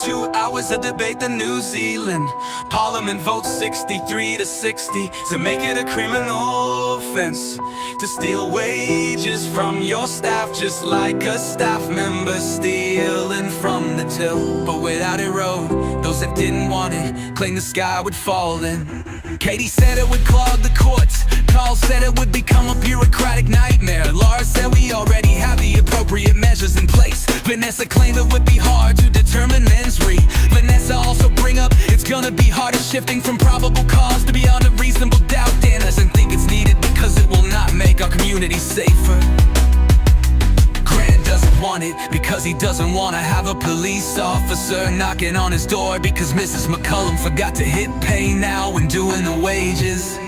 2 hours of debate, the New Zealand Parliament votes 63 to 60 to make it a criminal offense to steal wages from your staff, just like a staff member stealing from the till. But without it road, those that didn't want it claimed the sky would fall in. Katie said it would clog the courts, Carl said it would become a bureaucratic nightmare. Laura said we already have the appropriate measures in place. Vanessa claimed it would be hard to determine menswear. Vanessa also bring up it's gonna be harder shifting from probable cause to beyond a reasonable doubt. Dan doesn't think it's needed because it will not make our community safer. Grant doesn't want it because he doesn't want to have a police officer knocking on his door because Mrs. McCullum forgot to hit pay now when doing the wages.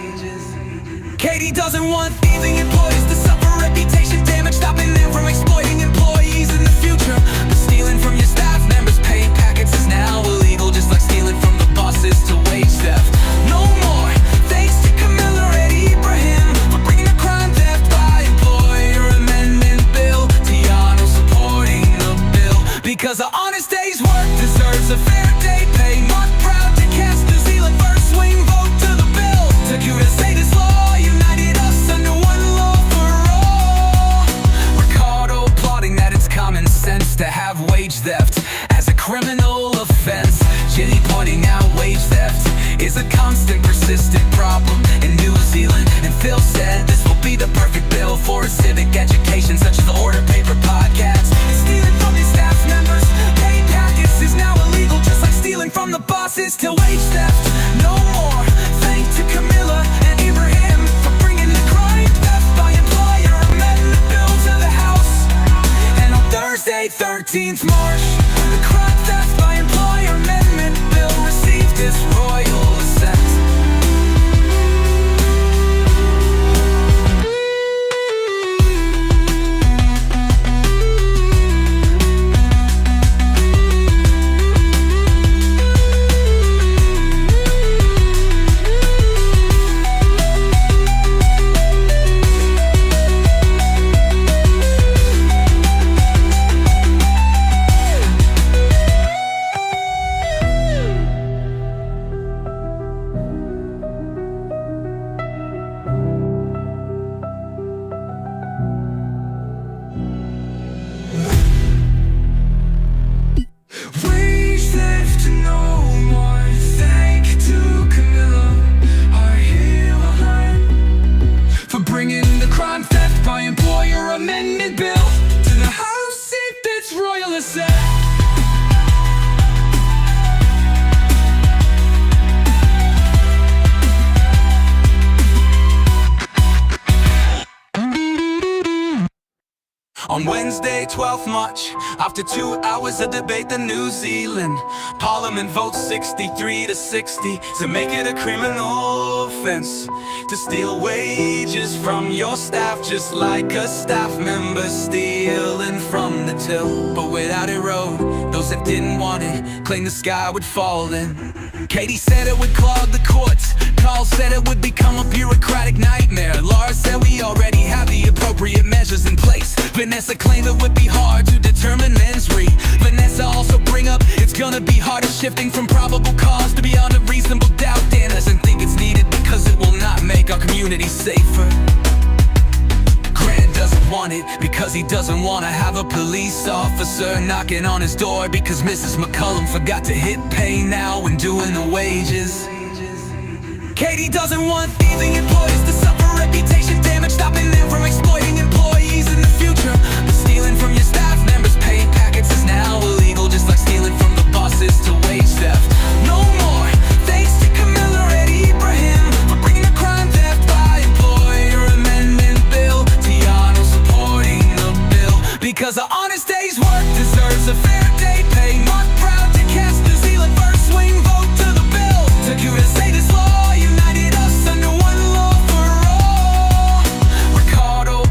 Katie doesn't want thieving employees to suffer reputation damage, stopping them from exploiting employees in the future. But stealing from your staff members' pay packets is now illegal, just like stealing from the bosses to wage theft. No more, thanks to Camilla and Ibrahim, we're bringing a crime theft by employer amendment bill. Tiano supporting the bill because an honest day's work deserves a fair day pay. Not proud to cast New Zealand first swing vote to the bill. Took you to say this law united us under one law for all. Ricardo applauding that it's common sense to have wage theft as a criminal offense. Jenny pointing out wage theft is a constant, persistent problem in New Zealand. And Phil said this will be the perfect bill for a civic education, such as the order paper podcast. And stealing from his staff members' pay packets is now illegal, just like stealing from the bosses to wage theft. No more, thanks to Camilla and Ibrahim for bringing the crime theft by employer amendment bill to the House. And on Thursday, 13th March, the crime theft by employer amendment bill received its royal assent. Amendment bill to the House if it's royal assent. On Wednesday, 12th March, after 2 hours of debate, the New Zealand Parliament votes 63 to 60 to make it a criminal offense to steal wages from your staff, just like a staff member stealing from the till. But without it road, those that didn't want it claimed the sky would fall in. Katie said it would clog the courts, Carl said it would become a bureaucratic nightmare. Laura said we already have the appropriate measures in place. Vanessa claimed it would be hard to determine menswear. Vanessa also bring up it's gonna be harder shifting from probable cause to beyond a reasonable doubt. Dan doesn't think it's needed because it will not make our community safer. Grant doesn't want it because he doesn't want to have a police officer knocking on his door because Mrs. McCullum forgot to hit pay now when doing the wages. Katie doesn't want thieving employees to suffer reputation damage, stopping them from exploiting employees in the future. But stealing from your staff members' pay packets is now illegal, just like stealing from the bosses to wage theft. No more, thanks to Camilla and Ibrahim, we're bringing a crime theft by employer amendment bill. Tiano supporting the bill because an honest day's work deserves a fair day pay. Not proud to cast New Zealand first swing vote to the bill. Took you to say this law united us under one law for all. Ricardo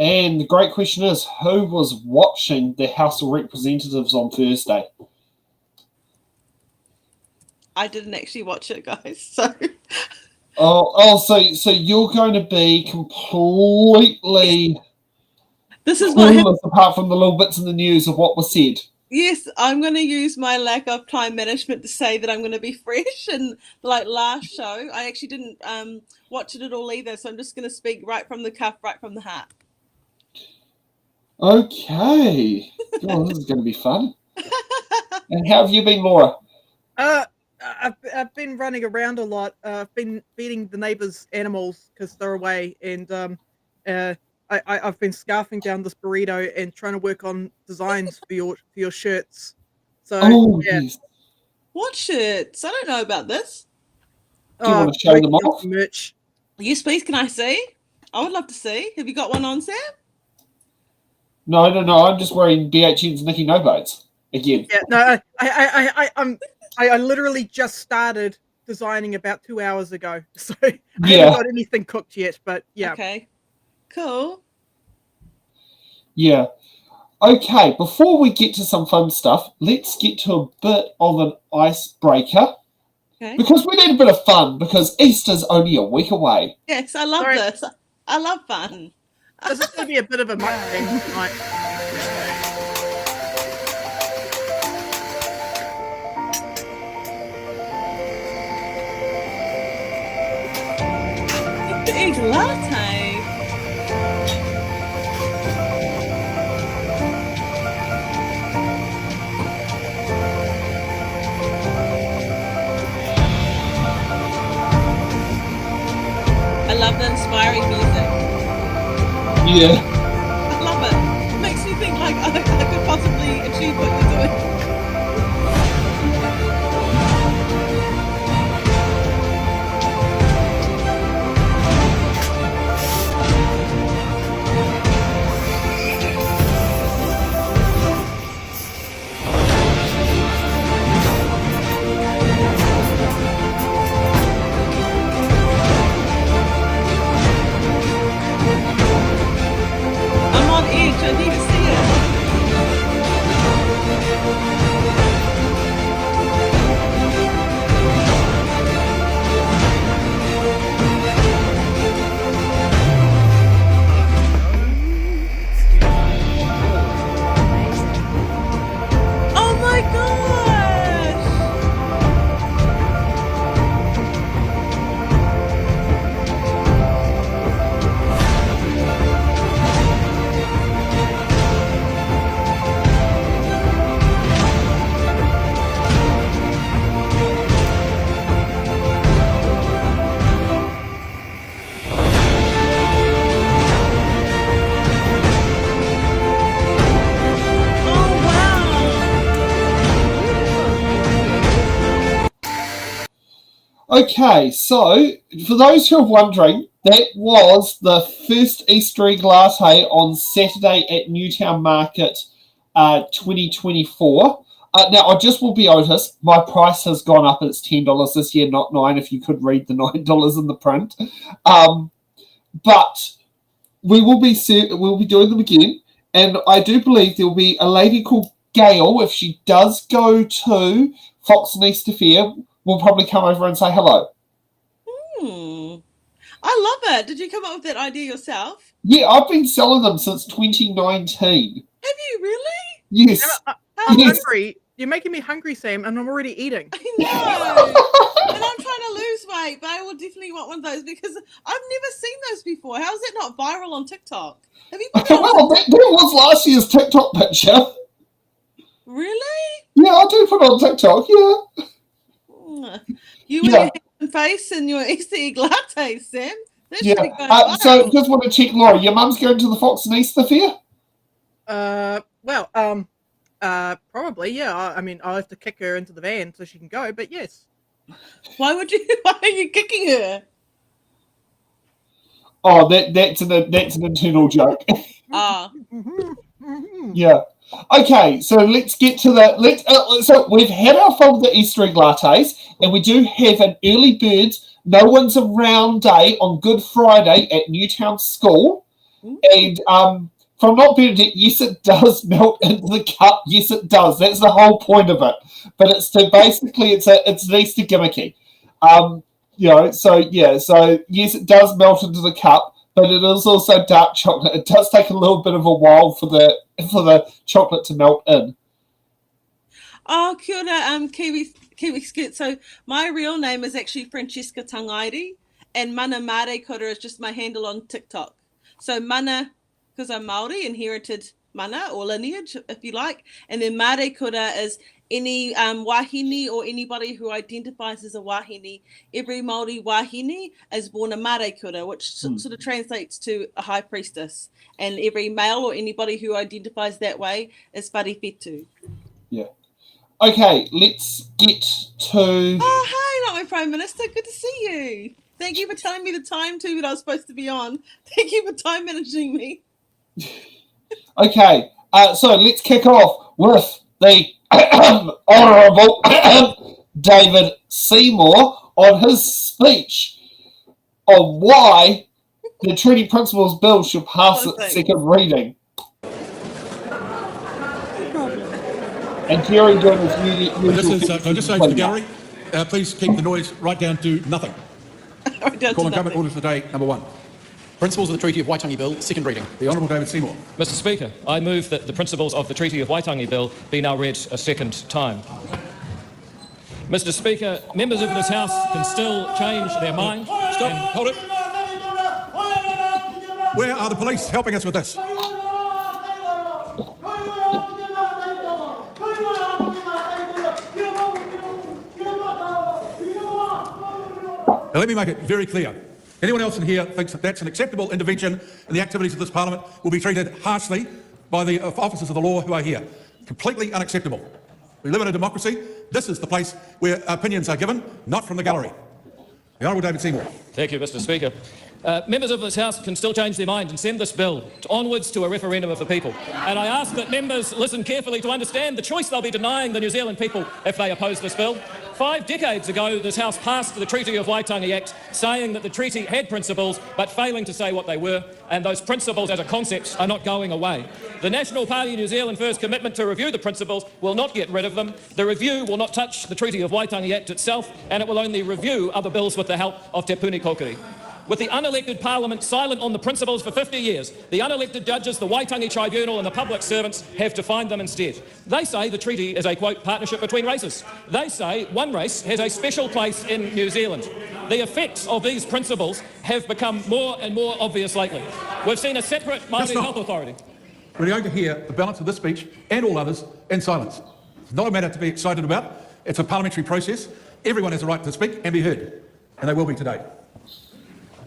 And the great question is, who was watching the House of Representatives on Thursday? I didn't actually watch it, guys. So. So you're going to be completely this is clueless apart from the little bits in the news of what was said. Yes, I'm going to use my lack of time management to say that I'm going to be fresh. And like last show, I actually didn't watch it at all either. So I'm just going to speak right from the cuff, right from the heart. Okay. Oh, this is going to be fun. And how have you been, Laura? I've been running around a lot. I've been feeding the neighbors' animals because they're away, and I've been scarfing down this burrito and trying to work on designs for your shirts. So yes. What shirts? I don't know about this. Do you want to show them off? Merch. Yes, please. Can I see? I would love to see. Have you got one on, Sam? No. I'm just wearing BHN's Nicky No Boats again. Yeah, no. I literally just started designing about 2 hours ago, so I haven't got anything cooked yet. But yeah. Okay. Cool. Yeah. Okay, before we get to some fun stuff, let's get to a bit of an icebreaker. Okay. Because we need a bit of fun, because Easter's only a week away. Yes, I love this. I love fun. This is going to be a bit of a mukbang tonight. Big latte. I love the inspiring music. Yeah. I love it. It makes me think like I could possibly achieve what you're doing. I need to see it. Oh my gosh! Okay, so for those who are wondering, that was the first Easter egg latte on Saturday at Newtown Market 2024. Now, I just will be honest, my price has gone up. It's $10 this year, not $9, if you could read the $9 in the print. But we'll be doing them again, and I do believe there will be a lady called Gail, if she does go to Fox and Easter Fair, will probably come over and say hello. I love it. Did you come up with that idea yourself? Yeah, I've been selling them since 2019. Have you really? Yes. I'm hungry. You're making me hungry, Sam, and I'm already eating. I know. And I'm trying to lose weight, but I will definitely want one of those because I've never seen those before. How is it not viral on TikTok? Have you put it on Well, that was last year's TikTok picture. Really? Yeah, I do put it on TikTok, yeah. You with your hand face and your Easter egg latte, Sam. This Yeah. should be going So viral. just want to check, Laura, your mum's going to the Fox and Easter Fair? Probably, yeah. I mean, I'll have to kick her into the van so she can go, but yes. Why are you kicking her? Oh, that's an internal joke. Ah, Yeah. Okay, so let's get to the so we've had our fun with the Easter egg lattes, and we do have an early birds, no one's around day on Good Friday at Newtown School. And from not Bernadette, yes, it does melt into the cup. Yes, it does. That's the whole point of it. But it's an Easter gimmicky. So yes, it does melt into the cup, but it is also dark chocolate. It does take a little bit of a while for the chocolate to melt in. oh, kia ora, Kiwi Skirt. So my real name is actually Franceska Tangaere, and Mana Mare Kura is just my handle on TikTok. So Mana, because I'm Māori, inherited mana or lineage, if you like, and then Mare Kura is any wahine or anybody who identifies as a wahine. Every Māori wahine is born a Mare Kura, which sort of translates to a high priestess, and every male or anybody who identifies that way is wharewhetu. Yeah. Okay, let's get to. Oh, hi, not my Prime Minister. Good to see you. Thank you for telling me the time too that I was supposed to be on. Thank you for time managing me. Okay, so let's kick off with the Honourable David Seymour on his speech on why the Treaty Principles Bill should pass its second reading. And Jerry doing his usual. I'll just say to the gallery, please keep the noise right down to nothing. Calling government orders for day number 1. Principles of the Treaty of Waitangi Bill, second reading. The Honourable David Seymour. Mr Speaker, I move that the principles of the Treaty of Waitangi Bill be now read a second time. Mr Speaker, members of this House can still change their mind. Stop, hold it. Where are the police helping us with this? Now, let me make it very clear. Anyone else in here thinks that that's an acceptable intervention in the activities of this Parliament will be treated harshly by the officers of the law who are here. Completely unacceptable. We live in a democracy. This is the place where opinions are given, not from the gallery. The Honourable David Seymour. Thank you, Mr Speaker. Members of this House can still change their mind and send this bill onwards to a referendum of the people. And I ask that members listen carefully to understand the choice they'll be denying the New Zealand people if they oppose this bill. 5 decades ago, this House passed the Treaty of Waitangi Act, saying that the treaty had principles, but failing to say what they were, and those principles as a concept are not going away. The National Party New Zealand First commitment to review the principles will not get rid of them. The review will not touch the Treaty of Waitangi Act itself, and it will only review other bills with the help of Te Puni Kokiri. With the unelected Parliament silent on the principles for 50 years, the unelected judges, the Waitangi Tribunal and the public servants have defined them instead. They say the treaty is a, quote, partnership between races. They say one race has a special place in New Zealand. The effects of these principles have become more and more obvious lately. We've seen a separate Māori health authority. We're going to hear the balance of this speech and all others in silence. It's not a matter to be excited about. It's a parliamentary process. Everyone has a right to speak and be heard, and they will be today.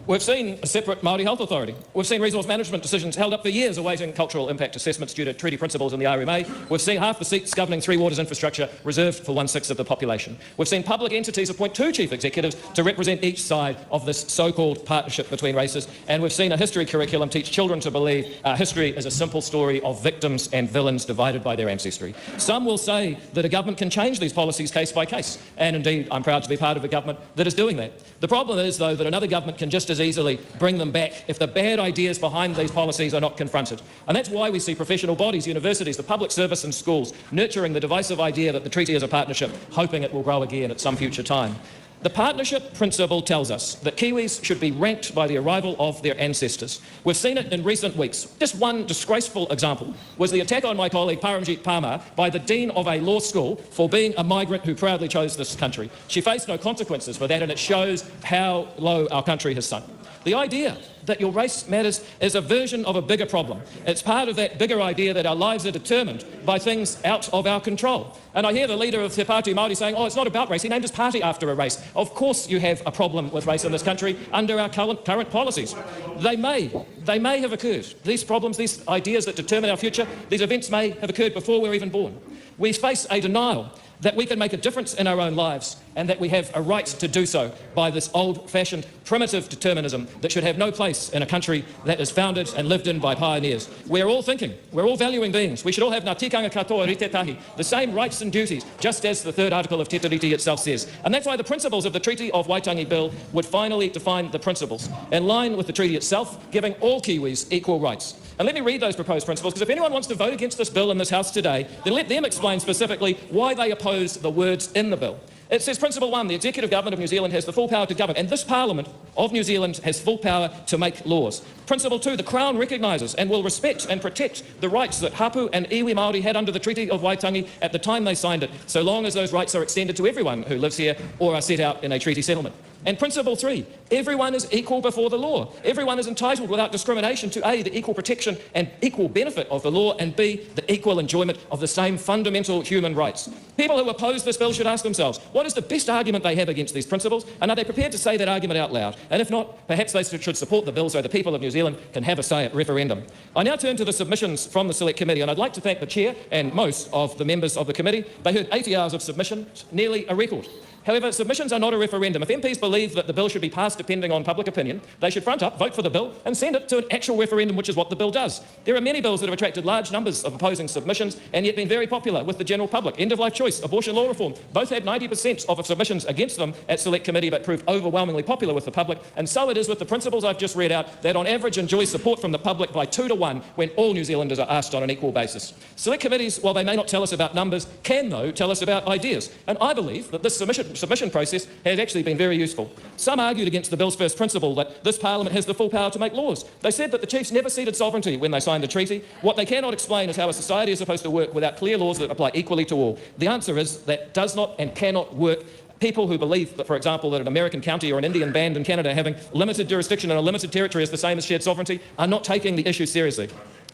We've seen a separate Māori health authority. We've seen resource management decisions held up for years awaiting cultural impact assessments due to treaty principles in the RMA. We've seen half the seats governing Three Waters infrastructure reserved for 1/6 of the population. We've seen public entities appoint 2 chief executives to represent each side of this so-called partnership between races. And we've seen a history curriculum teach children to believe history is a simple story of victims and villains divided by their ancestry. Some will say that a government can change these policies case by case. And indeed, I'm proud to be part of a government that is doing that. The problem is, though, that another government can just as easily bring them back if the bad ideas behind these policies are not confronted. And that's why we see professional bodies, universities, the public service and schools nurturing the divisive idea that the treaty is a partnership, hoping it will grow again at some future time. The partnership principle tells us that Kiwis should be ranked by the arrival of their ancestors. We've seen it in recent weeks. Just one disgraceful example was the attack on my colleague Paramjit Parmar by the Dean of a law school for being a migrant who proudly chose this country. She faced no consequences for that, and it shows how low our country has sunk. The idea that your race matters is a version of a bigger problem. It's part of that bigger idea that our lives are determined by things out of our control. And I hear the leader of Te Pāti Māori saying, oh, it's not about race. He named his party after a race. Of course you have a problem with race in this country under our current policies. They may have occurred. These problems, these ideas that determine our future, these events may have occurred before we were even born. We face a denial that we can make a difference in our own lives and that we have a right to do so by this old-fashioned primitive determinism that should have no place in a country that is founded and lived in by pioneers. We're all thinking, we're all valuing beings. We should all have ngā tikanga katoa rite tahi, the same rights and duties, just as the third article of Te Tiriti itself says. And that's why the principles of the Treaty of Waitangi Bill would finally define the principles, in line with the treaty itself, giving all Kiwis equal rights. And let me read those proposed principles, because if anyone wants to vote against this bill in this House today, then let them explain specifically why they oppose the words in the bill. It says, Principle 1, the Executive Government of New Zealand has the full power to govern, and this Parliament of New Zealand has full power to make laws. Principle 2, the Crown recognises and will respect and protect the rights that Hapu and Iwi Māori had under the Treaty of Waitangi at the time they signed it, so long as those rights are extended to everyone who lives here or are set out in a treaty settlement. And Principle 3, everyone is equal before the law. Everyone is entitled without discrimination to A, the equal protection and equal benefit of the law, and B, the equal enjoyment of the same fundamental human rights. People who oppose this bill should ask themselves, what is the best argument they have against these principles, and are they prepared to say that argument out loud? And if not, perhaps they should support the bill so the people of New Zealand can have a say at referendum. I now turn to the submissions from the Select Committee, and I'd like to thank the Chair and most of the members of the committee. They heard 80 hours of submissions, nearly a record. However, submissions are not a referendum. If MPs believe that the bill should be passed depending on public opinion, they should front up, vote for the bill, and send it to an actual referendum, which is what the bill does. There are many bills that have attracted large numbers of opposing submissions and yet been very popular with the general public. End-of-life choice, abortion law reform, both had 90% of submissions against them at Select Committee, but proved overwhelmingly popular with the public. And so it is with the principles I've just read out, that on average enjoy support from the public by 2 to 1 when all New Zealanders are asked on an equal basis. Select committees, while they may not tell us about numbers, can though tell us about ideas. And I believe that this submission process has actually been very useful. Some argued against the bill's first principle, that this Parliament has the full power to make laws. They said that the Chiefs never ceded sovereignty when they signed the treaty. What they cannot explain is how a society is supposed to work without clear laws that apply equally to all. The answer is that does not and cannot work. People who believe that, for example, that an American county or an Indian band in Canada having limited jurisdiction and a limited territory is the same as shared sovereignty are not taking the issue seriously.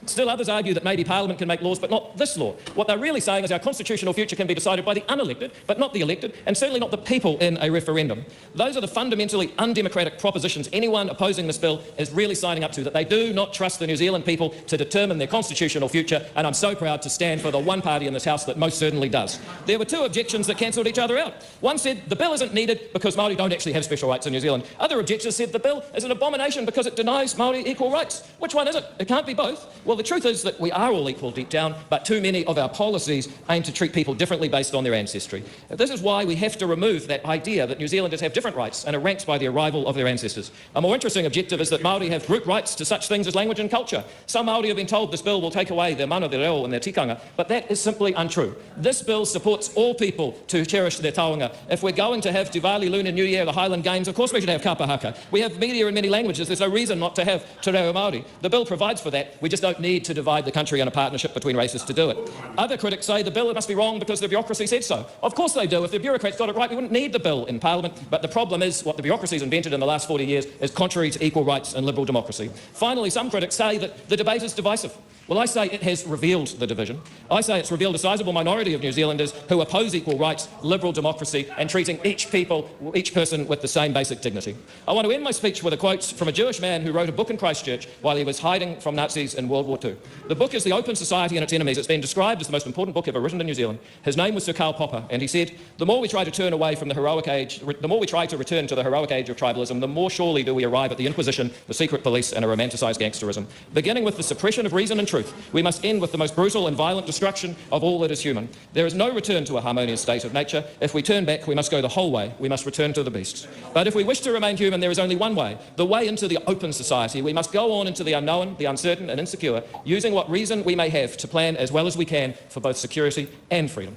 Still others argue that maybe Parliament can make laws, but not this law. What they're really saying is our constitutional future can be decided by the unelected, but not the elected, and certainly not the people in a referendum. Those are the fundamentally undemocratic propositions anyone opposing this bill is really signing up to, that they do not trust the New Zealand people to determine their constitutional future, and I'm so proud to stand for the one party in this House that most certainly does. There were 2 objections that cancelled each other out. One said the bill isn't needed because Māori don't actually have special rights in New Zealand. Other objectors said the bill is an abomination because it denies Māori equal rights. Which one is it? It can't be both. Well, the truth is that we are all equal deep down, but too many of our policies aim to treat people differently based on their ancestry. This is why we have to remove that idea that New Zealanders have different rights and are ranked by the arrival of their ancestors. A more interesting objective is that Māori have group rights to such things as language and culture. Some Māori have been told this bill will take away their mana, their reo and their tikanga, but that is simply untrue. This bill supports all people to cherish their taonga. If we're going to have Diwali, Lunar New Year, the Highland Games, of course we should have kapahaka. We have media in many languages. There's no reason not to have te reo Māori. The bill provides for that. We just don't need to divide the country in a partnership between races to do it. Other critics say the bill must be wrong because the bureaucracy said so. Of course they do. If the bureaucrats got it right, we wouldn't need the bill in Parliament. But the problem is what the bureaucracy's invented in the last 40 years is contrary to equal rights and liberal democracy. Finally, some critics say that the debate is divisive. Well, I say it has revealed the division. I say it's revealed a sizable minority of New Zealanders who oppose equal rights, liberal democracy, and treating each person with the same basic dignity. I want to end my speech with a quote from a Jewish man who wrote a book in Christchurch while he was hiding from Nazis in World War II. The book is The Open Society and Its Enemies. It's been described as the most important book ever written in New Zealand. His name was Sir Karl Popper, and he said, the more we try to turn away from the heroic age, the more we try to return to the heroic age of tribalism, the more surely do we arrive at the Inquisition, the secret police, and a romanticised gangsterism. Beginning with the suppression of reason and truth, we must end with the most brutal and violent destruction of all that is human. There is no return to a harmonious state of nature. If we turn back, we must go the whole way. We must return to the beast. But if we wish to remain human, there is only one way, the way into the open society. We must go on into the unknown, the uncertain and insecure, using what reason we may have to plan as well as we can for both security and freedom.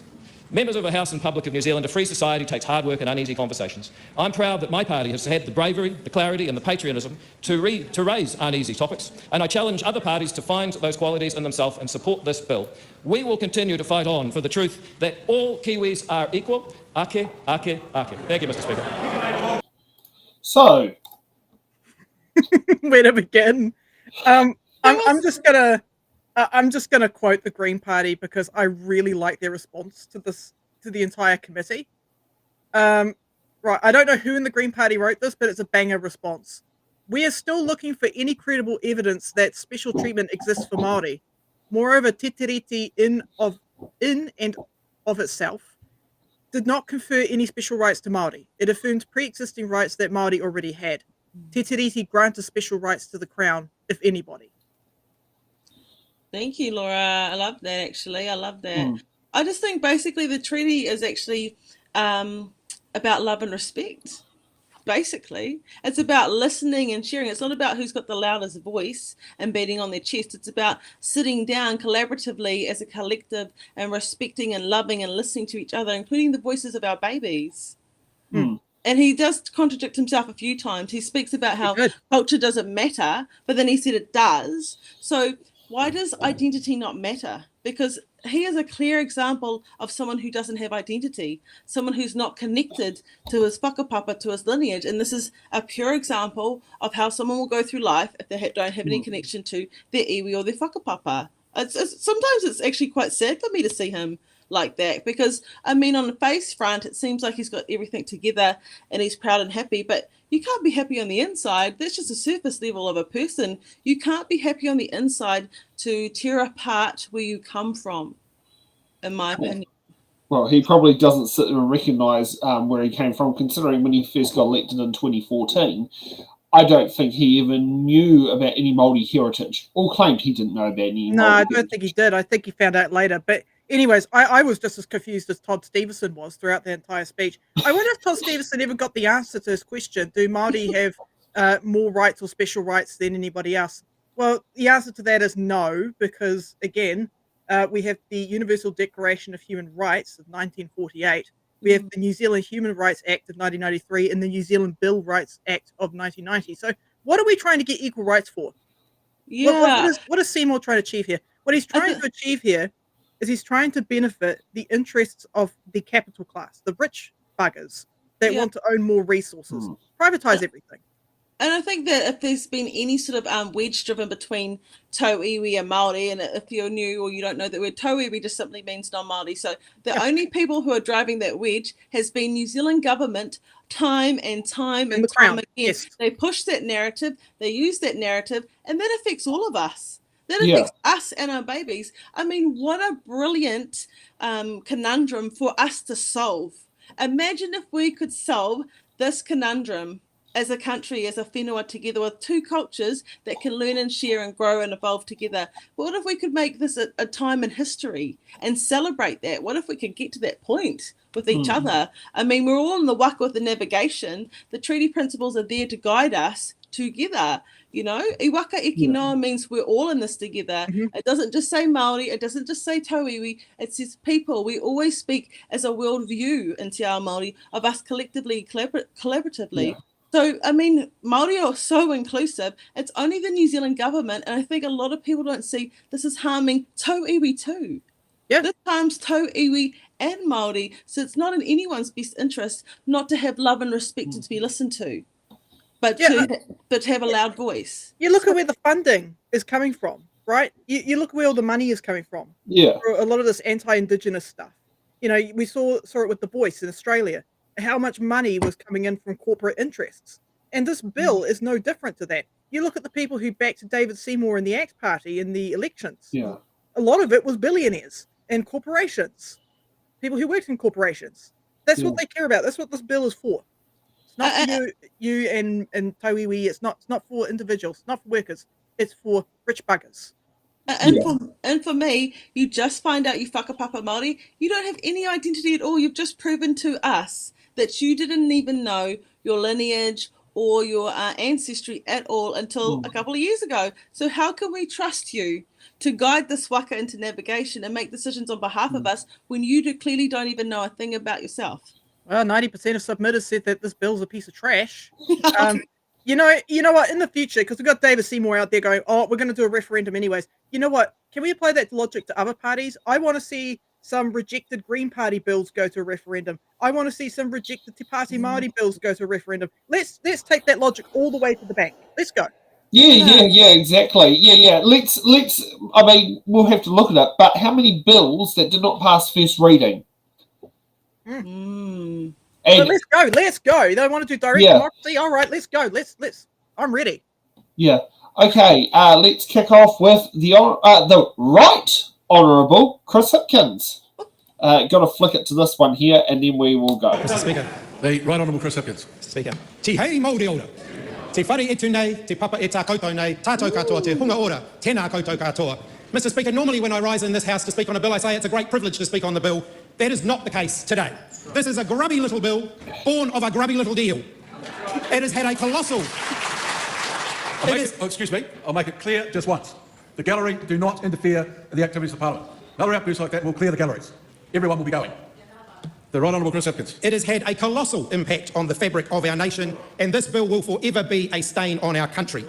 Members of the House and public of New Zealand, a free society takes hard work and uneasy conversations. I'm proud that my party has had the bravery, the clarity and the patriotism to raise uneasy topics, and I challenge other parties to find those qualities in themselves and support this bill. We will continue to fight on for the truth that all Kiwis are equal. Ake, ake, ake. Thank you, Mr. Speaker. So, Where to begin? I'm just gonna quote the Green Party because I really like their response to the entire committee. Um, right, I don't know who in the Green Party wrote this, but it's a banger response. We are still looking for any credible evidence that special treatment exists for Māori. Moreover, Te Tiriti in and of itself did not confer any special rights to Māori. It affirmed pre-existing rights that Māori already had. Te Tiriti granted special rights to the Crown, if anybody. Thank you, Laura. I love that, actually. I love that. Mm. I just think basically the treaty is actually about love and respect. Basically, it's about listening and sharing. It's not about who's got the loudest voice and beating on their chest. It's about sitting down collaboratively as a collective and respecting and loving and listening to each other, including the voices of our babies. Mm. And he does contradict himself a few times. He speaks about how culture doesn't matter, but then he said it does. So why does identity not matter? Because he is a clear example of someone who doesn't have identity, someone who's not connected to his whakapapa, to his lineage. And this is a pure example of how someone will go through life if they don't have any connection to their iwi or their whakapapa. Sometimes it's actually quite sad for me to see him like that, because I mean, on the face front it seems like he's got everything together and he's proud and happy, but you can't be happy on the inside. That's just a surface level of a person. You can't be happy on the inside to tear apart where you come from, in my opinion. Well, he probably doesn't sit there and recognise where he came from, considering when he first got elected in 2014, I don't think he even knew about any Māori heritage, or claimed he didn't know about any No, Māori I heritage. don't think he did. I think he found out later. But anyways, I was just as confused as Todd Stevenson was throughout the entire speech. I wonder if Todd Stevenson ever got the answer to his question, do Māori have more rights or special rights than anybody else? Well, the answer to that is no, because, again, we have the Universal Declaration of Human Rights of 1948. We have the New Zealand Human Rights Act of 1993 and the New Zealand Bill Rights Act of 1990. So what are we trying to get equal rights for? Yeah. What is Seymour trying to achieve here? What he's trying to achieve here is he's trying to benefit the interests of the capital class, the rich buggers that want to own more resources, privatize everything. And I think that if there's been any sort of wedge driven between tauiwi and Māori, and if you're new or you don't know the word, tauiwi just simply means non-Māori. So the only people who are driving that wedge has been New Zealand government time and time And the Crown, again. yes. They push that narrative, they use that narrative, and that affects all of us. That affects us and our babies. I mean, what a brilliant conundrum for us to solve. Imagine if we could solve this conundrum as a country, as a whenua together with two cultures that can learn and share and grow and evolve together. What if we could make this a time in history and celebrate that? What if we could get to that point with each other? I mean, we're all in the waka with the navigation. The treaty principles are there to guide us together. You know, I waka eki noa means we're all in this together. It doesn't just say Māori, it doesn't just say tauiwi, it says people. We always speak as a world view in Te Ao Māori of us collectively, collaboratively. Yeah. So, I mean, Māori are so inclusive. It's only the New Zealand government, and I think a lot of people don't see this is harming tauiwi too. Yeah. This harms tauiwi and Māori, so it's not in anyone's best interest not to have love and respect and to be listened to, but to have a loud voice. You look at where the funding is coming from, right? You look where all the money is coming from. Yeah. For a lot of this anti-Indigenous stuff. You know, we saw it with The Voice in Australia, how much money was coming in from corporate interests. And this bill is no different to that. You look at the people who backed David Seymour and the ACT Party in the elections. Yeah. A lot of it was billionaires and corporations, people who worked in corporations. That's what they care about. That's what this bill is for. It's not for you and tauiwi. It's not for individuals. It's not for workers. It's for rich buggers. And for me, you just find out you whakapapa Māori, you don't have any identity at all. You've just proven to us that you didn't even know your lineage or your ancestry at all until a couple of years ago. So how can we trust you to guide this waka into navigation and make decisions on behalf of us when you clearly don't even know a thing about yourself? Well, 90% of submitters said that this bill's a piece of trash. You know what? In the future, because we've got David Seymour out there going, "Oh, we're going to do a referendum anyways." You know what? Can we apply that logic to other parties? I want to see some rejected Green Party bills go to a referendum. I want to see some rejected Te Pāti Māori bills go to a referendum. Let's take that logic all the way to the bank. Let's go. Yeah, exactly. Yeah. Let's. I mean, we'll have to look at it. But how many bills that did not pass first reading? Mm. And So let's go. They want to do direct democracy. All right, let's go. Let's. I'm ready. yeah. Okay. Let's kick off with the Right Honourable Chris Hipkins. Got to flick it to this one here, and then we will go. Mr. Speaker. The Right Honourable Chris Hipkins. Speaker. Te hei Māori ora. Te whare e tu nei, te papa e tā koutou nei, tātou katoa te hunga ora, tēnā koutou katoa. Mr. Speaker, normally when I rise in this House to speak on a bill, I say it's a great privilege to speak on the bill. That is not the case today. This is a grubby little bill, born of a grubby little deal. It has had a colossal... Excuse me, I'll make it clear just once. The gallery do not interfere in the activities of Parliament. Another outburst like that will clear the galleries. Everyone will be going. The Right Honourable Chris Hipkins. It has had a colossal impact on the fabric of our nation, and this bill will forever be a stain on our country.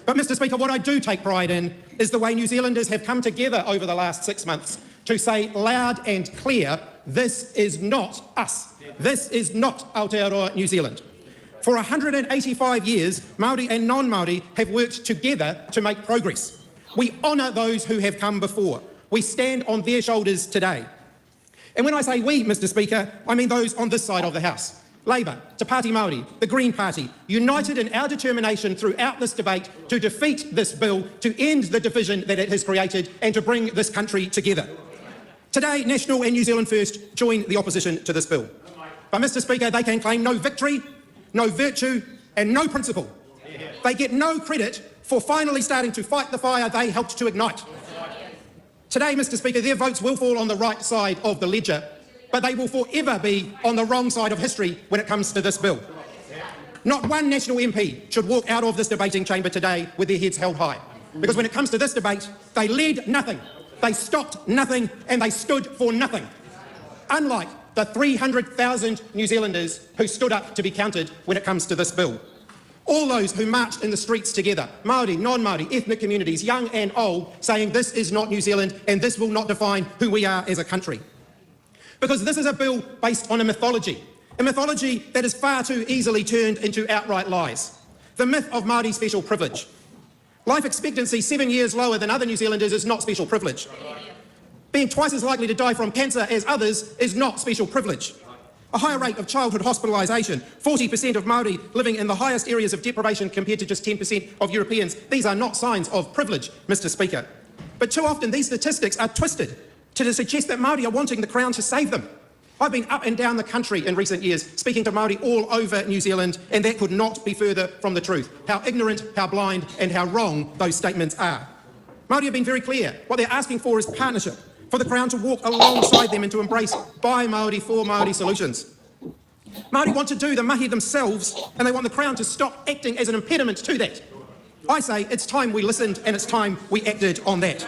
But, Mr. Speaker, what I do take pride in is the way New Zealanders have come together over the last 6 months to say loud and clear, this is not us. This is not Aotearoa New Zealand. For 185 years, Māori and non-Māori have worked together to make progress. We honour those who have come before. We stand on their shoulders today. And when I say we, Mr. Speaker, I mean those on this side of the House. Labour, Te Pāti Māori, the Green Party, united in our determination throughout this debate to defeat this bill, to end the division that it has created and to bring this country together. Today, National and New Zealand First join the opposition to this bill. But, Mr. Speaker, they can claim no victory, no virtue and no principle. They get no credit for finally starting to fight the fire they helped to ignite. Today, Mr. Speaker, their votes will fall on the right side of the ledger, but they will forever be on the wrong side of history when it comes to this bill. Not one National MP should walk out of this debating chamber today with their heads held high, because when it comes to this debate, they led nothing, they stopped nothing, and they stood for nothing. Unlike the 300,000 New Zealanders who stood up to be counted when it comes to this bill. All those who marched in the streets together, Māori, non-Māori, ethnic communities, young and old, saying this is not New Zealand and this will not define who we are as a country. Because this is a bill based on a mythology that is far too easily turned into outright lies. The myth of Māori special privilege. Life expectancy 7 years lower than other New Zealanders is not special privilege. Being twice as likely to die from cancer as others is not special privilege. A higher rate of childhood hospitalisation, 40% of Māori living in the highest areas of deprivation compared to just 10% of Europeans. These are not signs of privilege, Mr. Speaker. But too often these statistics are twisted to suggest that Māori are wanting the Crown to save them. I've been up and down the country in recent years speaking to Māori all over New Zealand, and that could not be further from the truth. How ignorant, how blind and how wrong those statements are. Māori have been very clear. What they're asking for is partnership, for the Crown to walk alongside them and to embrace by Māori, for Māori solutions. Māori want to do the mahi themselves, and they want the Crown to stop acting as an impediment to that. I say it's time we listened and it's time we acted on that.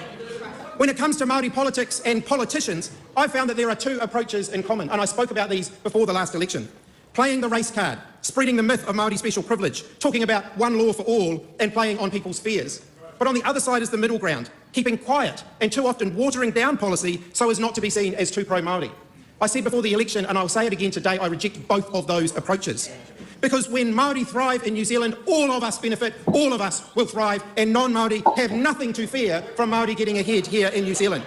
When it comes to Māori politics and politicians, I found that there are two approaches in common, and I spoke about these before the last election. Playing the race card, spreading the myth of Māori special privilege, talking about one law for all, and playing on people's fears. But on the other side is the middle ground, keeping quiet and too often watering down policy so as not to be seen as too pro-Māori. I said before the election, and I'll say it again today, I reject both of those approaches. Because when Māori thrive in New Zealand, all of us benefit, all of us will thrive, and non-Māori have nothing to fear from Māori getting ahead here in New Zealand.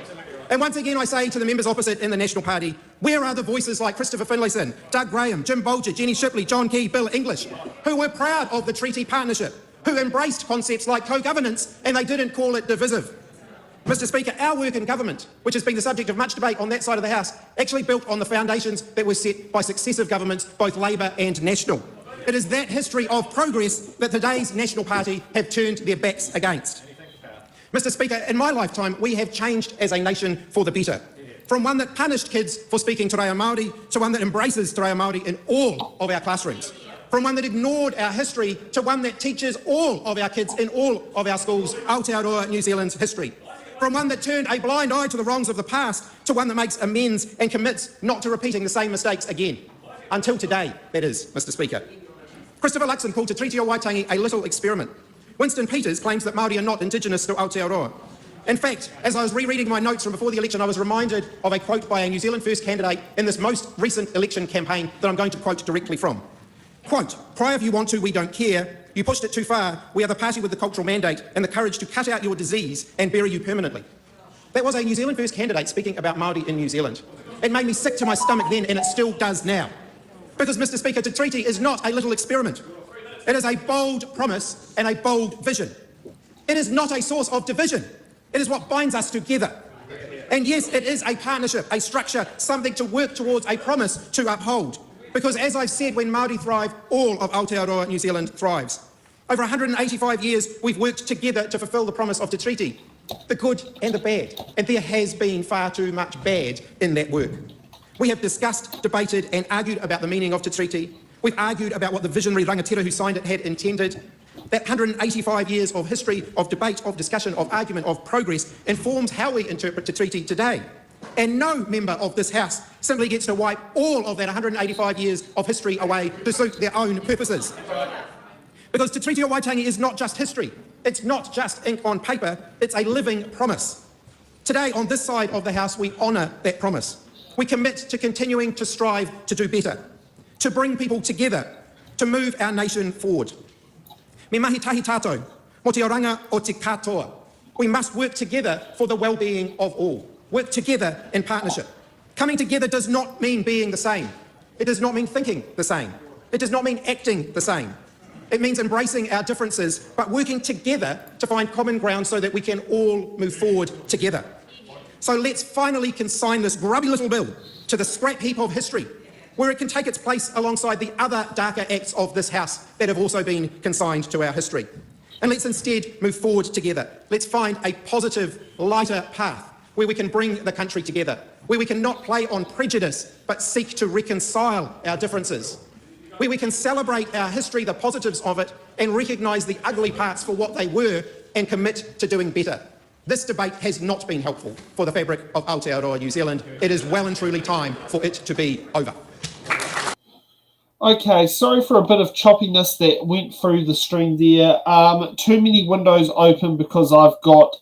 And once again I say to the members opposite in the National Party, where are the voices like Christopher Finlayson, Doug Graham, Jim Bolger, Jenny Shipley, John Key, Bill English, who were proud of the treaty partnership, who embraced concepts like co-governance, and they didn't call it divisive. Mr. Speaker, our work in government, which has been the subject of much debate on that side of the House, actually built on the foundations that were set by successive governments, both Labour and National. It is that history of progress that today's National Party have turned their backs against. Mr. Speaker, in my lifetime, we have changed as a nation for the better. From one that punished kids for speaking Te Reo Māori to one that embraces Te Reo Māori in all of our classrooms. From one that ignored our history to one that teaches all of our kids in all of our schools Aotearoa New Zealand's history. From one that turned a blind eye to the wrongs of the past to one that makes amends and commits not to repeating the same mistakes again. Until today, that is, Mr. Speaker. Christopher Luxon called Te Treaty o Waitangi a little experiment. Winston Peters claims that Māori are not indigenous to Aotearoa. In fact, as I was rereading my notes from before the election, I was reminded of a quote by a New Zealand First candidate in this most recent election campaign that I'm going to quote directly from. Quote, "Cry if you want to, we don't care. You pushed it too far. We are the party with the cultural mandate and the courage to cut out your disease and bury you permanently." That was a New Zealand First candidate speaking about Māori in New Zealand. It made me sick to my stomach then, and it still does now. Because, Mr. Speaker, Te Treaty is not a little experiment. It is a bold promise and a bold vision. It is not a source of division. It is what binds us together. And yes, it is a partnership, a structure, something to work towards, a promise to uphold. Because as I've said, when Māori thrive, all of Aotearoa New Zealand thrives. Over 185 years, we've worked together to fulfil the promise of Te Treaty, the good and the bad. And there has been far too much bad in that work. We have discussed, debated and argued about the meaning of Te Treaty. We've argued about what the visionary rangatira who signed it had intended. That 185 years of history, of debate, of discussion, of argument, of progress informs how we interpret the treaty today. And no member of this House simply gets to wipe all of that 185 years of history away to suit their own purposes. Because Te Treaty o Waitangi is not just history. It's not just ink on paper. It's a living promise. Today, on this side of the House, we honour that promise. We commit to continuing to strive to do better, to bring people together, to move our nation forward. Me mahi tahi tātou, mo te oranga o te katoa. We must work together for the well-being of all. Work together in partnership. Coming together does not mean being the same. It does not mean thinking the same. It does not mean acting the same. It means embracing our differences, but working together to find common ground so that we can all move forward together. So let's finally consign this grubby little bill to the scrap heap of history, where it can take its place alongside the other darker acts of this House that have also been consigned to our history. And let's instead move forward together. Let's find a positive, lighter path where we can bring the country together, where we can not play on prejudice, but seek to reconcile our differences, where we can celebrate our history, the positives of it, and recognise the ugly parts for what they were and commit to doing better. This debate has not been helpful for the fabric of Aotearoa New Zealand. It is well and truly time for it to be over. Okay, sorry for a bit of choppiness that went through the stream there. Too many windows open because I've got,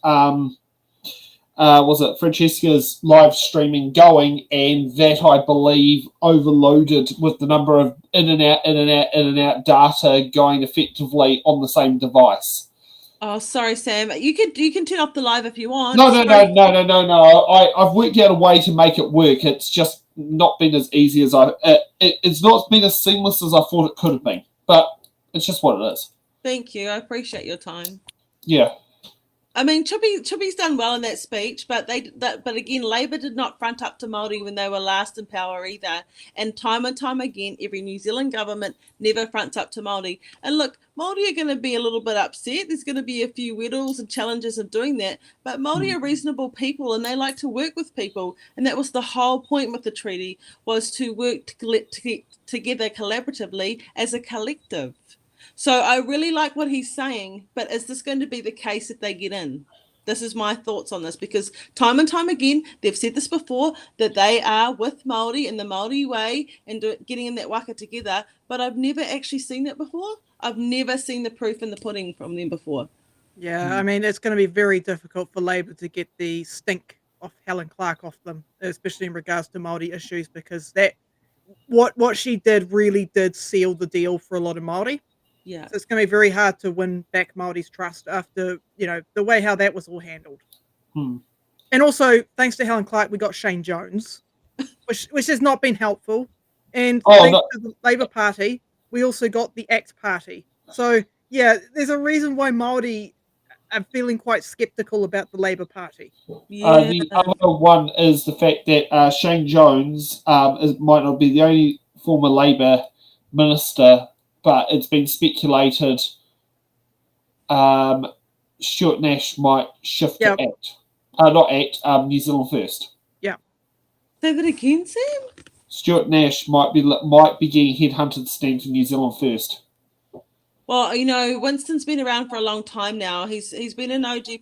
Franceska's live streaming going, and that, I believe, overloaded with the number of in and out data going effectively on the same device. Oh, sorry, Sam. You can turn off the live if you want. No. I've worked out a way to make it work. It's just not been as easy as it's not been as seamless as I thought it could have been. But it's just what it is. Thank you. I appreciate your time. Yeah. I mean, Chubby's done well in that speech, but again, Labour did not front up to Māori when they were last in power either. And time again, every New Zealand government never fronts up to Māori. And look, Māori are going to be a little bit upset. There's going to be a few whittles and challenges of doing that. But Māori are reasonable people, and they like to work with people. And that was the whole point with the treaty, was to work together collaboratively as a collective. So I really like what he's saying, but is this going to be the case if they get in? This is my thoughts on this, because time and time again, they've said this before, that they are with Māori in the Māori way and getting in that waka together, but I've never actually seen it before. I've never seen the proof in the pudding from them before. Yeah, I mean, it's going to be very difficult for Labour to get the stink of Helen Clark off them, especially in regards to Māori issues, because that what she did really did seal the deal for a lot of Māori. Yeah. So it's going to be very hard to win back Māori's trust after, the way how that was all handled. And also, thanks to Helen Clark, we got Shane Jones, which has not been helpful. And thanks to the Labour Party, we also got the ACT Party. So, yeah, there's a reason why Māori are feeling quite sceptical about the Labour Party. Yeah. The other one is the fact that Shane Jones might not be the only former Labour minister, but it's been speculated Stuart Nash might shift to ACT. Not ACT, New Zealand First. Yeah. Say that again, Sam? Stuart Nash might be getting headhunted to stand for New Zealand First. Well, Winston's been around for a long time now. He's been an OG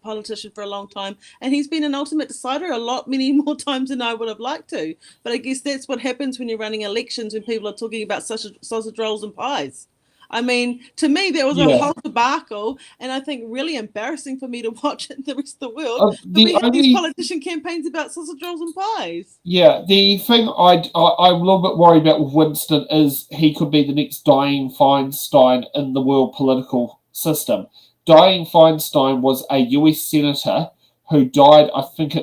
politician for a long time, and he's been an ultimate decider many more times than I would have liked to. But I guess that's what happens when you're running elections, when people are talking about sausage rolls and pies. I mean, to me, there was Yeah. a whole debacle, and I think really embarrassing for me to watch it in the rest of the world. But The we have only- these politician campaigns about sausage rolls and pies. Yeah, the thing I'm a little bit worried about with Winston is he could be the next Dianne Feinstein in the world political system. Dianne Feinstein was a US senator who died, I think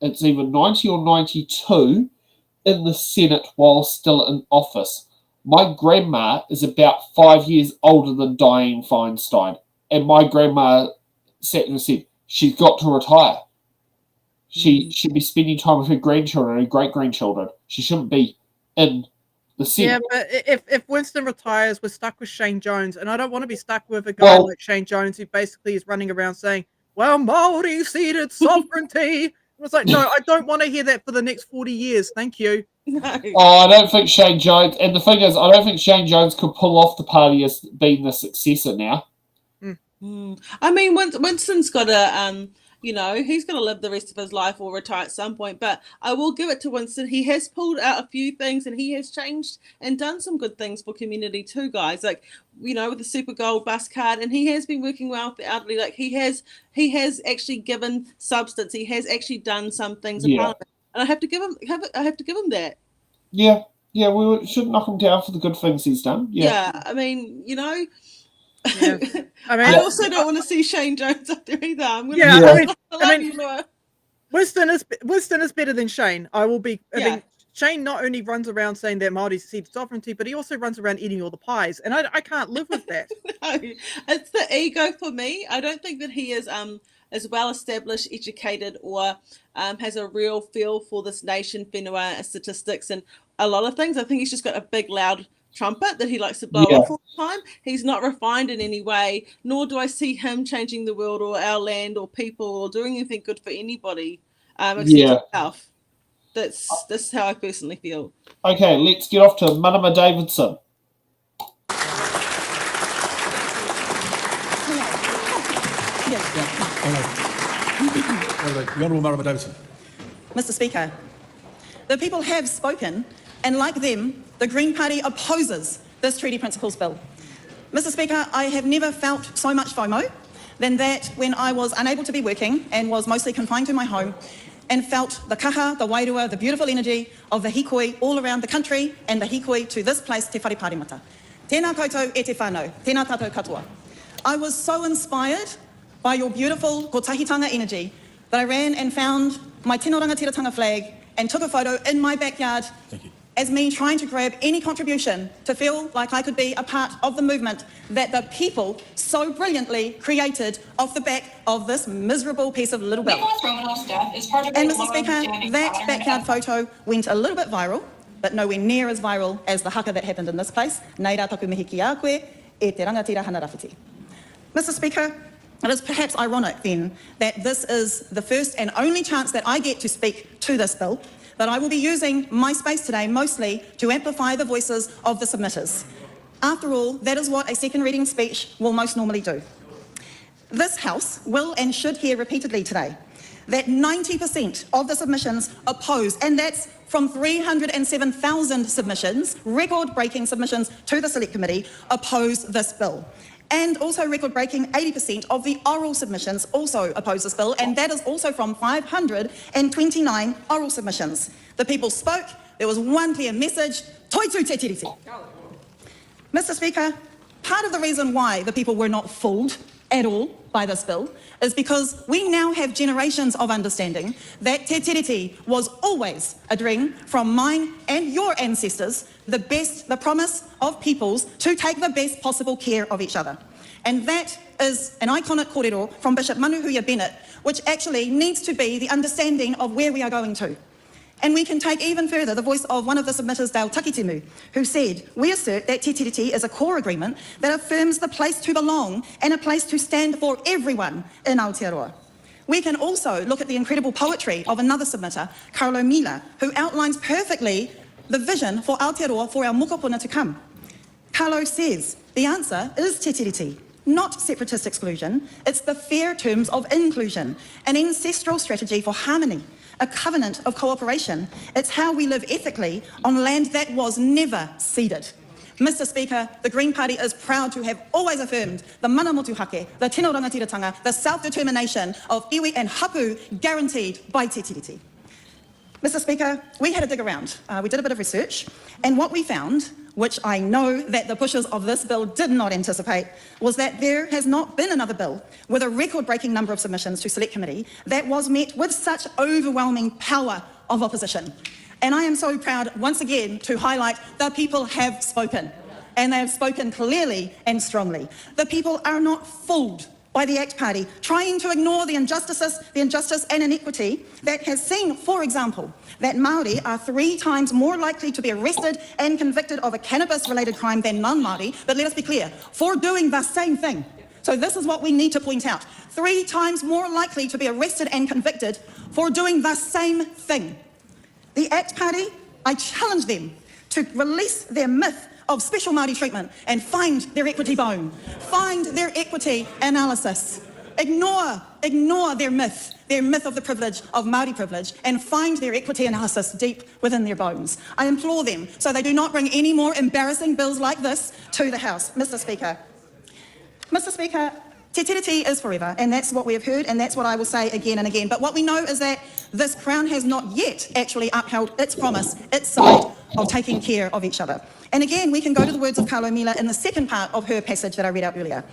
it's either 90 or 92, in the Senate while still in office. My grandma is about 5 years older than Dianne Feinstein, and my grandma sat and said, she's got to retire. She should be spending time with her grandchildren and great-grandchildren. She shouldn't be in the Senate. Yeah, but if Winston retires, we're stuck with Shane Jones, and I don't want to be stuck with a guy like Shane Jones who basically is running around saying, well, Māori ceded sovereignty. And it's like, no, I don't want to hear that for the next 40 years. Thank you. No. Oh, I don't think Shane Jones, and the thing is, I don't think Shane Jones could pull off the party as being the successor now. I mean, Winston's got to, he's going to live the rest of his life or retire at some point. But I will give it to Winston. He has pulled out a few things, and he has changed and done some good things for community too, guys. Like, with the Super Gold bus card, and he has been working well with the elderly. Like, he has actually given substance. He has actually done some things in Parliament, and I have to give him that. Yeah, we should knock him down for the good things he's done. Yeah, I mean, Yeah. I also don't want to see Shane Jones up there either. Winston is better than Shane. I mean, Shane not only runs around saying that Māori cede sovereignty, but he also runs around eating all the pies, and I can't live with that. No, it's the ego for me. I don't think that he is as well established, educated, or has a real feel for this nation, whenua, and statistics, and a lot of things. I think he's just got a big, loud trumpet that he likes to blow off all the time. He's not refined in any way, nor do I see him changing the world or our land or people or doing anything good for anybody except himself. That's how I personally feel. Okay, let's get off to Manama Davidson. The Honourable Marama Davidson. Mr. Speaker, the people have spoken, and like them, the Green Party opposes this Treaty Principles Bill. Mr. Speaker, I have never felt so much FOMO than that when I was unable to be working and was mostly confined to my home and felt the kaha, the wairua, the beautiful energy of the hikoi all around the country and the hikoi to this place, Te Whareparimata. Tēnā koutou e te whānau, tēnā tātou katoa. I was so inspired by your beautiful kotahitanga energy that I ran and found my Tino Rangatiratanga flag and took a photo in my backyard as me trying to grab any contribution to feel like I could be a part of the movement that the people so brilliantly created off the back of this miserable piece of little bill. And Mr. Speaker, that backyard photo went a little bit viral, but nowhere near as viral as the haka that happened in this place. Nei rā taku mihi ki a koe, e te rangatira hana rāwhiti. Mr. Speaker, it is perhaps ironic then that this is the first and only chance that I get to speak to this bill, that I will be using my space today mostly to amplify the voices of the submitters. After all, that is what a second reading speech will most normally do. This House will and should hear repeatedly today that 90% of the submissions oppose, and that's from 307,000 submissions, record-breaking submissions to the Select Committee, oppose this bill. And also record-breaking 80% of the oral submissions also oppose this bill, and that is also from 529 oral submissions. The people spoke, there was one clear message, toitu te tiriti. Mr. Speaker, part of the reason why the people were not fooled at all by this bill is because we now have generations of understanding that te tiriti was always a dream from mine and your ancestors, the promise of peoples to take the best possible care of each other. And that is an iconic kōrero from Bishop Manuhuia Bennett, which actually needs to be the understanding of where we are going to. And we can take even further the voice of one of the submitters, Dale Takitimu, who said, we assert that Te Tiriti is a core agreement that affirms the place to belong and a place to stand for everyone in Aotearoa. We can also look at the incredible poetry of another submitter, Carlo Mila, who outlines perfectly the vision for Aotearoa for our mokopuna to come. Carlo says, the answer is Te Tiriti, not separatist exclusion. It's the fair terms of inclusion, an ancestral strategy for harmony, a covenant of cooperation. It's how we live ethically on land that was never ceded. Mr. Speaker, the Green Party is proud to have always affirmed the mana motuhake, the tino rangatiratanga, the self-determination of iwi and hapu guaranteed by Te Tiriti. Mr. Speaker, we had a dig around. We did a bit of research, and what we found, which I know that the pushers of this bill did not anticipate, was that there has not been another bill with a record-breaking number of submissions to Select Committee that was met with such overwhelming power of opposition. And I am so proud, once again, to highlight the people have spoken, and they have spoken clearly and strongly. The people are not fooled by the ACT Party, trying to ignore the injustice and inequity that has seen, for example, that Māori are 3 times more likely to be arrested and convicted of a cannabis-related crime than non-Māori, but let us be clear, for doing the same thing. So this is what we need to point out. 3 times more likely to be arrested and convicted for doing the same thing. The ACT Party, I challenge them to release their myth of special Māori treatment and find their equity bone, find their equity analysis, ignore their myth of the privilege, of Māori privilege, and find their equity analysis deep within their bones. I implore them so they do not bring any more embarrassing bills like this to the House. Mr. Speaker, Te Tiriti is forever, and that's what we have heard, and that's what I will say again and again. But what we know is that this Crown has not yet actually upheld its promise, its side of taking care of each other. And again, we can go to the words of Carlo Mila in the second part of her passage that I read out earlier.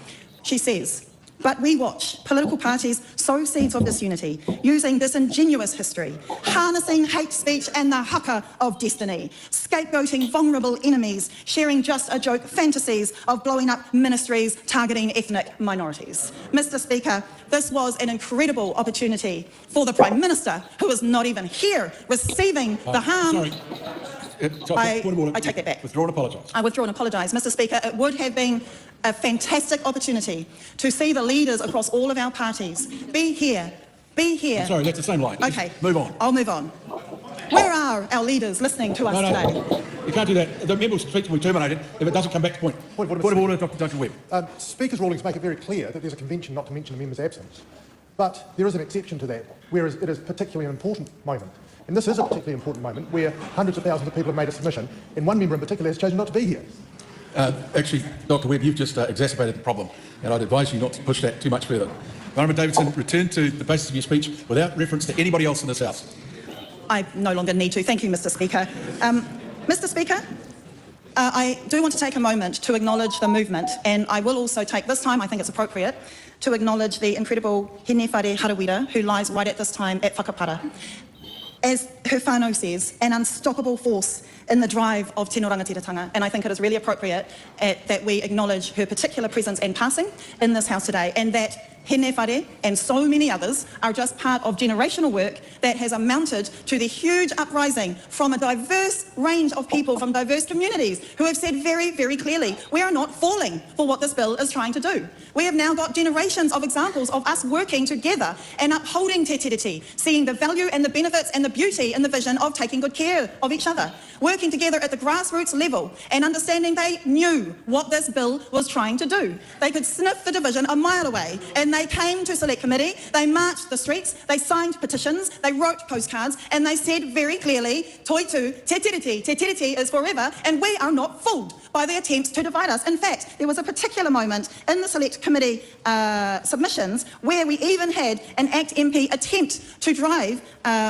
She says, "But we watch political parties sow seeds of disunity, using disingenuous history, harnessing hate speech and the haka of destiny, scapegoating vulnerable enemies, sharing just a joke fantasies of blowing up ministries targeting ethnic minorities." Mr. Speaker, this was an incredible opportunity for the Prime Minister, who is not even here, receiving the harm. Sorry. I take that back. Withdraw and apologise. I withdraw and apologise. Mr. Speaker, it would have been a fantastic opportunity to see the leaders across all of our parties be here. I'm sorry, that's the same line. Okay. Move on. I'll move on. Where are our leaders listening to us today? You can't do that. The member will speak will be terminated if it doesn't come back to point. Point of order, Dr. Duncan Webb. Speaker's rulings make it very clear that there's a convention not to mention a member's absence. But there is an exception to that, whereas it is particularly an important moment. And this is a particularly important moment where hundreds of thousands of people have made a submission, and one member in particular has chosen not to be here. Actually, Dr. Webb, you've just exacerbated the problem, and I'd advise you not to push that too much further. Honourable Davidson, return to the basis of your speech without reference to anybody else in this House. I no longer need to. Thank you, Mr. Speaker. Mr. Speaker, I do want to take a moment to acknowledge the movement, and I will also take this time, I think it's appropriate, to acknowledge the incredible Hene Whare Harawira, who lies right at this time at Whakapara. As her whānau says, an unstoppable force in the drive of tino rangatiratanga, and I think it is really appropriate that we acknowledge her particular presence and passing in this House today, and that Hene Whare and so many others are just part of generational work that has amounted to the huge uprising from a diverse range of people from diverse communities who have said very, very clearly, we are not falling for what this bill is trying to do. We have now got generations of examples of us working together and upholding te tiriti, seeing the value and the benefits and the beauty and the vision of taking good care of each other, working together at the grassroots level and understanding they knew what this bill was trying to do. They could sniff the division a mile away, and they came to Select Committee, they marched the streets, they signed petitions, they wrote postcards, and they said very clearly, Toitu, te tiriti is forever, and we are not fooled by the attempts to divide us. In fact, there was a particular moment in the Select Committee submissions where we even had an ACT MP attempt to drive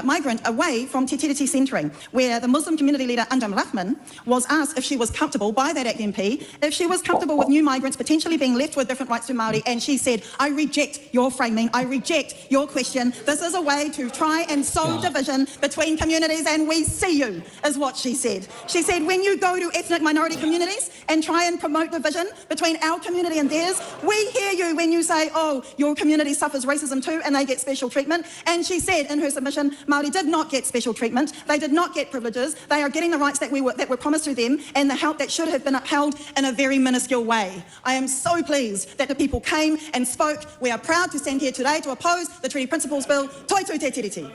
migrant away from te tiriti centering, where the Muslim community leader Andam Rahman was asked if she was comfortable by that ACT MP, if she was comfortable with new migrants potentially being left with different rights to Māori, and she said, I reject your framing, I reject your question. This is a way to try and sow division between communities, and we see you, is what she said. She said, when you go to ethnic minority communities and try and promote division between our community and theirs, we hear you when you say, oh, your community suffers racism too and they get special treatment. And she said in her submission, Māori did not get special treatment, they did not get privileges, they are getting the rights that were promised to them and the help that should have been upheld in a very minuscule way. I am so pleased that the people came and spoke. We are proud to stand here today to oppose the Treaty Principles Bill. Toitu te tiriti.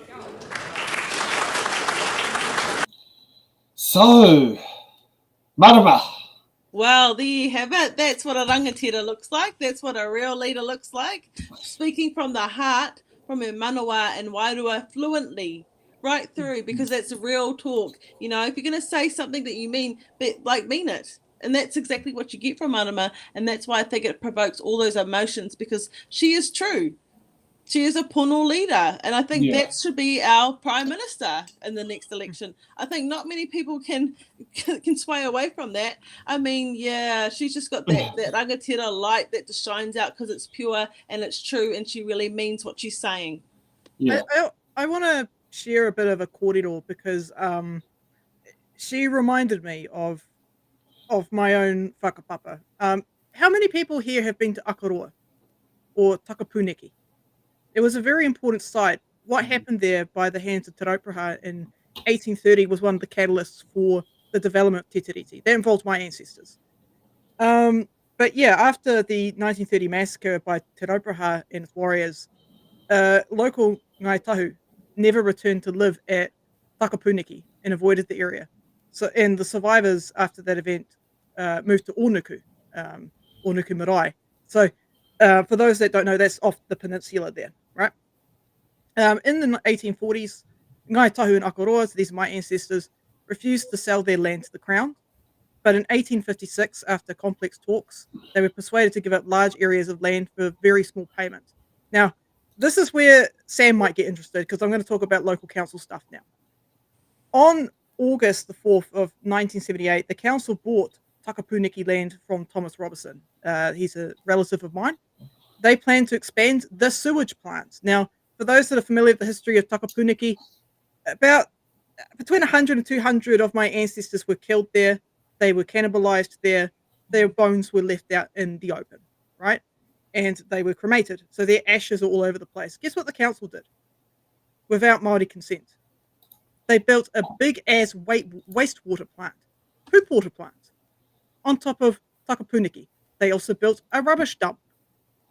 So, Marama. Well, there you have it. That's what a rangatira looks like. That's what a real leader looks like. Speaking from the heart, from her manawa and wairua fluently, right through, because that's real talk. You know, if you're going to say something that you mean, mean it. And that's exactly what you get from Marama. And that's why I think it provokes all those emotions, because she is true. She is a Pono leader. And I think that should be our prime minister in the next election. I think not many people can sway away from that. I mean, yeah, she's just got that rangatira light that just shines out because it's pure and it's true, and she really means what she's saying. Yeah. I want to share a bit of a kōrero because she reminded me of my own whakapapa. How many people here have been to Akaroa or Takapūneki? It was a very important site. What happened there by the hands of Te Raupraha in 1830 was one of the catalysts for the development of Te Tiriti. That involves my ancestors. But yeah, after the 1930 massacre by Te Raupraha and its warriors, local Ngai Tahu never returned to live at Takapūneki and avoided the area. So, and the survivors after that event moved to Onuku, Onuku Marae. So, for those that don't know, that's off the peninsula there, right? In the 1840s, Ngai Tahu and Akaroa, so these are my ancestors, refused to sell their land to the Crown. But in 1856, after complex talks, they were persuaded to give up large areas of land for very small payment. Now, this is where Sam might get interested, because I'm going to talk about local council stuff now. On August the 4th of 1978, the council bought Takapūneki land from Thomas Robertson. He's a relative of mine. They plan to expand the sewage plant. Now, for those that are familiar with the history of Takapūneki, about between 100 and 200 of my ancestors were killed there. They were cannibalized there. Their bones were left out in the open, right? And they were cremated. So their ashes are all over the place. Guess what the council did? Without Māori consent. They built a big-ass wastewater plant, poop water plant, on top of Takapūneki. They also built a rubbish dump.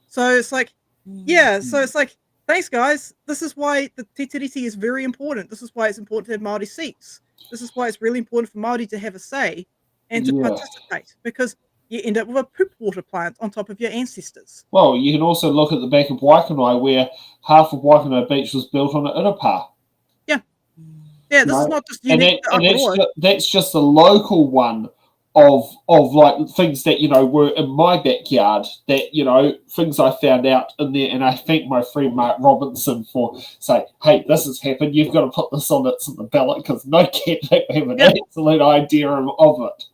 So it's like, yeah, so it's like, thanks, guys. This is why the Te Tiriti is very important. This is why it's important to have Māori seats. This is why it's really important for Māori to have a say and to participate, because you end up with a poop water plant on top of your ancestors. Well, you can also look at the back of Waitangi, where half of Waitangi Beach was built on an inapa. Yeah, this is not just unique to Akaroa. That's just a local one of like things that, were in my backyard, that, things I found out in there. And I thank my friend Mark Robinson for saying, hey, this has happened. You've got to put this on the ballot, because no cat have an absolute idea of it.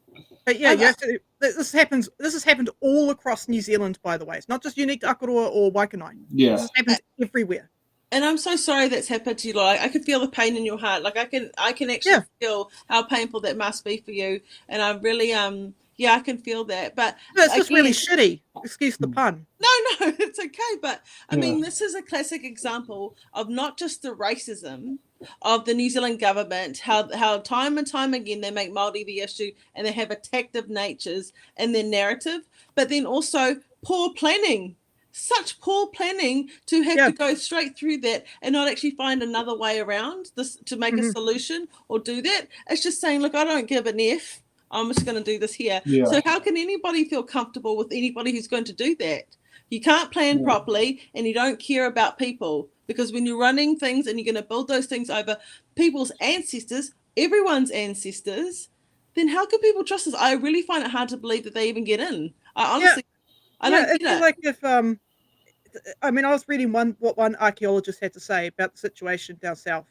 But yeah, you have to, this has happened all across New Zealand, by the way. It's not just unique to Akaroa or Waikanai. Yeah. This has happened everywhere. And I'm so sorry that's happened to you. Like, I can feel the pain in your heart. Like, I can actually feel how painful that must be for you. And I really, I can feel that. But it's just really shitty. Excuse the pun. No, it's okay. But I mean, this is a classic example of not just the racism of the New Zealand government, how time and time again they make Māori the issue, and they have attacktive natures in their narrative, but then also poor planning. Such poor planning to have to go straight through that and not actually find another way around this to make a solution or do that. It's just saying, look, I don't give an F. I'm just going to do this here. Yeah. So how can anybody feel comfortable with anybody who's going to do that? You can't plan properly, and you don't care about people, because when you're running things and you're going to build those things over people's ancestors, everyone's ancestors, then how can people trust us? I really find it hard to believe that they even get in. I honestly, I don't get it. Like if I mean, I was reading what one archaeologist had to say about the situation down south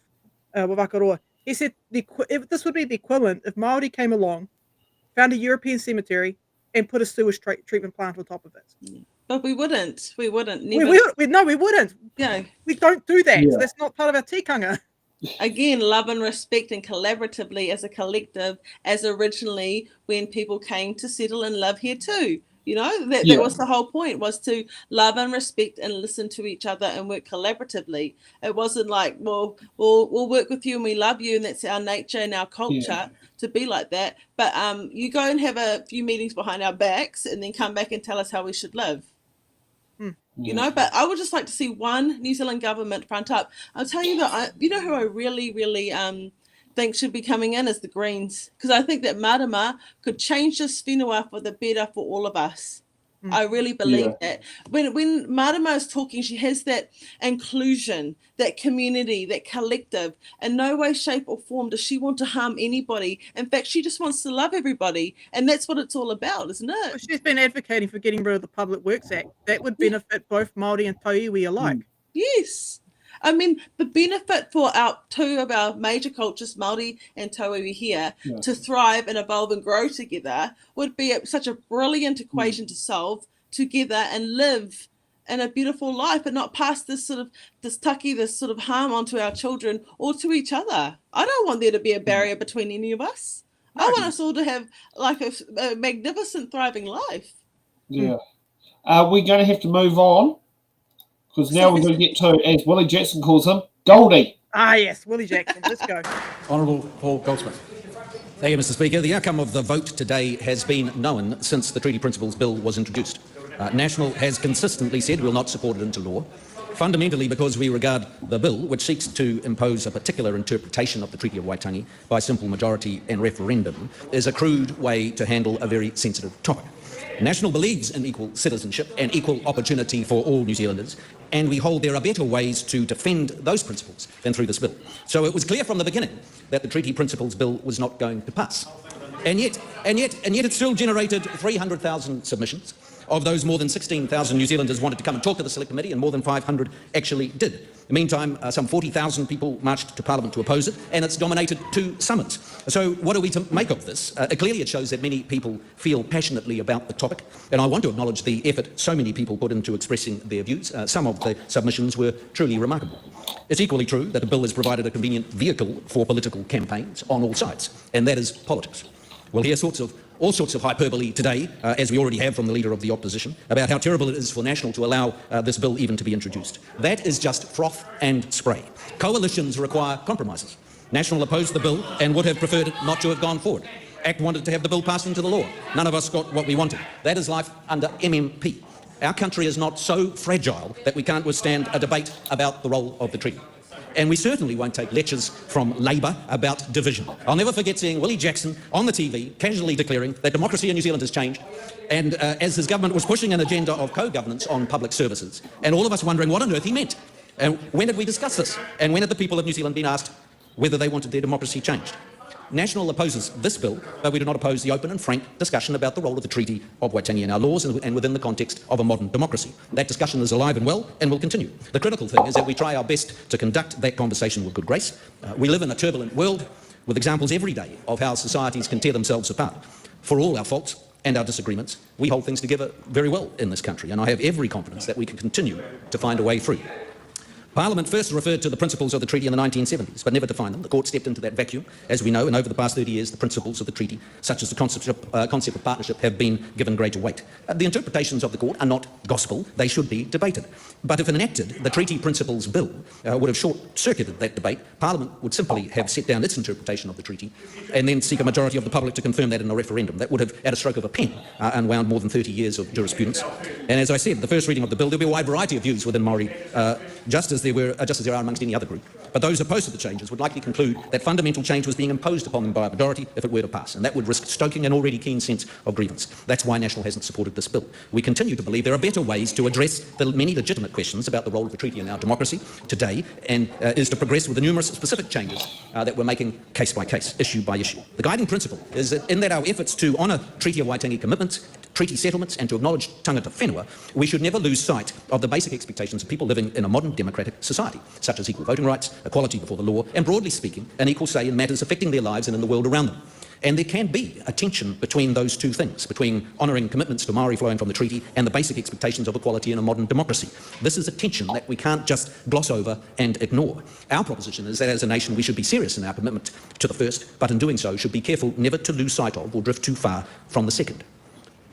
with Akaroa. He said this would be the equivalent if Māori came along, found a European cemetery, and put a sewage treatment plant on top of it. But we wouldn't. We wouldn't. Never. We wouldn't. Yeah. We don't do that. Yeah. That's not part of our tikanga. Again, love and respect, and collaboratively as a collective, as originally when people came to settle and live here too. That was the whole point, was to love and respect and listen to each other and work collaboratively. It wasn't like, well, we'll work with you and we love you and that's our nature and our culture to be like that. But you go and have a few meetings behind our backs and then come back and tell us how we should live. But I would just like to see one New Zealand government front up. I'll tell you that, who I really, really think should be coming in is the Greens, because I think that Marama could change this whenua for the better for all of us. I really believe that. When Marama is talking, she has that inclusion, that community, that collective. In no way, shape or form does she want to harm anybody. In fact, she just wants to love everybody. And that's what it's all about, isn't it? Well, she's been advocating for getting rid of the Public Works Act. That would benefit both Māori and Tauiwi alike. Yes. I mean, the benefit for two of our major cultures, Māori and Tauiwi here, to thrive and evolve and grow together would be such a brilliant equation to solve together and live in a beautiful life and not pass this sort of harm onto our children or to each other. I don't want there to be a barrier between any of us. I want us all to have like a magnificent, thriving life. Yeah. We're going to have to move on. Because now we're going to get to, as Willie Jackson calls him, Goldie. Ah, yes, Willie Jackson. Let's go. Honourable Paul Goldsmith. Thank you, Mr Speaker. The outcome of the vote today has been known since the Treaty Principles Bill was introduced. National has consistently said we'll not support it into law, fundamentally because we regard the bill, which seeks to impose a particular interpretation of the Treaty of Waitangi by simple majority and referendum, as a crude way to handle a very sensitive topic. National believes in equal citizenship and equal opportunity for all New Zealanders, and we hold there are better ways to defend those principles than through this bill. So it was clear from the beginning that the Treaty Principles Bill was not going to pass. And yet it still generated 300,000 submissions. Of those, more than 16,000 New Zealanders wanted to come and talk to the Select Committee, and more than 500 actually did. In the meantime, some 40,000 people marched to Parliament to oppose it, and it's dominated 2 summons. So what are we to make of this? Clearly it shows that many people feel passionately about the topic, and I want to acknowledge the effort so many people put into expressing their views. Some of the submissions were truly remarkable. It's equally true that the bill has provided a convenient vehicle for political campaigns on all sides, and that is politics. We'll hear all sorts of hyperbole today, as we already have from the Leader of the Opposition, about how terrible it is for National to allow this bill even to be introduced. That is just froth and spray. Coalitions require compromises. National opposed the bill and would have preferred it not to have gone forward. ACT wanted to have the bill passed into the law. None of us got what we wanted. That is life under MMP. Our country is not so fragile that we can't withstand a debate about the role of the treaty. And we certainly won't take lectures from Labour about division. I'll never forget seeing Willie Jackson on the TV casually declaring that democracy in New Zealand has changed, and as his government was pushing an agenda of co-governance on public services, and all of us wondering what on earth he meant. And when did we discuss this? And when had the people of New Zealand been asked whether they wanted their democracy changed? National opposes this bill, but we do not oppose the open and frank discussion about the role of the Treaty of Waitangi in our laws and within the context of a modern democracy. That discussion is alive and well and will continue. The critical thing is that we try our best to conduct that conversation with good grace. We live in a turbulent world with examples every day of how societies can tear themselves apart. For all our faults and our disagreements, we hold things together very well in this country, and I have every confidence that we can continue to find a way through. Parliament first referred to the principles of the treaty in the 1970s, but never defined them. The court stepped into that vacuum, as we know, and over the past 30 years, the principles of the treaty, such as the concept of partnership, have been given greater weight. The interpretations of the court are not gospel. They should be debated. But if enacted, the Treaty Principles Bill would have short-circuited that debate. Parliament would simply have set down its interpretation of the treaty and then seek a majority of the public to confirm that in a referendum. That would have, at a stroke of a pen, unwound more than 30 years of jurisprudence. And as I said, the first reading of the bill, there'll be a wide variety of views within Māori, just as there are amongst any other group. But those opposed to the changes would likely conclude that fundamental change was being imposed upon them by a majority if it were to pass, and that would risk stoking an already keen sense of grievance. That's why National hasn't supported this bill. We continue to believe there are better ways to address the many legitimate questions about the role of the treaty in our democracy today, and is to progress with the numerous specific changes that we're making case by case, issue by issue. The guiding principle is that in that our efforts to honour Treaty of Waitangi commitments, treaty settlements, and to acknowledge tangata whenua, we should never lose sight of the basic expectations of people living in a modern democratic society, such as equal voting rights, equality before the law, and broadly speaking, an equal say in matters affecting their lives and in the world around them. And there can be a tension between those two things, between honouring commitments to Māori flowing from the treaty and the basic expectations of equality in a modern democracy. This is a tension that we can't just gloss over and ignore. Our proposition is that as a nation we should be serious in our commitment to the first, but in doing so should be careful never to lose sight of or drift too far from the second.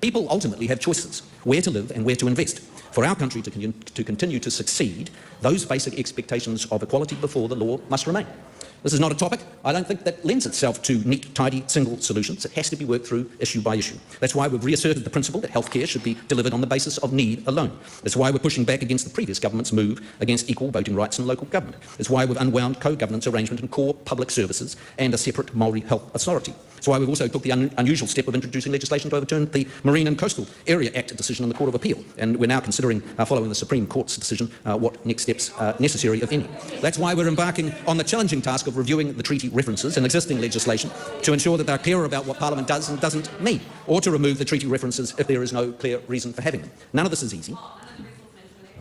People ultimately have choices, where to live and where to invest. For our country to continue to succeed, those basic expectations of equality before the law must remain. This is not a topic, I don't think, that lends itself to neat, tidy, single solutions. It has to be worked through issue by issue. That's why we've reasserted the principle that healthcare should be delivered on the basis of need alone. That's why we're pushing back against the previous government's move against equal voting rights in local government. It's why we've unwound co-governance arrangement in core public services and a separate Māori health authority. It's why we've also took the unusual step of introducing legislation to overturn the Marine and Coastal Area Act decision in the Court of Appeal. And we're now considering, following the Supreme Court's decision, what next steps are necessary, if any. That's why we're embarking on the challenging task of reviewing the treaty references in existing legislation to ensure that they're clearer about what Parliament does and doesn't mean, or to remove the treaty references if there is no clear reason for having them. None of this is easy.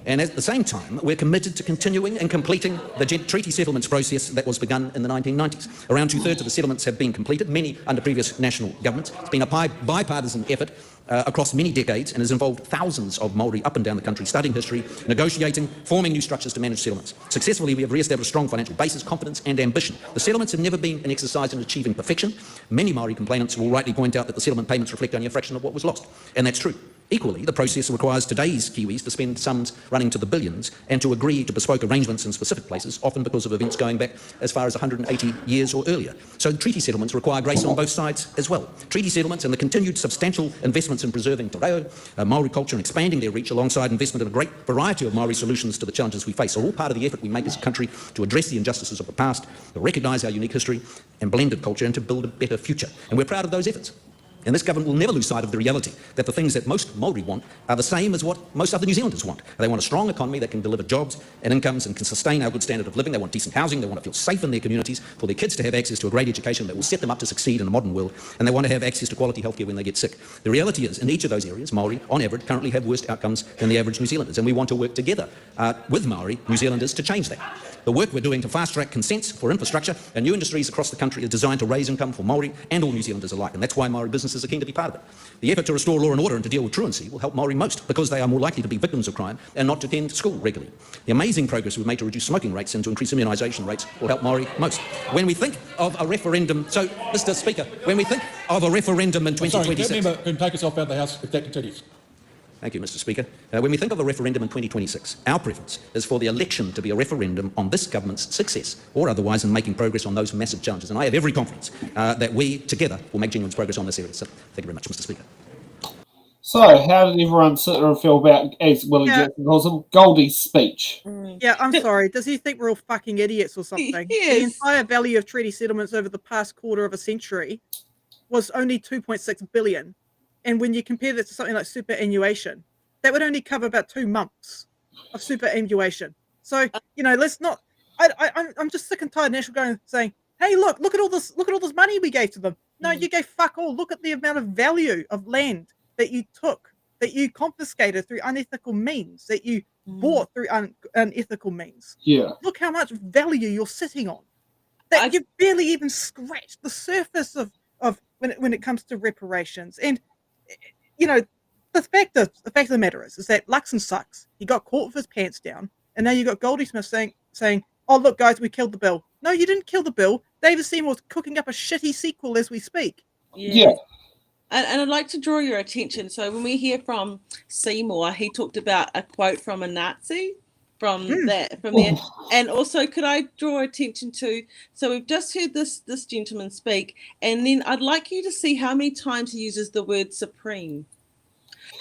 And at the same time, we're committed to continuing and completing the treaty settlements process that was begun in the 1990s. Around two-thirds of the settlements have been completed, many under previous national governments. It's been a bipartisan effort across many decades and has involved thousands of Māori up and down the country studying history, negotiating, forming new structures to manage settlements. Successfully, we have re-established strong financial basis, confidence and ambition. The settlements have never been an exercise in achieving perfection. Many Māori complainants will rightly point out that the settlement payments reflect only a fraction of what was lost, and that's true. Equally, the process requires today's Kiwis to spend sums running to the billions and to agree to bespoke arrangements in specific places, often because of events going back as far as 180 years or earlier. So treaty settlements require grace on both sides as well. Treaty settlements and the continued substantial investments in preserving te reo, Māori culture and expanding their reach alongside investment in a great variety of Māori solutions to the challenges we face are all part of the effort we make as a country to address the injustices of the past, to recognise our unique history and blended culture and to build a better future. And we're proud of those efforts. And this government will never lose sight of the reality that the things that most Māori want are the same as what most other New Zealanders want. They want a strong economy that can deliver jobs and incomes and can sustain our good standard of living. They want decent housing. They want to feel safe in their communities, for their kids to have access to a great education that will set them up to succeed in a modern world. And they want to have access to quality healthcare when they get sick. The reality is, in each of those areas, Māori, on average, currently have worse outcomes than the average New Zealanders. And we want to work together with Māori New Zealanders to change that. The work we're doing to fast-track consents for infrastructure and new industries across the country is designed to raise income for Māori and all New Zealanders alike, and that's why Māori businesses are keen to be part of it. The effort to restore law and order and to deal with truancy will help Māori most, because they are more likely to be victims of crime and not to attend school regularly. The amazing progress we've made to reduce smoking rates and to increase immunisation rates will help Māori most. When we think of a referendum, so, Mr Speaker, when we think of a referendum in 2026... Sorry, that member can take us off out of the House if that continues. Thank you, Mr Speaker. When we think of a referendum in 2026, our preference is for the election to be a referendum on this government's success, or otherwise in making progress on those massive challenges. And I have every confidence that we, together, will make genuine progress on this area. So, thank you very much, Mr Speaker. So, how did everyone sit there and feel about, as Willie Jackson calls him, Goldie's speech? Yeah, I'm sorry. Does he think we're all fucking idiots or something? Yes. The entire value of treaty settlements over the past quarter of a century was only 2.6 billion. And when you compare that to something like superannuation, that would only cover about 2 months of superannuation. So, let's not. I'm just sick and tired of National saying, "Hey, look at all this money we gave to them." No, you gave fuck all. Look at the amount of value of land that you took, that you confiscated through unethical means, that you bought through unethical means. Yeah. Look how much value you're sitting on. That you've barely even scratched the surface of when it comes to reparations. And the fact of the matter is that Luxon sucks. He got caught with his pants down, and now you got Goldie Smith saying, "Oh look, guys, we killed the bill." No, you didn't kill the bill. David Seymour's cooking up a shitty sequel as we speak. Yeah. And I'd like to draw your attention. So when we hear from Seymour, he talked about a quote from a Nazi from there. And also, could I draw attention to? So we've just heard this gentleman speak, and then I'd like you to see how many times he uses the word supreme.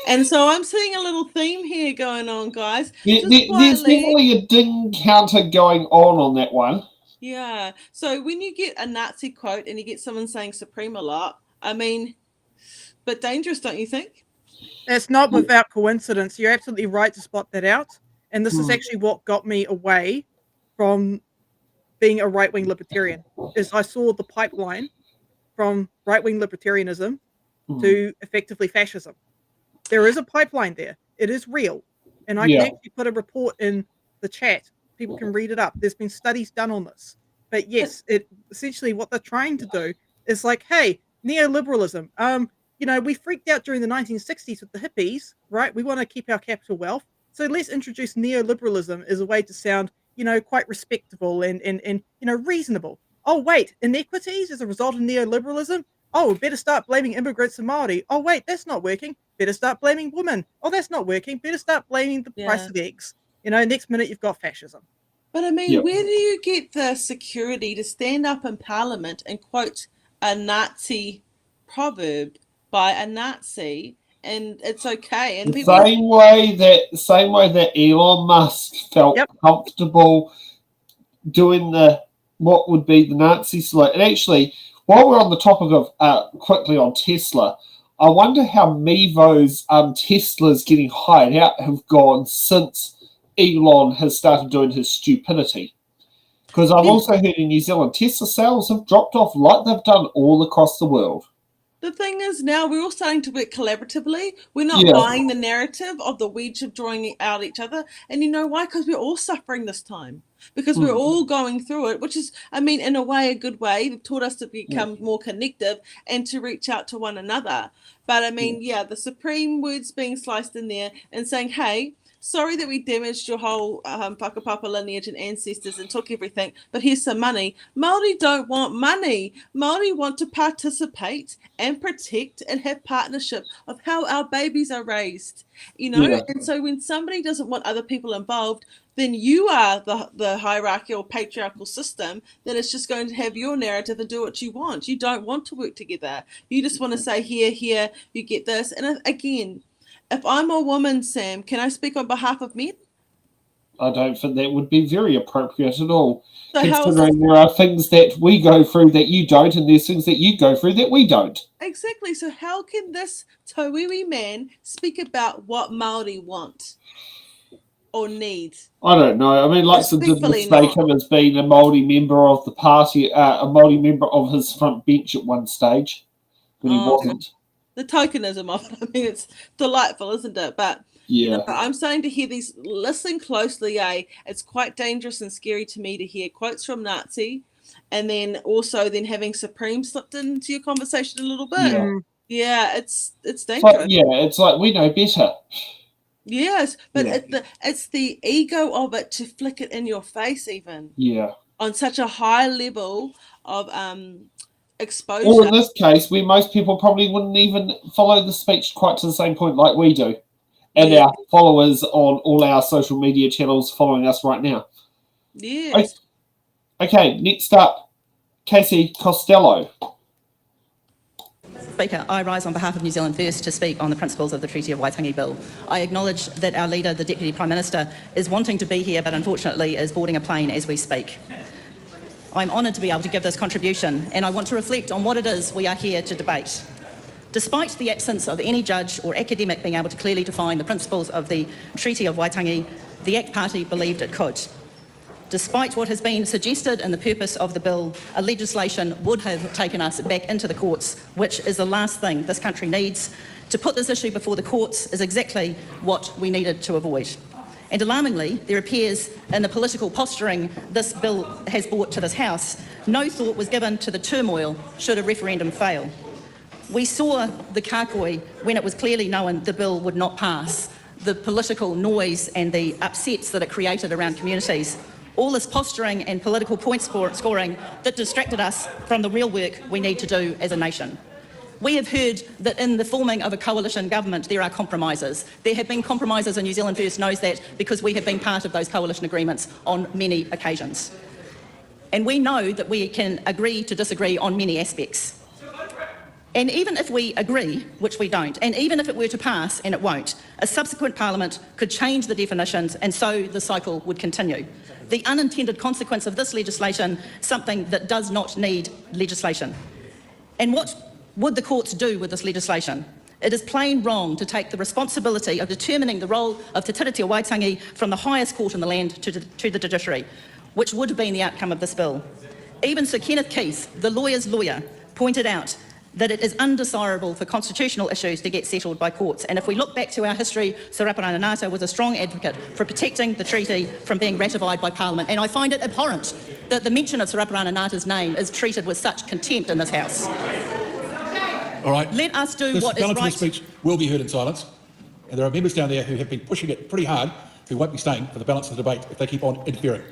And so I'm seeing a little theme here going on, guys. There's definitely a ding counter going on that one. Yeah. So when you get a Nazi quote and you get someone saying supreme a lot, I mean, but dangerous, don't you think? It's not without coincidence. You're absolutely right to spot that out. And this is actually what got me away from being a right-wing libertarian, is I saw the pipeline from right-wing libertarianism to effectively fascism. There is a pipeline there. It is real. And I can actually put a report in the chat. People can read it up. There's been studies done on this. But yes, essentially what they're trying to do is like, hey, neoliberalism. We freaked out during the 1960s with the hippies, right? We want to keep our capital wealth. So let's introduce neoliberalism as a way to sound, quite respectable and reasonable. Oh, wait, inequities as a result of neoliberalism? Oh, better start blaming immigrants and Māori. Oh, wait, that's not working. Better start blaming women. Oh, that's not working. Better start blaming the price of eggs. Next minute you've got fascism. But I mean, Yep. where do you get the security to stand up in Parliament and quote a Nazi proverb by a Nazi, and it's okay? And The people, same way that Elon Musk felt Yep. comfortable doing what would be the Nazi salute. And actually, while we're on the topic of quickly on Tesla, I wonder how Mevo's Teslas getting hired out have gone since Elon has started doing his stupidity. Because I've also heard in New Zealand, Tesla sales have dropped off like they've done all across the world. the thing is, now we're all starting to work collaboratively. We're not Yeah. buying the narrative of the wedge of drawing out each other. And you know why? Because we're all suffering this time. Because we're all going through it, which is, I mean, in a way, a good way. They've taught us to become more connective and to reach out to one another. But I mean, yeah, the supreme words being sliced in there and saying, hey, sorry that we damaged your whole whakapapa lineage and ancestors and took everything, but here's some money. Māori don't want money. Māori want to participate and protect and have partnership of how our babies are raised, you know? Yeah. And so when somebody doesn't want other people involved, then you are the hierarchical, patriarchal system that is just going to have your narrative and do what you want. You don't want to work together. You just want to say, here, you get this. And again, if I'm a woman, Sam, can I speak on behalf of men? I don't think that would be very appropriate at all. So how is Considering there are things that we go through that you don't, and there's things that you go through that we don't. Exactly. So how can this Tauiwi man speak about what Māori want or need? I don't know. I mean, Luxon did Respectfully mistake not. him as being a Māori member of the party, a Māori member of his front bench at one stage, when he wasn't. The tokenism of it. I mean, it's delightful, isn't it? But Yeah. you know, I'm starting to hear these. Listen closely, It's quite dangerous and scary to me to hear quotes from Nazi, and then also having Supreme slipped into your conversation a little bit. Yeah, it's dangerous. But yeah, it's like we know better. Yes, but Yeah. it's the ego of it to flick it in your face, even Yeah. on such a high level of exposure. Or in this case, where most people probably wouldn't even follow the speech quite to the same point like we do. And Yeah. our followers on all our social media channels following us right now. Yes. Okay, next up, Casey Costello. Speaker, I rise on behalf of New Zealand First to speak on the principles of the Treaty of Waitangi Bill. I acknowledge that our leader, the Deputy Prime Minister, is wanting to be here but unfortunately is boarding a plane as we speak. I'm honoured to be able to give this contribution and I want to reflect on what it is we are here to debate. Despite the absence of any judge or academic being able to clearly define the principles of the Treaty of Waitangi, the ACT Party believed it could. Despite what has been suggested in the purpose of the bill, a legislation would have taken us back into the courts, which is the last thing this country needs. To put this issue before the courts is exactly what we needed to avoid. And alarmingly, there appears in the political posturing this bill has brought to this House, no thought was given to the turmoil should a referendum fail. We saw the kākoi when it was clearly known the bill would not pass, the political noise and the upsets that it created around communities. All this posturing and political point scoring that distracted us from the real work we need to do as a nation. We have heard that in the forming of a coalition government there are compromises. There have been compromises and New Zealand First knows that because we have been part of those coalition agreements on many occasions. And we know that we can agree to disagree on many aspects. And even if we agree, which we don't, and even if it were to pass, and it won't, a subsequent parliament could change the definitions and so the cycle would continue. The unintended consequence of this legislation, something that does not need legislation. And what would the courts do with this legislation? It is plain wrong to take the responsibility of determining the role of Te Tiriti o Waitangi from the highest court in the land to the judiciary, which would have been the outcome of this bill. Even Sir Kenneth Keith, the lawyer's lawyer, pointed out that it is undesirable for constitutional issues to get settled by courts. And if we look back to our history, Sir Raparana Ngata was a strong advocate for protecting the treaty from being ratified by Parliament. And I find it abhorrent that the mention of Sir Raparana Ngata's name is treated with such contempt in this House. All right. Let us do This what is balance of right. the speech will be heard in silence. And there are members down there who have been pushing it pretty hard who won't be staying for the balance of the debate if they keep on interfering.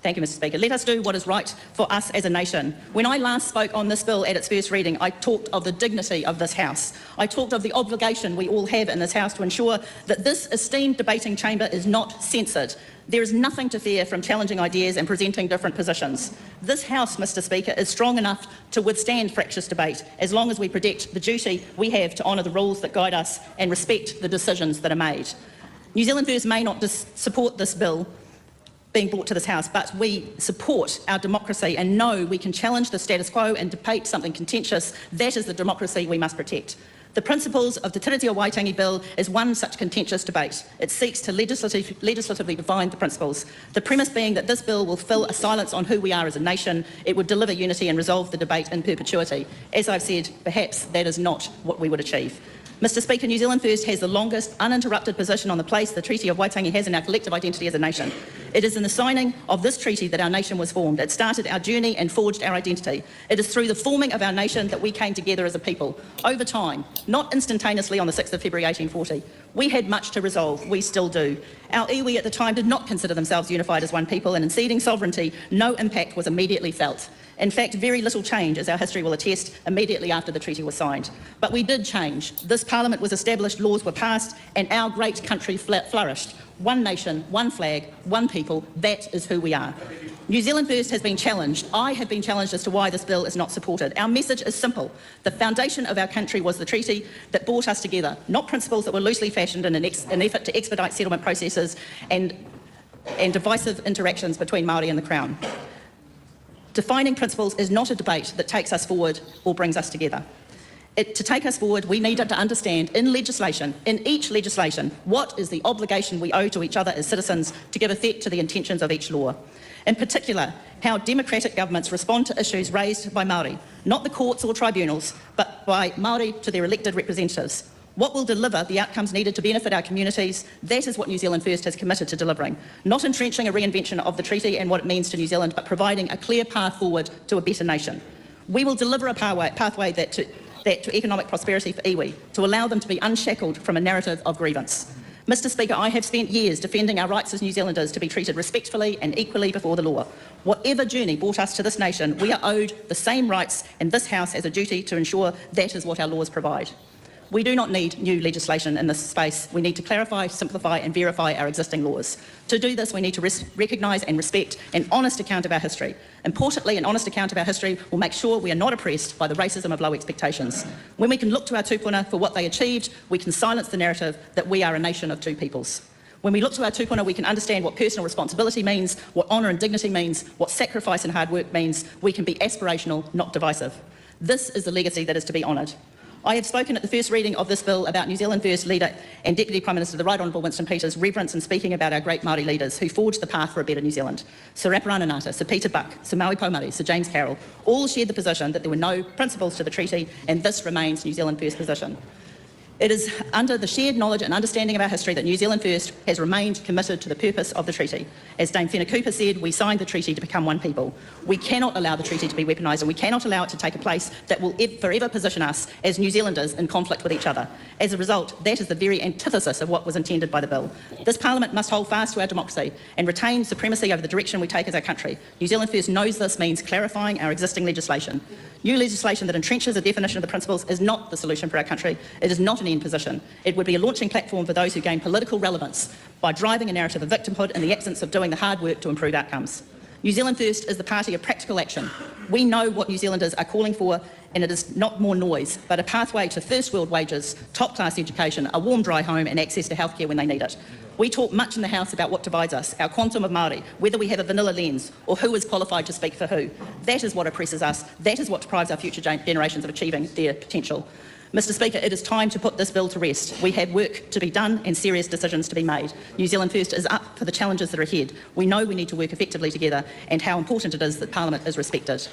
Thank you, Mr. Speaker. Let us do what is right for us as a nation. When I last spoke on this bill at its first reading, I talked of the dignity of this House. I talked of the obligation we all have in this House to ensure that this esteemed debating chamber is not censored. There is nothing to fear from challenging ideas and presenting different positions. This House, Mr. Speaker, is strong enough to withstand fractious debate as long as we protect the duty we have to honour the rules that guide us and respect the decisions that are made. New Zealand First may not support this bill being brought to this House, but we support our democracy and know we can challenge the status quo and debate something contentious. That is the democracy we must protect. The principles of the Tiriti o Waitangi Bill is one such contentious debate. It seeks to legislatively define the principles. The premise being that this bill will fill a silence on who we are as a nation, it would deliver unity and resolve the debate in perpetuity. As I've said, perhaps that is not what we would achieve. Mr. Speaker, New Zealand First has the longest uninterrupted position on the place the Treaty of Waitangi has in our collective identity as a nation. It is in the signing of this treaty that our nation was formed. It started our journey and forged our identity. It is through the forming of our nation that we came together as a people. Over time, not instantaneously on the 6th of February 1840. We had much to resolve. We still do. Our iwi at the time did not consider themselves unified as one people, and in ceding sovereignty, no impact was immediately felt. In fact, very little change, as our history will attest, immediately after the treaty was signed. But we did change. This Parliament was established, laws were passed, and our great country flourished. One nation, one flag, one people, that is who we are. New Zealand First has been challenged. I have been challenged as to why this bill is not supported. Our message is simple. The foundation of our country was the treaty that brought us together, not principles that were loosely fashioned in an effort to expedite settlement processes and divisive interactions between Māori and the Crown. Defining principles is not a debate that takes us forward or brings us together. To take us forward, we need to understand in legislation, in each legislation, what is the obligation we owe to each other as citizens to give effect to the intentions of each law. In particular, how democratic governments respond to issues raised by Māori, not the courts or tribunals, but by Māori to their elected representatives. What will deliver the outcomes needed to benefit our communities? That is what New Zealand First has committed to delivering. Not entrenching a reinvention of the treaty and what it means to New Zealand, but providing a clear path forward to a better nation. We will deliver a pathway that to economic prosperity for iwi, to allow them to be unshackled from a narrative of grievance. Mr. Speaker, I have spent years defending our rights as New Zealanders to be treated respectfully and equally before the law. Whatever journey brought us to this nation, we are owed the same rights, and this House has a duty to ensure that is what our laws provide. We do not need new legislation in this space. We need to clarify, simplify and verify our existing laws. To do this, we need to recognise and respect an honest account of our history. Importantly, an honest account of our history will make sure we are not oppressed by the racism of low expectations. When we can look to our tupuna for what they achieved, we can silence the narrative that we are a nation of two peoples. When we look to our tupuna, we can understand what personal responsibility means, what honour and dignity means, what sacrifice and hard work means. We can be aspirational, not divisive. This is the legacy that is to be honoured. I have spoken at the first reading of this bill about New Zealand First Leader and Deputy Prime Minister, the Right Honourable Winston Peters' reverence in speaking about our great Māori leaders who forged the path for a better New Zealand. Sir Raparananata, Sir Peter Buck, Sir Maui Pomare, Sir James Carroll, all shared the position that there were no principles to the treaty, and this remains New Zealand First's position. It is under the shared knowledge and understanding of our history that New Zealand First has remained committed to the purpose of the treaty. As Dame Whina Cooper said, we signed the treaty to become one people. We cannot allow the treaty to be weaponised, and we cannot allow it to take a place that will forever position us as New Zealanders in conflict with each other. As a result, that is the very antithesis of what was intended by the bill. This Parliament must hold fast to our democracy and retain supremacy over the direction we take as our country. New Zealand First knows this means clarifying our existing legislation. New legislation that entrenches a definition of the principles is not the solution for our country. It is not an end position. It would be a launching platform for those who gain political relevance by driving a narrative of victimhood in the absence of doing the hard work to improve outcomes. New Zealand First is the party of practical action. We know what New Zealanders are calling for, and it is not more noise, but a pathway to first world wages, top-class education, a warm, dry home and access to healthcare when they need it. We talk much in the House about what divides us, our quantum of Māori, whether we have a vanilla lens or who is qualified to speak for who. That is what oppresses us. That is what deprives our future generations of achieving their potential. Mr. Speaker, it is time to put this bill to rest. We have work to be done and serious decisions to be made. New Zealand First is up for the challenges that are ahead. We know we need to work effectively together and how important it is that Parliament is respected.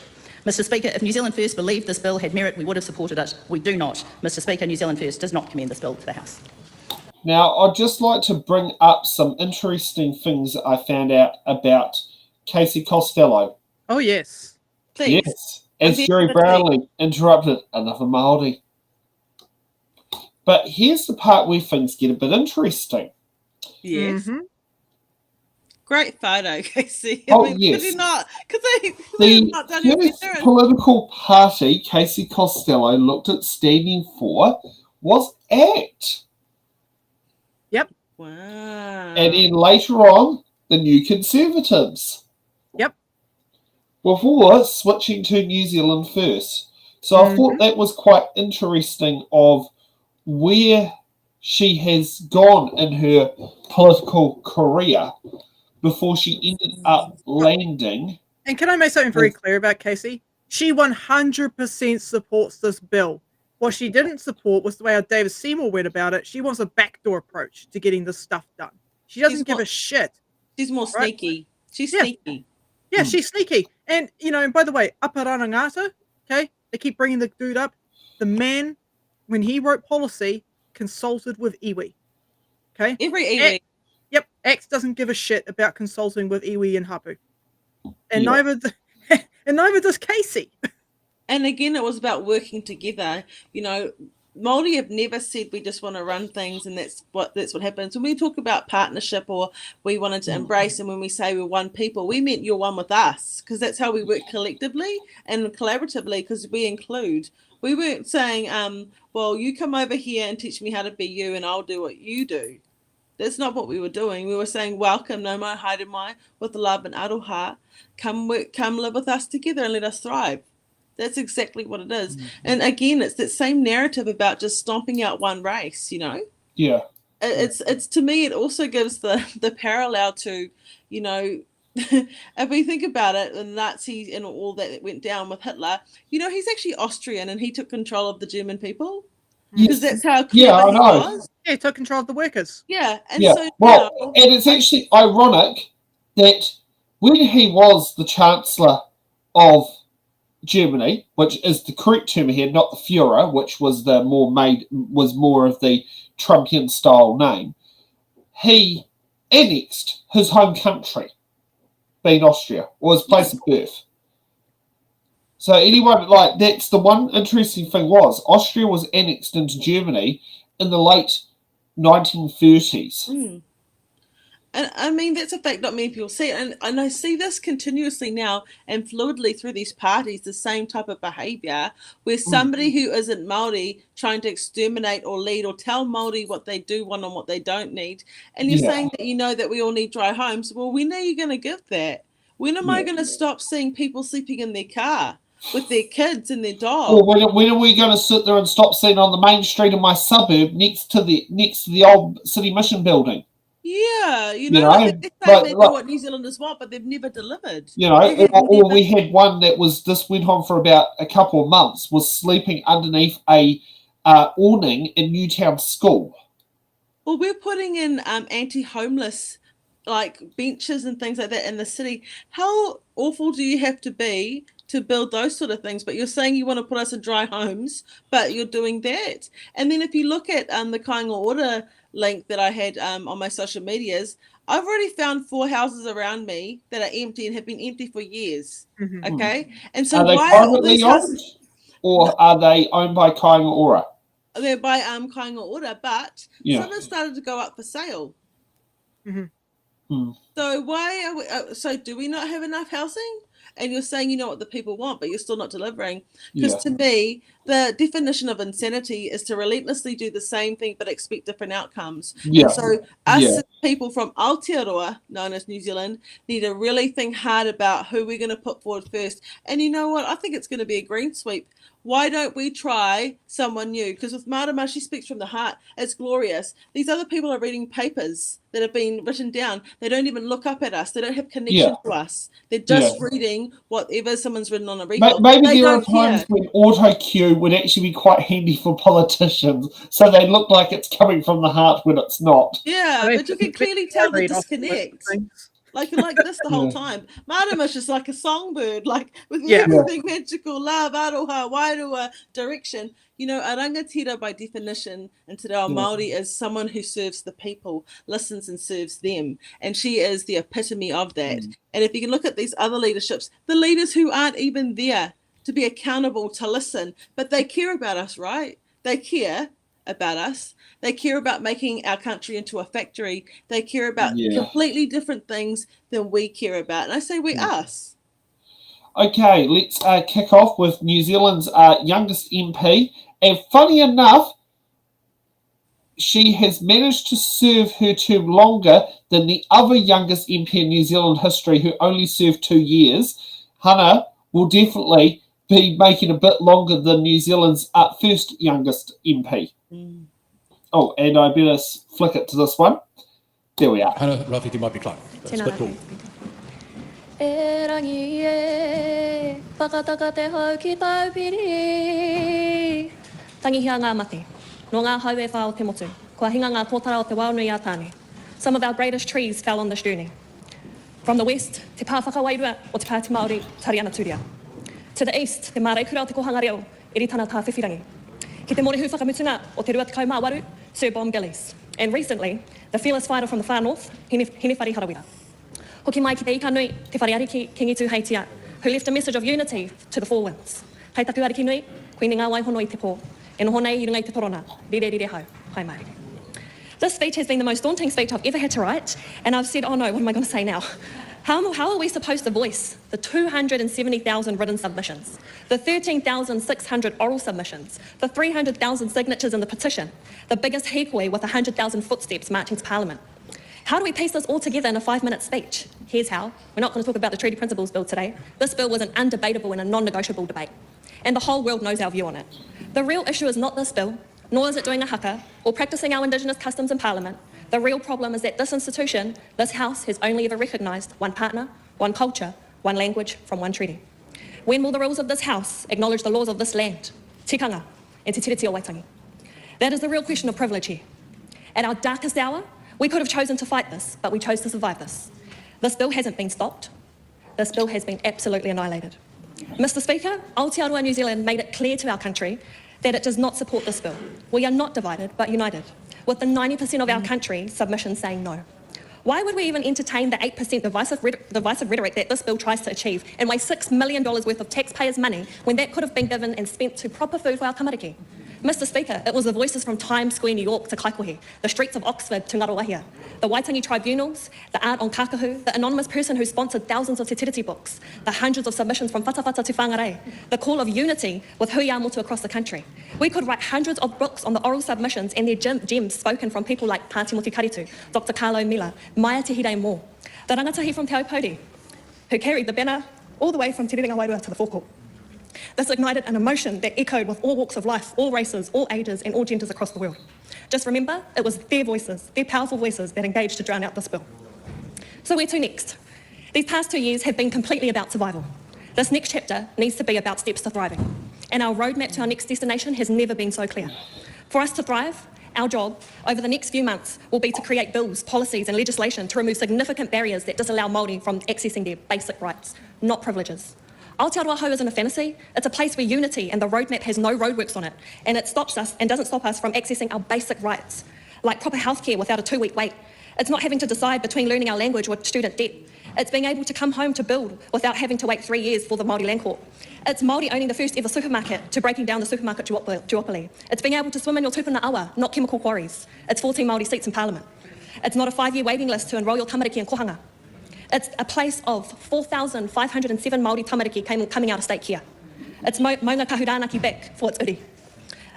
Mr. Speaker, if New Zealand First believed this bill had merit, we would have supported it. We do not. Mr. Speaker, New Zealand First does not commend this bill to the House. Now, I'd just like to bring up some interesting things that I found out about Casey Costello. Oh, yes. Please. Yes, as Jerry Brownlee interrupted, another Māori. But here's the part where things get a bit interesting. Yes. Mm-hmm. Great photo, Casey. Oh, could yes. you not? Because they have not done The it first political party Casey Costello looked at standing for was ACT. Yep. Wow. And then later on, the New Conservatives. Yep. Before switching to New Zealand First. So I thought that was quite interesting of where she has gone in her political career before she ended up landing. And can I make something very clear about Casey? She 100% supports this bill. What she didn't support was the way how David Seymour went about it. She wants a backdoor approach to getting this stuff done. She doesn't give a shit. She's more right? sneaky. She's sneaky. Yeah, she's sneaky. And, and by the way, Aparanangata, okay, they keep bringing the dude up. The man, when he wrote policy, consulted with iwi. Okay? Every iwi. Yep, X doesn't give a shit about consulting with iwi and hapu. And neither does Casey. And again, it was about working together. Māori have never said we just want to run things and that's what happens. When we talk about partnership or we wanted to embrace, and when we say we're one people, we meant you're one with us, because that's how we work collectively and collaboratively, because we include. We weren't saying, well, you come over here and teach me how to be you and I'll do what you do. That's not what we were doing. We were saying, welcome, no mai, haere mai, with love and aroha. Come live with us together and let us thrive. That's exactly what it is. And again, it's that same narrative about just stomping out one race, Yeah. It's to me, it also gives the parallel to, if we think about it, the Nazis and all that went down with Hitler, he's actually Austrian and he took control of the German people. Because that's how clever I he know. was. Yeah, he took control of the workers. Yeah. And yeah. so well, now, and it's actually ironic that when he was the Chancellor of Germany, which is the correct term here, not the Führer, which was more of the Trumpian style name, he annexed his home country, being Austria, or his place of birth. So anyone, that's the one interesting thing was, Austria was annexed into Germany in the late 1930s. And I mean, that's a fact not many people see. And I see this continuously now and fluidly through these parties, the same type of behaviour where somebody who isn't Māori trying to exterminate or lead or tell Māori what they do want and what they don't need. And you're saying that that we all need dry homes. Well, when are you going to give that? When am I going to stop seeing people sleeping in their car with their kids and their dogs? Or when are we going to sit there and stop seeing on the main street of my suburb next to the old City Mission building? Yeah, they're saying they do what New Zealanders want, but they've never delivered. Or we had one that was just went on for about a couple of months, was sleeping underneath a awning in Newtown School. Well, we're putting in anti-homeless benches and things like that in the city. How awful do you have to be to build those sort of things? But you're saying you want to put us in dry homes, but you're doing that. And then if you look at the Kāinga Ora link that I had on my social medias, I've already found 4 houses around me that are empty and have been empty for years. Okay, and so are they privately owned, or are they owned by Kāinga Ora? They're by Kāinga Ora, but some have started to go up for sale. So why are we? So do we not have enough housing? And you're saying you know what the people want, but you're still not delivering. Because to me, the definition of insanity is to relentlessly do the same thing but expect different outcomes. And so us people from Aotearoa, known as New Zealand, need to really think hard about who we're going to put forward first. And you know what? I think it's going to be a green sweep. Why don't we try someone new? Because with Marama, she speaks from the heart. It's glorious. These other people are reading papers that have been written down. They don't even look up at us. They don't have connection to us. They're just reading whatever someone's written on a record. Maybe there are times when auto cue would actually be quite handy for politicians, so they look like it's coming from the heart when it's not. Yeah, but you can clearly tell the disconnect. Like this the whole time. Marama's just like a songbird, with everything magical, love, aroha, wairua, direction. A rangatira by definition in Te Reo Māori is someone who serves the people, listens and serves them. And she is the epitome of that. And if you can look at these other leaderships, the leaders who aren't even there to be accountable, to listen, but they care about us, right? They care. about us. They care about making our country into a factory. They care about Yeah. completely different things than we care about. And I say we us. Okay, let's kick off with New Zealand's youngest MP. And funny enough, she has managed to serve her term longer than the other youngest MP in New Zealand history, who only served 2 years. Hannah will definitely be making a bit longer than New Zealand's first youngest MP. Oh, and I better flick it to this one. There we are. Hannah Rafiki might be close. That's a bit cool. E rangi e, whakataka te hau ki tau piri. Tangihia ngā mate, no ngā hau e whao te motu, kua hinga ngā tōtara o te waunui a tāne. Some of our greatest trees fell on this journey. From the west, te pā whakawairua o te Pāti Māori, Tariana Turia. To the east, te Māreikura o te kohanga reo, Iritana tā whiwhirangi. Ki te morehu whakamutunga o te rua te kaumāwaru, Sir Bomb Gillies. And recently, the fearless fighter from the far north, Hinewhari Harawira. Hoki mai ki te ika nui, te whareariki ki Ngitu Heitia, who left a message of unity to the four winds. Hei taku ariki nui, koine ngā waihono I te pō, e noho nei I runga I te torona, rire hau, hai mai. This speech has been the most daunting speech I've ever had to write, and I've said, oh no, what am I going to say now? How are we supposed to voice the 270,000 written submissions, the 13,600 oral submissions, the 300,000 signatures in the petition, the biggest hikoi with 100,000 footsteps marching to Parliament? How do we piece this all together in a 5-minute speech? Here's how. We're not going to talk about the Treaty Principles Bill today. This bill was an undebatable and a non-negotiable debate, and the whole world knows our view on it. The real issue is not this bill, nor is it doing a haka or practising our Indigenous customs in Parliament. The real problem is that this institution, this House, has only ever recognised one partner, one culture, one language from one treaty. When will the rules of this House acknowledge the laws of this land, tikanga, and te tiriti o Waitangi? That is the real question of privilege here. At our darkest hour, we could have chosen to fight this, but we chose to survive this. This bill hasn't been stopped. This bill has been absolutely annihilated. Mr. Speaker, Aotearoa New Zealand made it clear to our country that it does not support this bill. We are not divided, but united, with the 90% of our country submissions saying no. Why would we even entertain the 8% divisive rhetoric that this bill tries to achieve and waste $6 million worth of taxpayers' money when that could have been given and spent to proper food for our tamariki? Mr. Speaker, it was the voices from Times Square, New York to Kaikohe, the streets of Oxford to Ngaruawahia, the Waitangi tribunals, the art on Kakahu, the anonymous person who sponsored thousands of te tiriti books, the hundreds of submissions from Whatawhata to Whangarei, the call of unity with hui motu across the country. We could write hundreds of books on the oral submissions and their gems spoken from people like Pāti Motu Karitu, Dr. Carlo Miller, Maia Te Hire Mō, the rangatahi from Te Aupōuri, who carried the banner all the way from Te Rerenga Wairua to the forecourt. This ignited an emotion that echoed with all walks of life, all races, all ages and all genders across the world. Just remember, it was their voices, their powerful voices that engaged to drown out this bill. So where to next? These past 2 years have been completely about survival. This next chapter needs to be about steps to thriving. And our roadmap to our next destination has never been so clear. For us to thrive, our job over the next few months will be to create bills, policies and legislation to remove significant barriers that disallow Māori from accessing their basic rights, not privileges. Aotearoa Hou isn't a fantasy. It's a place where unity and the roadmap has no roadworks on it, and it stops us and doesn't stop us from accessing our basic rights, like proper healthcare without a 2-week wait. It's not having to decide between learning our language or student debt. It's being able to come home to build without having to wait 3 years for the Māori Land Court. It's Māori owning the first ever supermarket to breaking down the supermarket duopoly. It's being able to swim in your tupuna awa, not chemical quarries. It's 14 Māori seats in Parliament. It's not a 5-year waiting list to enrol your tamariki in kohanga. It's a place of 4,507 Māori tamariki coming out of state kia. It's maunga kahuranaki back for its uri.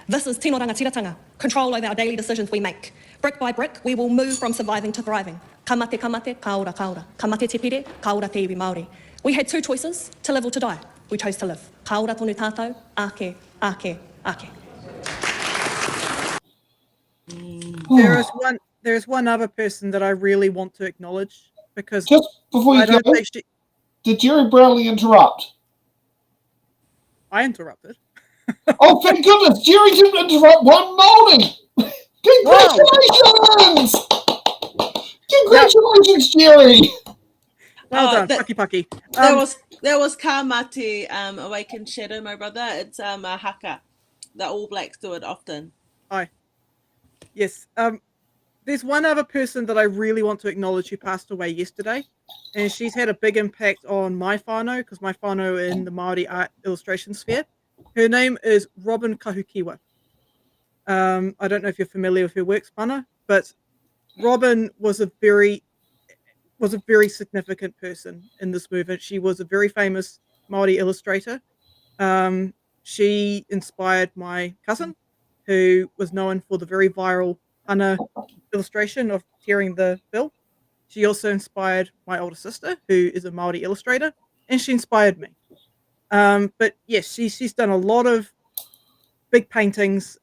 This is tino rangatiratanga, control over our daily decisions we make. Brick by brick, we will move from surviving to thriving. Kamate, kamate, kaora, kaora. Kamate te pire, kaora te iwi Māori. We had 2 choices, to live or to die. We chose to live. Kaora tonu tātou, ake, ake, ake. There is one other person that I really want to acknowledge, because just before you go, did Jerry Brownlee interrupt? I interrupted. Oh, thank goodness! Jerry didn't interrupt one morning. Congratulations! Congratulations, Jerry! Well done, Pucky. That was Kamati, Awakened Shadow, my brother. It's a haka. The All Blacks do it often. Aye. Yes. There's one other person that I really want to acknowledge who passed away yesterday, and she's had a big impact on my whānau, because my whānau in the Māori art illustration sphere. Her name is Robin Kahukiwa. I don't know if you're familiar with her works, Mana, but Robin was a very significant person in this movement. She was a very famous Māori illustrator. She inspired my cousin, who was known for the very viral Hana illustration of tearing the bill. She also inspired my older sister, who is a Māori illustrator, and she inspired me. But yes, she's done a lot of big paintings,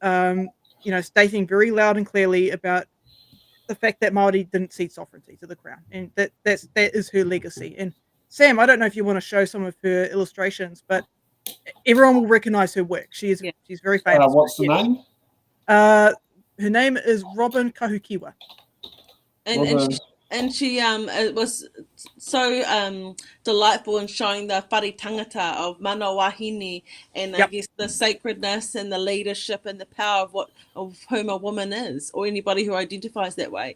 stating very loud and clearly about the fact that Māori didn't cede sovereignty to the crown, and that is her legacy. And Sam, I don't know if you want to show some of her illustrations, but everyone will recognize her work. She's very famous. What's the name? Her name is Robin Kahukiwa. And she was so delightful in showing the whare tangata of mana wahine, and I guess the sacredness and the leadership and the power of whom a woman is, or anybody who identifies that way.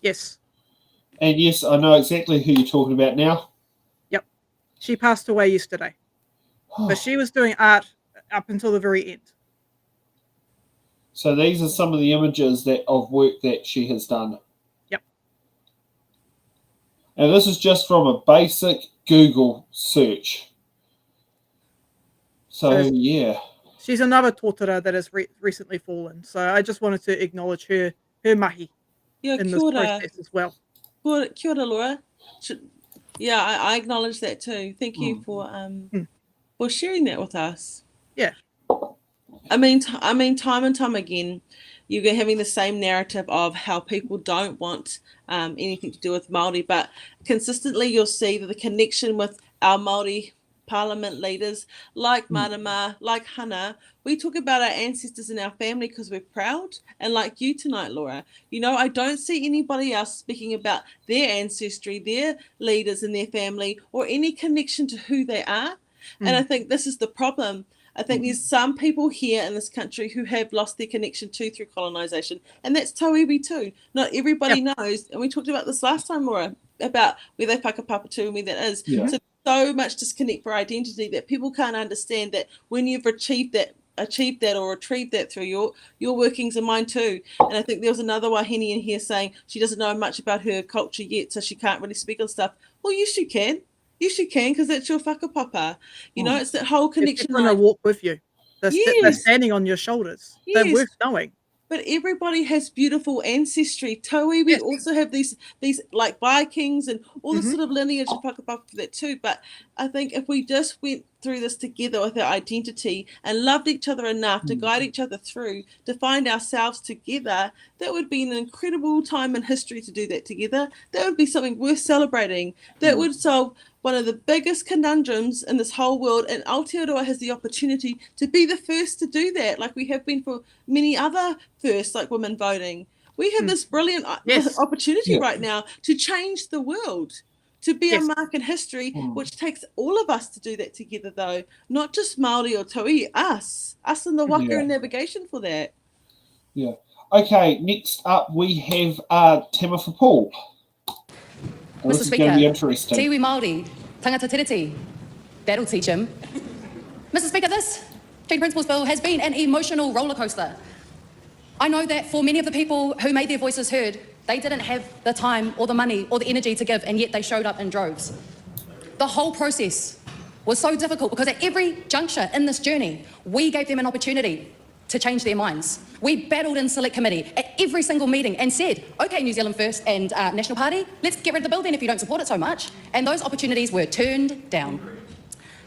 Yes. And yes, I know exactly who you're talking about now. Yep. She passed away yesterday. But she was doing art up until the very end. So these are some of the images of work that she has done. Yep. And this is just from a basic Google search. So, yeah. She's another totara that has recently fallen. So I just wanted to acknowledge her mahi in this process as well. Kia ora, Laura. Yeah, I acknowledge that too. Thank you for sharing that with us. Yeah. I mean, time and time again, you're having the same narrative of how people don't want anything to do with Māori, but consistently you'll see that the connection with our Māori Parliament leaders, like Marama, like Hana, we talk about our ancestors and our family because we're proud. And like you tonight, Laura, I don't see anybody else speaking about their ancestry, their leaders and their family, or any connection to who they are. And I think this is the problem. I think there's some people here in this country who have lost their connection through colonisation, and that's tauiwi too. Not everybody knows, and we talked about this last time, Laura, about where they whakapapa to and where that is. Yeah. So much disconnect for identity that people can't understand that when you've achieved that or retrieved that through your workings and mine too. And I think there was another wahine in here saying she doesn't know much about her culture yet, so she can't really speak on stuff. Well, yes, you can. Yes, you can, because that's your whakapapa. It's that whole connection. They're going to walk with you. They're standing on your shoulders. Yes. They're worth knowing. But everybody has beautiful ancestry. Taui, we also have these like Vikings and all the sort of lineage of whakapapa for that too. But I think if we just went through this together with our identity and loved each other enough to guide each other through, to find ourselves together, that would be an incredible time in history to do that together. That would be something worth celebrating. That would solve one of the biggest conundrums in this whole world, and Aotearoa has the opportunity to be the first to do that, like we have been for many other firsts, like women voting. We have this brilliant opportunity right now to change the world, to be a mark in history, which takes all of us to do that together, though, not just Māori or Taui, us in the waka and navigation for that. Yeah. Okay, next up we have Tamafa Paul. Mr. Speaker, Te iwi Māori, tangata tiriti, that'll teach him. Mr. Speaker, this Treaty Principles Bill has been an emotional rollercoaster. I know that for many of the people who made their voices heard, they didn't have the time or the money or the energy to give, and yet they showed up in droves. The whole process was so difficult because at every juncture in this journey, we gave them an opportunity to change their minds. We battled in select committee at every single meeting and said, okay, New Zealand First and National Party, let's get rid of the bill then if you don't support it so much. And those opportunities were turned down.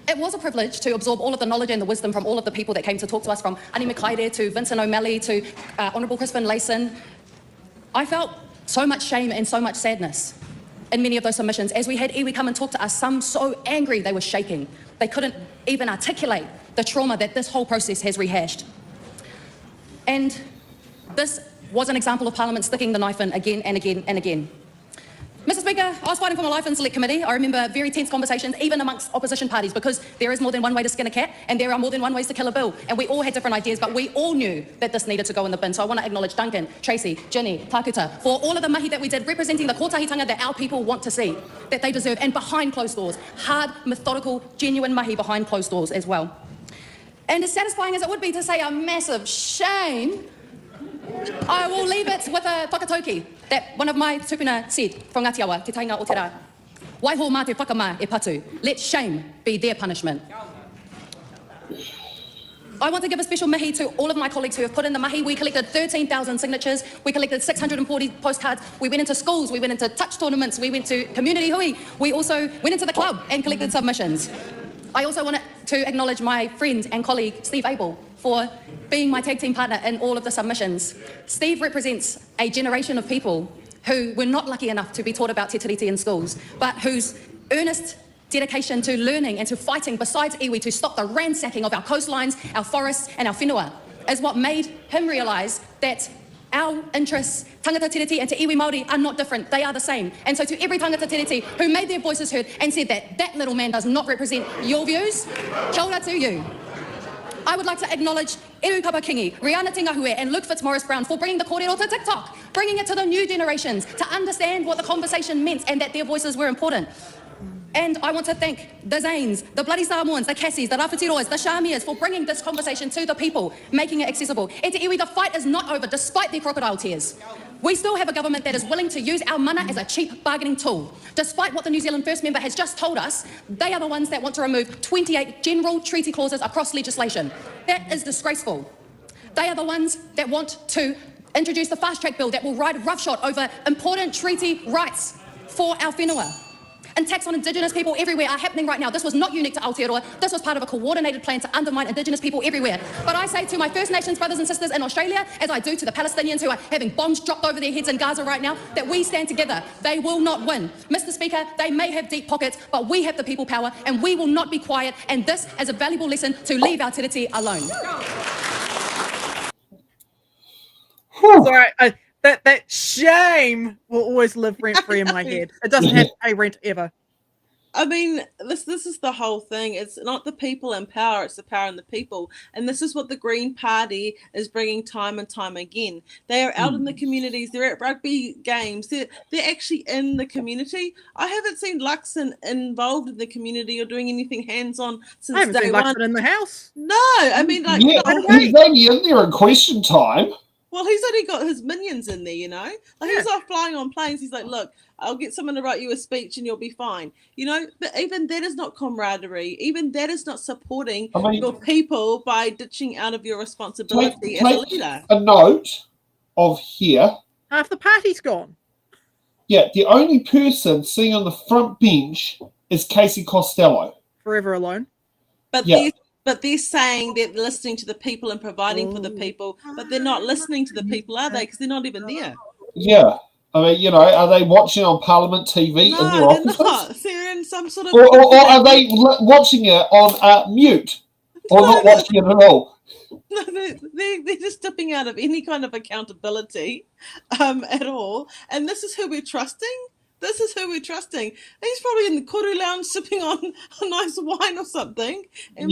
It was a privilege to absorb all of the knowledge and the wisdom from all of the people that came to talk to us, from Ani Makaire to Vincent O'Malley to Honourable Crispin Layson. I felt so much shame and so much sadness in many of those submissions as we had iwi come and talk to us, some so angry they were shaking. They couldn't even articulate the trauma that this whole process has rehashed. And this was an example of Parliament sticking the knife in again and again and again. Mr. Speaker, I was fighting for my life in Select Committee. I remember very tense conversations, even amongst opposition parties, because there is more than one way to skin a cat, and there are more than one ways to kill a bill. And we all had different ideas, but we all knew that this needed to go in the bin. So I want to acknowledge Duncan, Tracy, Ginny, Takuta, for all of the mahi that we did, representing the kotahitanga that our people want to see, that they deserve, and behind closed doors. Hard, methodical, genuine mahi behind closed doors as well. And as satisfying as it would be to say a massive shame, I will leave it with a whakatauki that one of my tupuna said from Ngāti Awa, Te Tainga o Te Rā. Waiho mā te whakamā e patu. Let shame be their punishment. I want to give a special mihi to all of my colleagues who have put in the mahi. We collected 13,000 signatures. We collected 640 postcards. We went into schools. We went into touch tournaments. We went to community hui. We also went into the club and collected submissions. I also want to acknowledge my friend and colleague, Steve Abel, for being my tag team partner in all of the submissions. Steve represents a generation of people who were not lucky enough to be taught about te tiriti in schools, but whose earnest dedication to learning and to fighting besides iwi to stop the ransacking of our coastlines, our forests and our whenua is what made him realise that our interests, tangata tiriti and te iwi Māori, are not different, they are the same. And so to every tangata tiriti who made their voices heard and said that that little man does not represent your views, kia ora to you. I would like to acknowledge Eru Kapakingi, Rihanna Tingahue and Luke Fitzmaurice-Brown for bringing the kōrero to TikTok, bringing it to the new generations to understand what the conversation meant and that their voices were important. And I want to thank the Zanes, the Bloody Samoans, the Cassies, the Rafatirois, the Shamias for bringing this conversation to the people, making it accessible. E te iwi, the fight is not over despite their crocodile tears. We still have a government that is willing to use our mana as a cheap bargaining tool. Despite what the New Zealand First Member has just told us, they are the ones that want to remove 28 general treaty clauses across legislation. That is disgraceful. They are the ones that want to introduce the fast-track bill that will ride roughshod over important treaty rights for our whenua. Attacks on Indigenous people everywhere are happening right now. This was not unique to Aotearoa. This was part of a coordinated plan to undermine Indigenous people everywhere. But I say to my First Nations brothers and sisters in Australia, as I do to the Palestinians who are having bombs dropped over their heads in Gaza right now, that we stand together. They will not win. Mr. Speaker, they may have deep pockets, but we have the people power and we will not be quiet. And this is a valuable lesson to leave our tiriti alone. Sorry, that shame will always live rent-free in my head. It doesn't have to pay rent ever. I mean, this is the whole thing. It's not the people in power, it's the power in the people. And this is what the Green Party is bringing time and time again. They are out in the communities, they're at rugby games, they're actually in the community. I haven't seen Luxon involved in the community or doing anything hands-on since I haven't day seen one. Luxon in the house. No, I mean, like... Yeah, he's only in there in question time. Well, he's only got his minions in there, you know? Like, he's off flying on planes. He's like, look, I'll get someone to write you a speech and you'll be fine. You know, but even that is not camaraderie. Even that is not supporting your people by ditching out of your responsibility as a leader. A note of here. Half the party's gone. Yeah, the only person sitting on the front bench is Casey Costello. Forever alone. But they're saying they're listening to the people and providing for the people, but they're not listening to the people, are they? Because they're not even there. Yeah. I mean, you know, are they watching on Parliament TV in their offices? No, they're not. They're in some sort of... Or are they watching it on mute? Or not watching it at all? No, they're just dipping out of any kind of accountability at all. And this is who we're trusting? This is who we're trusting. He's probably in the Kuru Lounge sipping on a nice wine or something. And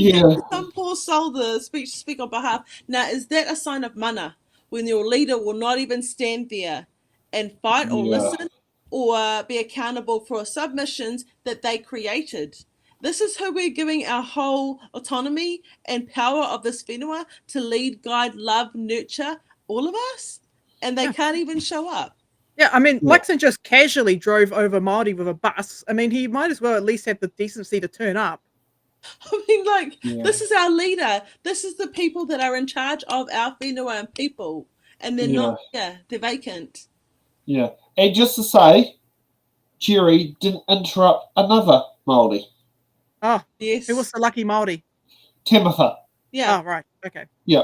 some poor soul to speak on behalf. Now, is that a sign of mana? When your leader will not even stand there and fight or listen or be accountable for submissions that they created? This is who we're giving our whole autonomy and power of this whenua to lead, guide, love, nurture all of us? And they can't even show up. Yeah, I mean, Luxon just casually drove over Māori with a bus. I mean, he might as well at least have the decency to turn up. I mean, this is our leader. This is the people that are in charge of our whenua and people. And they're not, they're vacant. Yeah. And just to say, Jerry didn't interrupt another Māori. Oh, yes. Who was the lucky Māori? Tematha. Yeah. Oh, right. Okay. Yeah.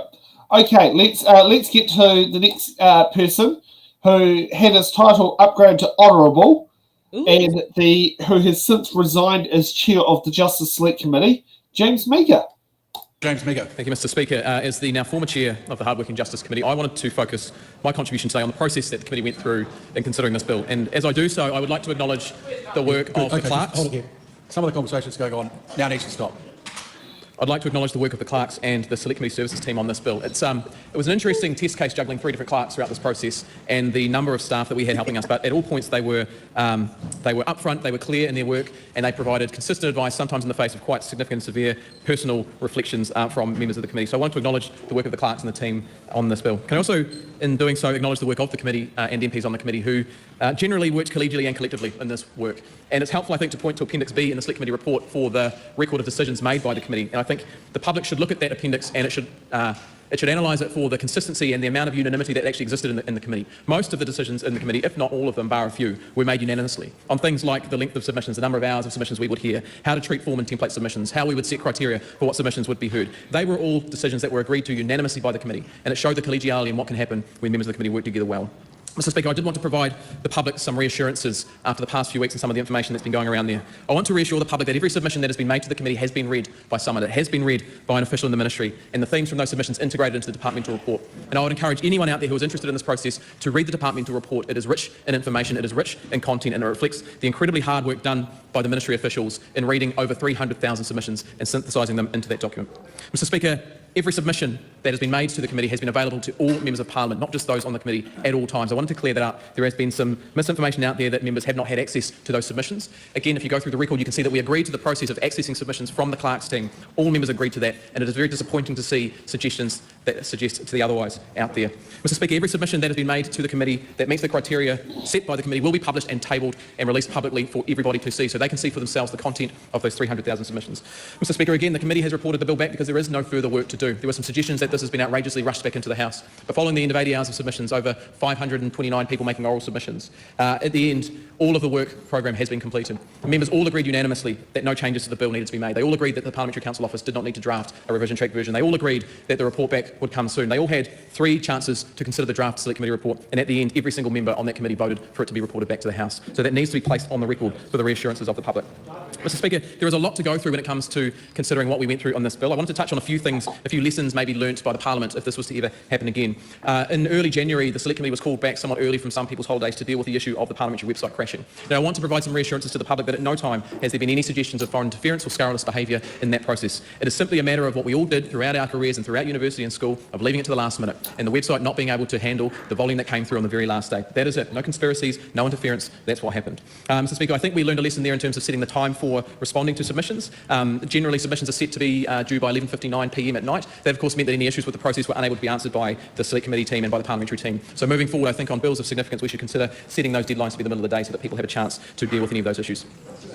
Okay, let's get to the next person who had his title upgraded to Honourable and who has since resigned as chair of the Justice Select Committee, James Meager. James Meager. Thank you, Mr. Speaker. As the now former chair of the Hardworking Justice Committee, I wanted to focus my contribution today on the process that the committee went through in considering this bill. And as I do so, I would like to acknowledge the work of the clerks. Hold again. Some of the conversations going on now needs to stop. I'd like to acknowledge the work of the clerks and the Select Committee Services team on this bill. It was an interesting test case juggling 3 different clerks throughout this process and the number of staff that we had helping us, but at all points they were upfront, they were clear in their work, and they provided consistent advice, sometimes in the face of quite significant, severe personal reflections from members of the committee. So I want to acknowledge the work of the clerks and the team on this bill. Can I also, in doing so, acknowledge the work of the committee and MPs on the committee who generally worked collegially and collectively in this work. And it's helpful, I think, to point to Appendix B in the Select Committee report for the record of decisions made by the committee. And I think the public should look at that appendix and it should analyse it for the consistency and the amount of unanimity that actually existed in the committee. Most of the decisions in the committee, if not all of them, bar a few, were made unanimously on things like the length of submissions, the number of hours of submissions we would hear, how to treat form and template submissions, how we would set criteria for what submissions would be heard. They were all decisions that were agreed to unanimously by the committee, and it showed the collegiality and what can happen when members of the committee work together well. Mr. Speaker, I did want to provide the public some reassurances after the past few weeks and some of the information that's been going around there. I want to reassure the public that every submission that has been made to the committee has been read by someone. It has been read by an official in the ministry, and the themes from those submissions integrated into the departmental report. And I would encourage anyone out there who is interested in this process to read the departmental report. It is rich in information, it is rich in content, and it reflects the incredibly hard work done by the ministry officials in reading over 300,000 submissions and synthesising them into that document. Mr. Speaker, every submission that has been made to the committee has been available to all members of Parliament, not just those on the committee, at all times. I wanted to clear that up. There has been some misinformation out there that members have not had access to those submissions. Again, if you go through the record, you can see that we agreed to the process of accessing submissions from the clerk's team. All members agreed to that, and it is very disappointing to see suggestions that suggest to the otherwise out there. Mr. Speaker, every submission that has been made to the committee that meets the criteria set by the committee will be published and tabled and released publicly for everybody to see, so they can see for themselves the content of those 300,000 submissions. Mr. Speaker, again, the committee has reported the bill back because there is no further work to do. There were some suggestions that this has been outrageously rushed back into the House. But following the end of 80 hours of submissions, over 529 people making oral submissions, at the end, all of the work programme has been completed. The members all agreed unanimously that no changes to the bill needed to be made. They all agreed that the Parliamentary Council Office did not need to draft a revision track version. They all agreed that the report back would come soon. They all had 3 chances to consider the draft Select Committee report, and at the end, every single member on that committee voted for it to be reported back to the House. So that needs to be placed on the record for the reassurances of the public. Mr. Speaker, there is a lot to go through when it comes to considering what we went through on this bill. I wanted to touch on a few things, a few lessons maybe learnt by the Parliament if this was to ever happen again. In early January, the Select Committee was called back somewhat early from some people's holidays to deal with the issue of the parliamentary website crashing. Now, I want to provide some reassurances to the public that at no time has there been any suggestions of foreign interference or scurrilous behaviour in that process. It is simply a matter of what we all did throughout our careers and throughout university and school of leaving it to the last minute and the website not being able to handle the volume that came through on the very last day. That is it. No conspiracies, no interference. That's what happened. Mr. Speaker, I think we learned a lesson there in terms of setting the time for responding to submissions. Generally, submissions are set to be due by 11:59 p.m. at night. That, of course, meant that any issues with the process were unable to be answered by the Select Committee team and by the parliamentary team. So moving forward, I think on bills of significance, we should consider setting those deadlines to be the middle of the day so that people have a chance to deal with any of those issues.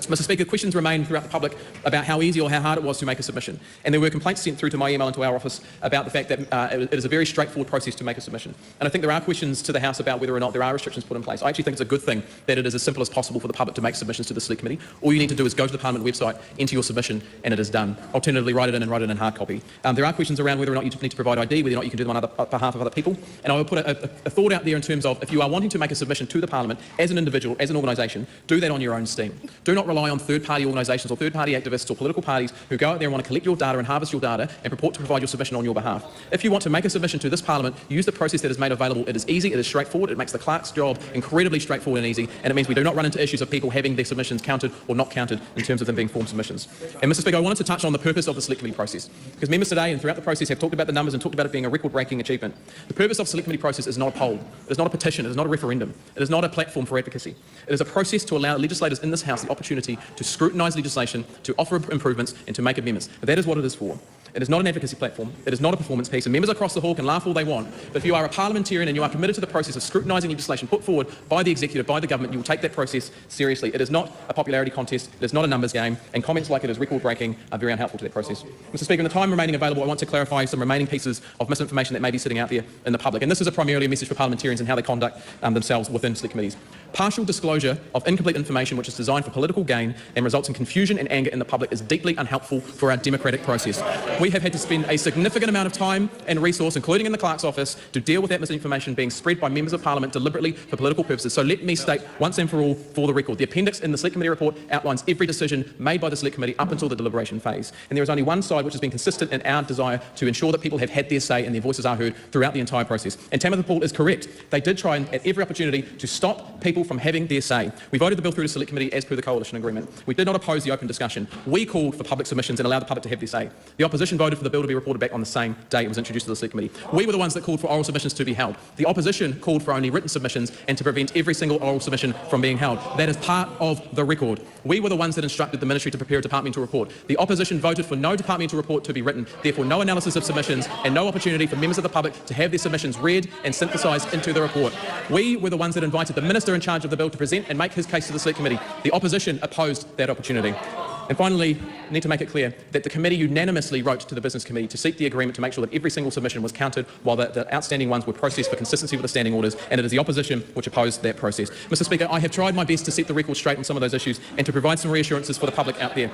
Mr. Speaker, questions remain throughout the public about how easy or how hard it was to make a submission. And there were complaints sent through to my email and to our office about the fact that it is a very straightforward process to make a submission. And I think there are questions to the House about whether or not there are restrictions put in place. I actually think it's a good thing that it is as simple as possible for the public to make submissions to the Select Committee. All you need to do is go to the Parliament website, enter your submission, and it is done. Alternatively, write it in and write it in hard copy. There are questions around whether or not you need to provide ID, whether or not you can do them on behalf of other people. And I will put a thought out there in terms of if you are wanting to make a submission to the Parliament as an individual, as an organisation, do that on your own steam. Do not rely on third-party organisations or third-party activists or political parties who go out there and want to collect your data and harvest your data and purport to provide your submission on your behalf. If you want to make a submission to this Parliament, use the process that is made available. It is easy, it is straightforward, it makes the clerk's job incredibly straightforward and easy, and it means we do not run into issues of people having their submissions counted or not counted in terms of them being form submissions. And Mr. Speaker, I wanted to touch on the purpose of the Select Committee process, because members today and throughout the process have talked about the numbers and talked about it being a record-breaking achievement. The purpose of the Select Committee process is not a poll, it is not a petition, it is not a referendum, it is not a platform for advocacy. It is a process to allow legislators in this House the opportunity to scrutinise legislation, to offer improvements and to make amendments. That is what it is for. It is not an advocacy platform. It is not a performance piece. And members across the hall can laugh all they want. But if you are a parliamentarian and you are committed to the process of scrutinising legislation put forward by the executive, by the government, you will take that process seriously. It is not a popularity contest. It is not a numbers game. And comments like it is record-breaking are very unhelpful to that process. Mr. Speaker, in the time remaining available, I want to clarify some remaining pieces of misinformation that may be sitting out there in the public. And this is primarily a message for parliamentarians and how they conduct themselves within Select Committees. Partial disclosure of incomplete information which is designed for political gain and results in confusion and anger in the public is deeply unhelpful for our democratic process. We have had to spend a significant amount of time and resource, including in the clerk's office, to deal with that misinformation being spread by members of Parliament deliberately for political purposes. So let me state once and for all, for the record, the appendix in the Select Committee report outlines every decision made by the Select Committee up until the deliberation phase. And there is only one side which has been consistent in our desire to ensure that people have had their say and their voices are heard throughout the entire process. And Tamitha Paul is correct. They did try at every opportunity to stop people people from having their say. We voted the bill through to Select Committee as per the coalition agreement. We did not oppose the open discussion. We called for public submissions and allowed the public to have their say. The opposition voted for the bill to be reported back on the same day it was introduced to the Select Committee. We were the ones that called for oral submissions to be held. The opposition called for only written submissions and to prevent every single oral submission from being held. That is part of the record. We were the ones that instructed the Ministry to prepare a departmental report. The opposition voted for no departmental report to be written, therefore no analysis of submissions and no opportunity for members of the public to have their submissions read and synthesised into the report. We were the ones that invited the Minister in charge of the bill to present and make his case to the Select Committee. The opposition opposed that opportunity. And finally, I need to make it clear that the committee unanimously wrote to the Business Committee to seek the agreement to make sure that every single submission was counted while the outstanding ones were processed for consistency with the standing orders, and it is the opposition which opposed that process. Mr Speaker, I have tried my best to set the record straight on some of those issues and to provide some reassurances for the public out there.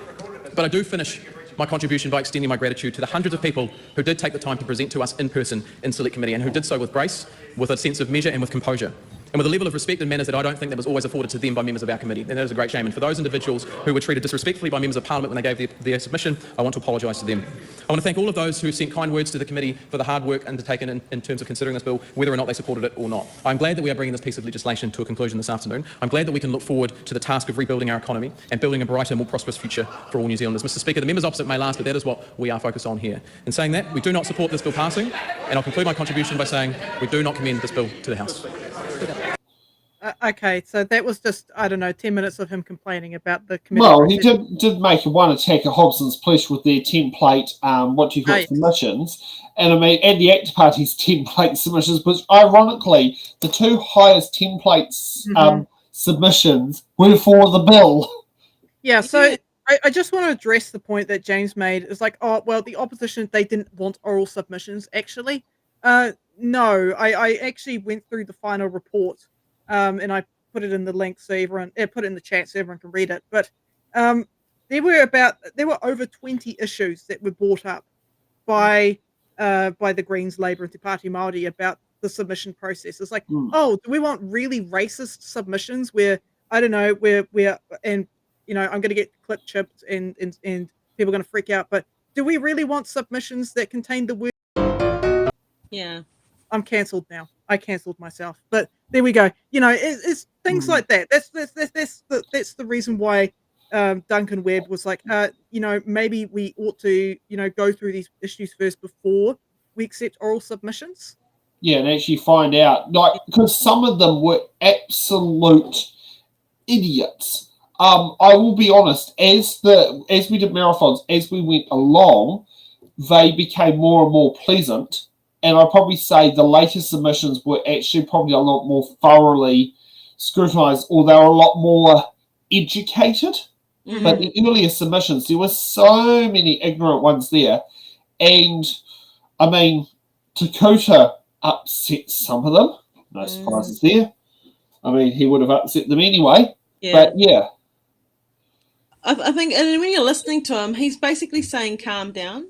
But I do finish my contribution by extending my gratitude to the hundreds of people who did take the time to present to us in person in Select Committee and who did so with grace, with a sense of measure and with composure, and with a level of respect and manners that I don't think that was always afforded to them by members of our committee. And that is a great shame. And for those individuals who were treated disrespectfully by members of Parliament when they gave their submission, I want to apologise to them. I want to thank all of those who sent kind words to the committee for the hard work undertaken in terms of considering this bill, whether or not they supported it or not. I'm glad that we are bringing this piece of legislation to a conclusion this afternoon. I'm glad that we can look forward to the task of rebuilding our economy and building a brighter, more prosperous future for all New Zealanders. Mr Speaker, the members opposite may laugh, but that is what we are focused on here. In saying that, we do not support this bill passing, and I'll conclude my contribution by saying we do not commend this bill to the House. Okay, so that was just, I don't know, 10 minutes of him complaining about the committee. Well, process. he did make one attack at Hobson's Police with their template, submissions. And I mean, and the ACT Party's template submissions, which ironically, the two highest templates submissions were for the bill. Yeah, so I just want to address the point that James made. It's like, oh, well, the opposition, they didn't want oral submissions, actually. No, I actually went through the final report. And I put it in the link so everyone, put it in the chat so everyone can read it. But there were over 20 issues that were brought up by the Greens, Labour, and Te Pāti Māori about the submission process. It's like, oh, do we want really racist submissions where I don't know where and you know I'm going to get clip chipped and people are going to freak out? But do we really want submissions that contain the word? Yeah. I'm cancelled now. I cancelled myself. But there we go. You know, it's things like that. That's the reason why Duncan Webb was like, you know, maybe we ought to, you know, go through these issues first before we accept oral submissions. Yeah, and actually find out, like, because some of them were absolute idiots. I will be honest, as we did marathons, as we went along, they became more and more pleasant. And I'd probably say the latest submissions were actually probably a lot more thoroughly scrutinised, or they were a lot more educated. Mm-hmm. But the earlier submissions, there were so many ignorant ones there. And, I mean, Dakota upset some of them. No surprises there. I mean, he would have upset them anyway. Yeah. But, yeah. I think, and when you're listening to him, he's basically saying calm down.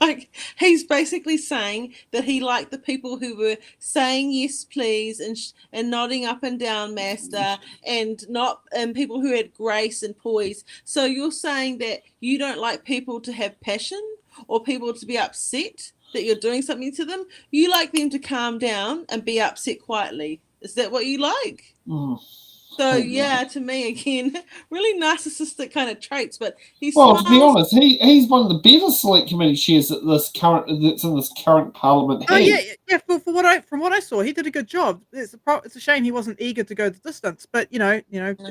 Like, he's basically saying that he liked the people who were saying yes please and nodding up and down master and people who had grace and poise. So you're saying that you don't like people to have passion or people to be upset that you're doing something to them. You like them to calm down and be upset quietly. Is that what you like? So, yeah, to me, again, really narcissistic kind of traits, but he's to be honest, he's one of the better Select Committee chairs that's in this current Parliament. Oh, yeah. From what I saw, he did a good job. It's a shame he wasn't eager to go the distance, but, you know,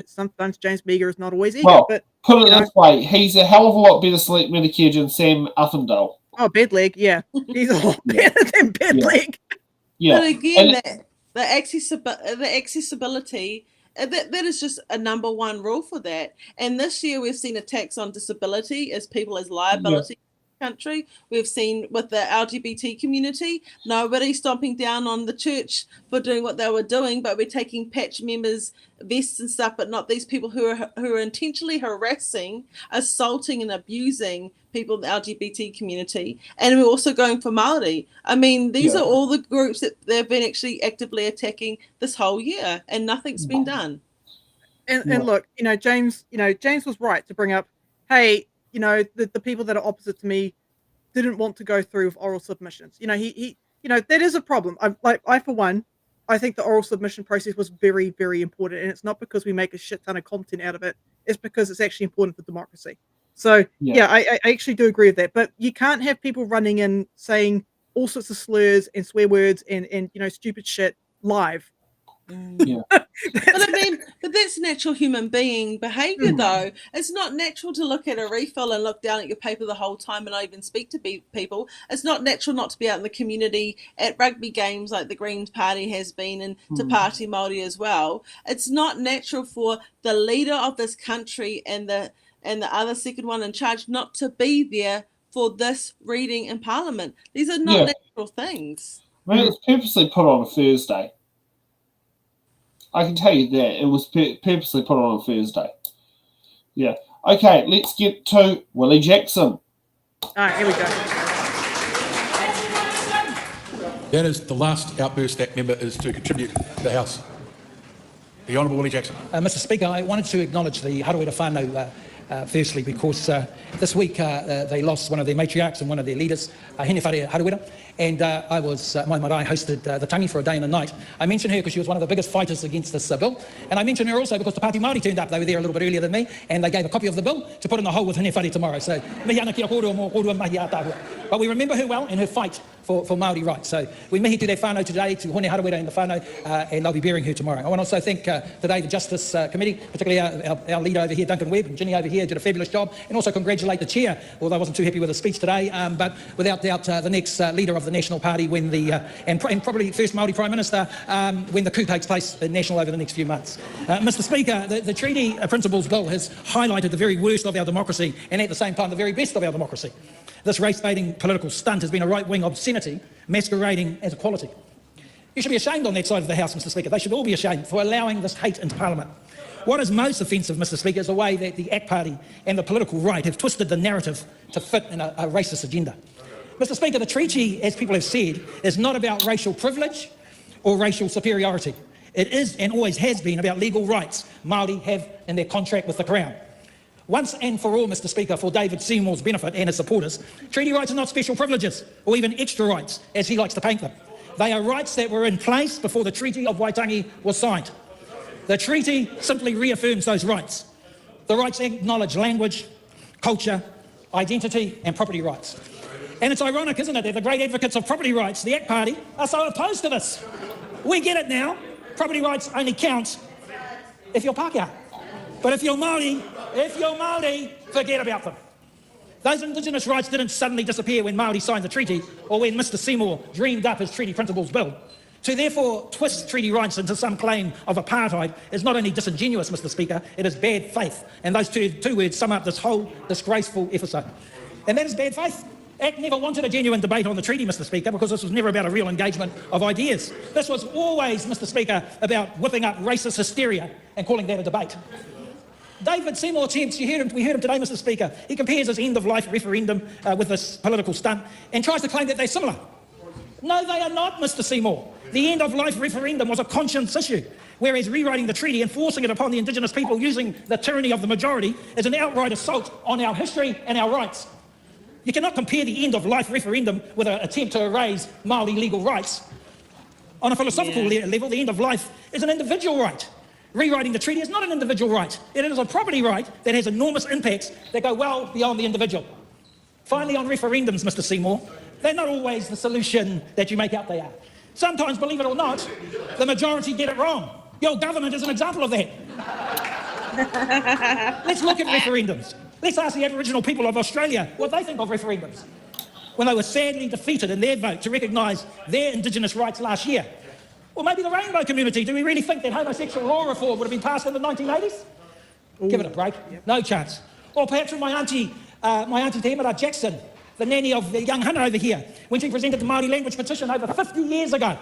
sometimes James Meagher is not always eager. Well, but put it this way, he's a hell of a lot better Select Committee chair than Sam Uffendale. Oh, Bedleg, yeah. He's a lot better than Bedleg. Yeah. But again, the accessibility... That is just a number one rule for that. And this year we've seen attacks on disability as people as liability in the country. We've seen with the LGBT community, nobody stomping down on the church for doing what they were doing, but we're taking patch members' vests and stuff, but not these people who are intentionally harassing, assaulting and abusing people in the LGBT community. And we're also going for Māori. I mean, these are all the groups that they've been actually actively attacking this whole year, and nothing's been done. And look, James was right to bring up, hey, the people that are opposite to me didn't want to go through with oral submissions. He that is a problem. I for one, I think the oral submission process was very, very important, and it's not because we make a shit ton of content out of it. It's because it's actually important for democracy. So I actually do agree with that. But you can't have people running in saying all sorts of slurs and swear words and stupid shit live. Yeah. But that's natural human being behaviour, though. It's not natural to look at a refill and look down at your paper the whole time and not even speak to people. It's not natural not to be out in the community at rugby games like the Greens Party has been, and Te Pāti Māori as well. It's not natural for the leader of this country and the other second one in charge not to be there for this reading in Parliament. These are not natural things. I mean, it was purposely put on a Thursday. I can tell you that. It was purposely put on a Thursday. Yeah. Okay, let's get to Willie Jackson. All right, here we go. That is the last outburst that member is to contribute to the House. The Honourable Willie Jackson. Mr Speaker, I wanted to acknowledge the Harawira whānau firstly, because this week they lost one of their matriarchs and one of their leaders, Henewhare Harawira, and my marae hosted the tangi for a day and a night. I mention her because she was one of the biggest fighters against this bill, and I mention her also because the Pāti Māori turned up. They were there a little bit earlier than me, and they gave a copy of the bill to put in the hole with Henewhare tomorrow. So, mihi ana kia kōrua mō kōrua mahi a tāhua. But we remember her well in her fight for Māori rights. So we mihi to their whānau today, to Hone Harawira and the whānau, and I'll be burying her tomorrow. I want to also thank today the Justice Committee, particularly our leader over here, Duncan Webb, and Ginny over here did a fabulous job, and also congratulate the chair, although I wasn't too happy with the speech today, but without doubt the next leader of the National Party when and probably first Māori Prime Minister when the coup takes place national over the next few months. Mr Speaker, the Treaty Principles Bill has highlighted the very worst of our democracy and at the same time the very best of our democracy. This race-baiting political stunt has been a right-wing obscenity masquerading as equality. You should be ashamed on that side of the House, Mr Speaker. They should all be ashamed for allowing this hate into Parliament. What is most offensive, Mr Speaker, is the way that the ACT Party and the political right have twisted the narrative to fit in a racist agenda. Mr Speaker, the treaty, as people have said, is not about racial privilege or racial superiority. It is and always has been about legal rights Māori have in their contract with the Crown. Once and for all, Mr Speaker, for David Seymour's benefit and his supporters, treaty rights are not special privileges or even extra rights, as he likes to paint them. They are rights that were in place before the Treaty of Waitangi was signed. The treaty simply reaffirms those rights. The rights acknowledge language, culture, identity and property rights. And it's ironic, isn't it, that the great advocates of property rights, the ACT Party, are so opposed to this. We get it now. Property rights only count if you're Pākehā. But if you're Māori, forget about them. Those Indigenous rights didn't suddenly disappear when Māori signed the treaty or when Mr Seymour dreamed up his Treaty Principles Bill. To therefore twist treaty rights into some claim of apartheid is not only disingenuous, Mr Speaker, it is bad faith. And those two words sum up this whole disgraceful episode. And that is bad faith. ACT never wanted a genuine debate on the treaty, Mr Speaker, because this was never about a real engagement of ideas. This was always, Mr Speaker, about whipping up racist hysteria and calling that a debate. David Seymour attempts, we heard him today, Mr Speaker, he compares his end-of-life referendum with this political stunt and tries to claim that they're similar. No, they are not, Mr Seymour. The end-of-life referendum was a conscience issue, whereas rewriting the treaty and forcing it upon the Indigenous people using the tyranny of the majority is an outright assault on our history and our rights. You cannot compare the end-of-life referendum with an attempt to erase Māori legal rights. On a philosophical level, the end of life is an individual right. Rewriting the treaty is not an individual right. It is a property right that has enormous impacts that go well beyond the individual. Finally, on referendums, Mr Seymour, they're not always the solution that you make out they are. Sometimes, believe it or not, the majority get it wrong. Your government is an example of that. Let's look at referendums. Let's ask the Aboriginal people of Australia what they think of referendums. When they were sadly defeated in their vote to recognise their Indigenous rights last year. Or maybe the rainbow community. Do we really think that homosexual law reform would have been passed in the 1980s? Give it a break. No chance. Or perhaps when my auntie Te Emera Jackson, the nanny of the young hunter over here, when she presented the Māori language petition over 50 years ago,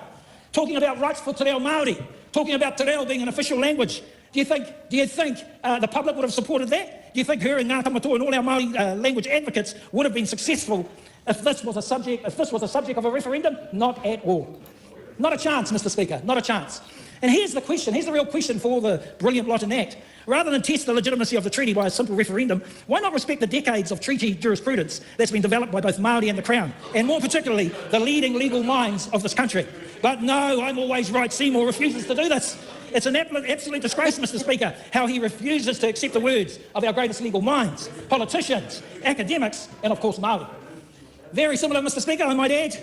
talking about rights for te reo Māori, talking about te reo being an official language. Do you think the public would have supported that? Do you think her and Ngāta Matua and all our Māori language advocates would have been successful if this was a subject of a referendum? Not at all. Not a chance, Mr Speaker, not a chance. And here's the question, here's the real question for all the brilliant lot in ACT. Rather than test the legitimacy of the treaty by a simple referendum, why not respect the decades of treaty jurisprudence that's been developed by both Māori and the Crown, and more particularly, the leading legal minds of this country? But no, I'm always right. Seymour refuses to do this. It's an absolute disgrace, Mr. Speaker, how he refuses to accept the words of our greatest legal minds, politicians, academics, and of course Māori. Very similar, Mr. Speaker, I might add,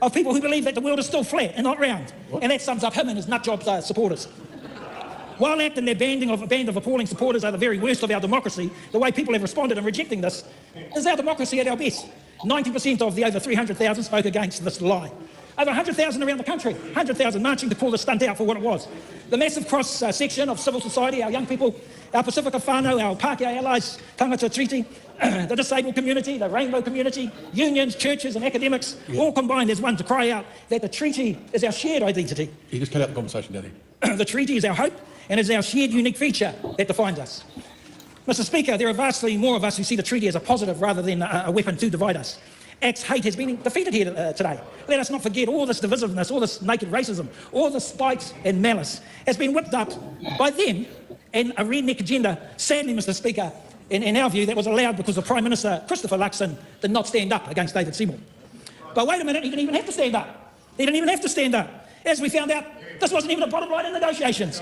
of people who believe that the world is still flat and not round. What? And that sums up him and his nutjob supporters. While ACT and their band of appalling supporters are the very worst of our democracy, the way people have responded in rejecting this is our democracy at our best. 90% of the over 300,000 spoke against this lie. Over 100,000 around the country, 100,000 marching to call the stunt out for what it was. The massive cross-section of civil society, our young people, our Pacifica whānau, our Pākehā allies, tangata treaty, the disabled community, the rainbow community, unions, churches and academics, all combined as one to cry out that the treaty is our shared identity. You just cut out the conversation, Danny. The treaty is our hope and is our shared unique feature that defines us. Mr. Speaker, there are vastly more of us who see the treaty as a positive rather than a weapon to divide us. ACT's hate has been defeated here today. Let us not forget all this divisiveness, all this naked racism, all this spite and malice has been whipped up by them and a redneck agenda. Sadly, Mr. Speaker, in our view, that was allowed because the Prime Minister, Christopher Luxon, did not stand up against David Seymour. But wait a minute, he didn't even have to stand up. He didn't even have to stand up. As we found out, this wasn't even a bottom line in negotiations.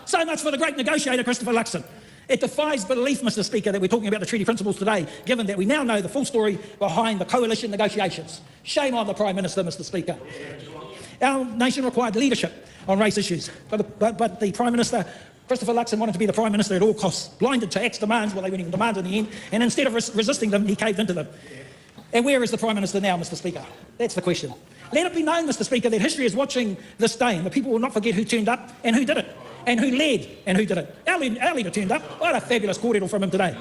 So much for the great negotiator, Christopher Luxon. It defies belief, Mr. Speaker, that we're talking about the treaty principles today, given that we now know the full story behind the coalition negotiations. Shame on the Prime Minister, Mr. Speaker. Our nation required leadership on race issues, but the Prime Minister, Christopher Luxon, wanted to be the Prime Minister at all costs, blinded to ACT's demands, well, they weren't even demands in the end, and instead of resisting them, he caved into them. And where is the Prime Minister now, Mr. Speaker? That's the question. Let it be known, Mr. Speaker, that history is watching this day, and the people will not forget who turned up and who did it, and who led and who did it. Our leader turned up. What a fabulous kōrero from him today.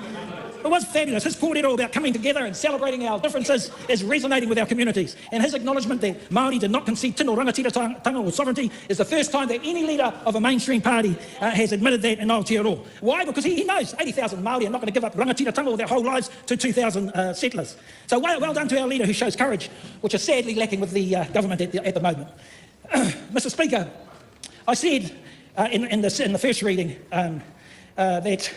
It was fabulous. His kōrero about coming together and celebrating our differences is resonating with our communities. And his acknowledgement that Māori did not concede tino rangatira or sovereignty is the first time that any leader of a mainstream party has admitted that in Aotearoa. Why? Because he knows 80,000 Māori are not going to give up rangatira their whole lives to 2,000 settlers. So well done to our leader who shows courage, which is sadly lacking with the government at the moment. Mr. Speaker, I said in the first reading that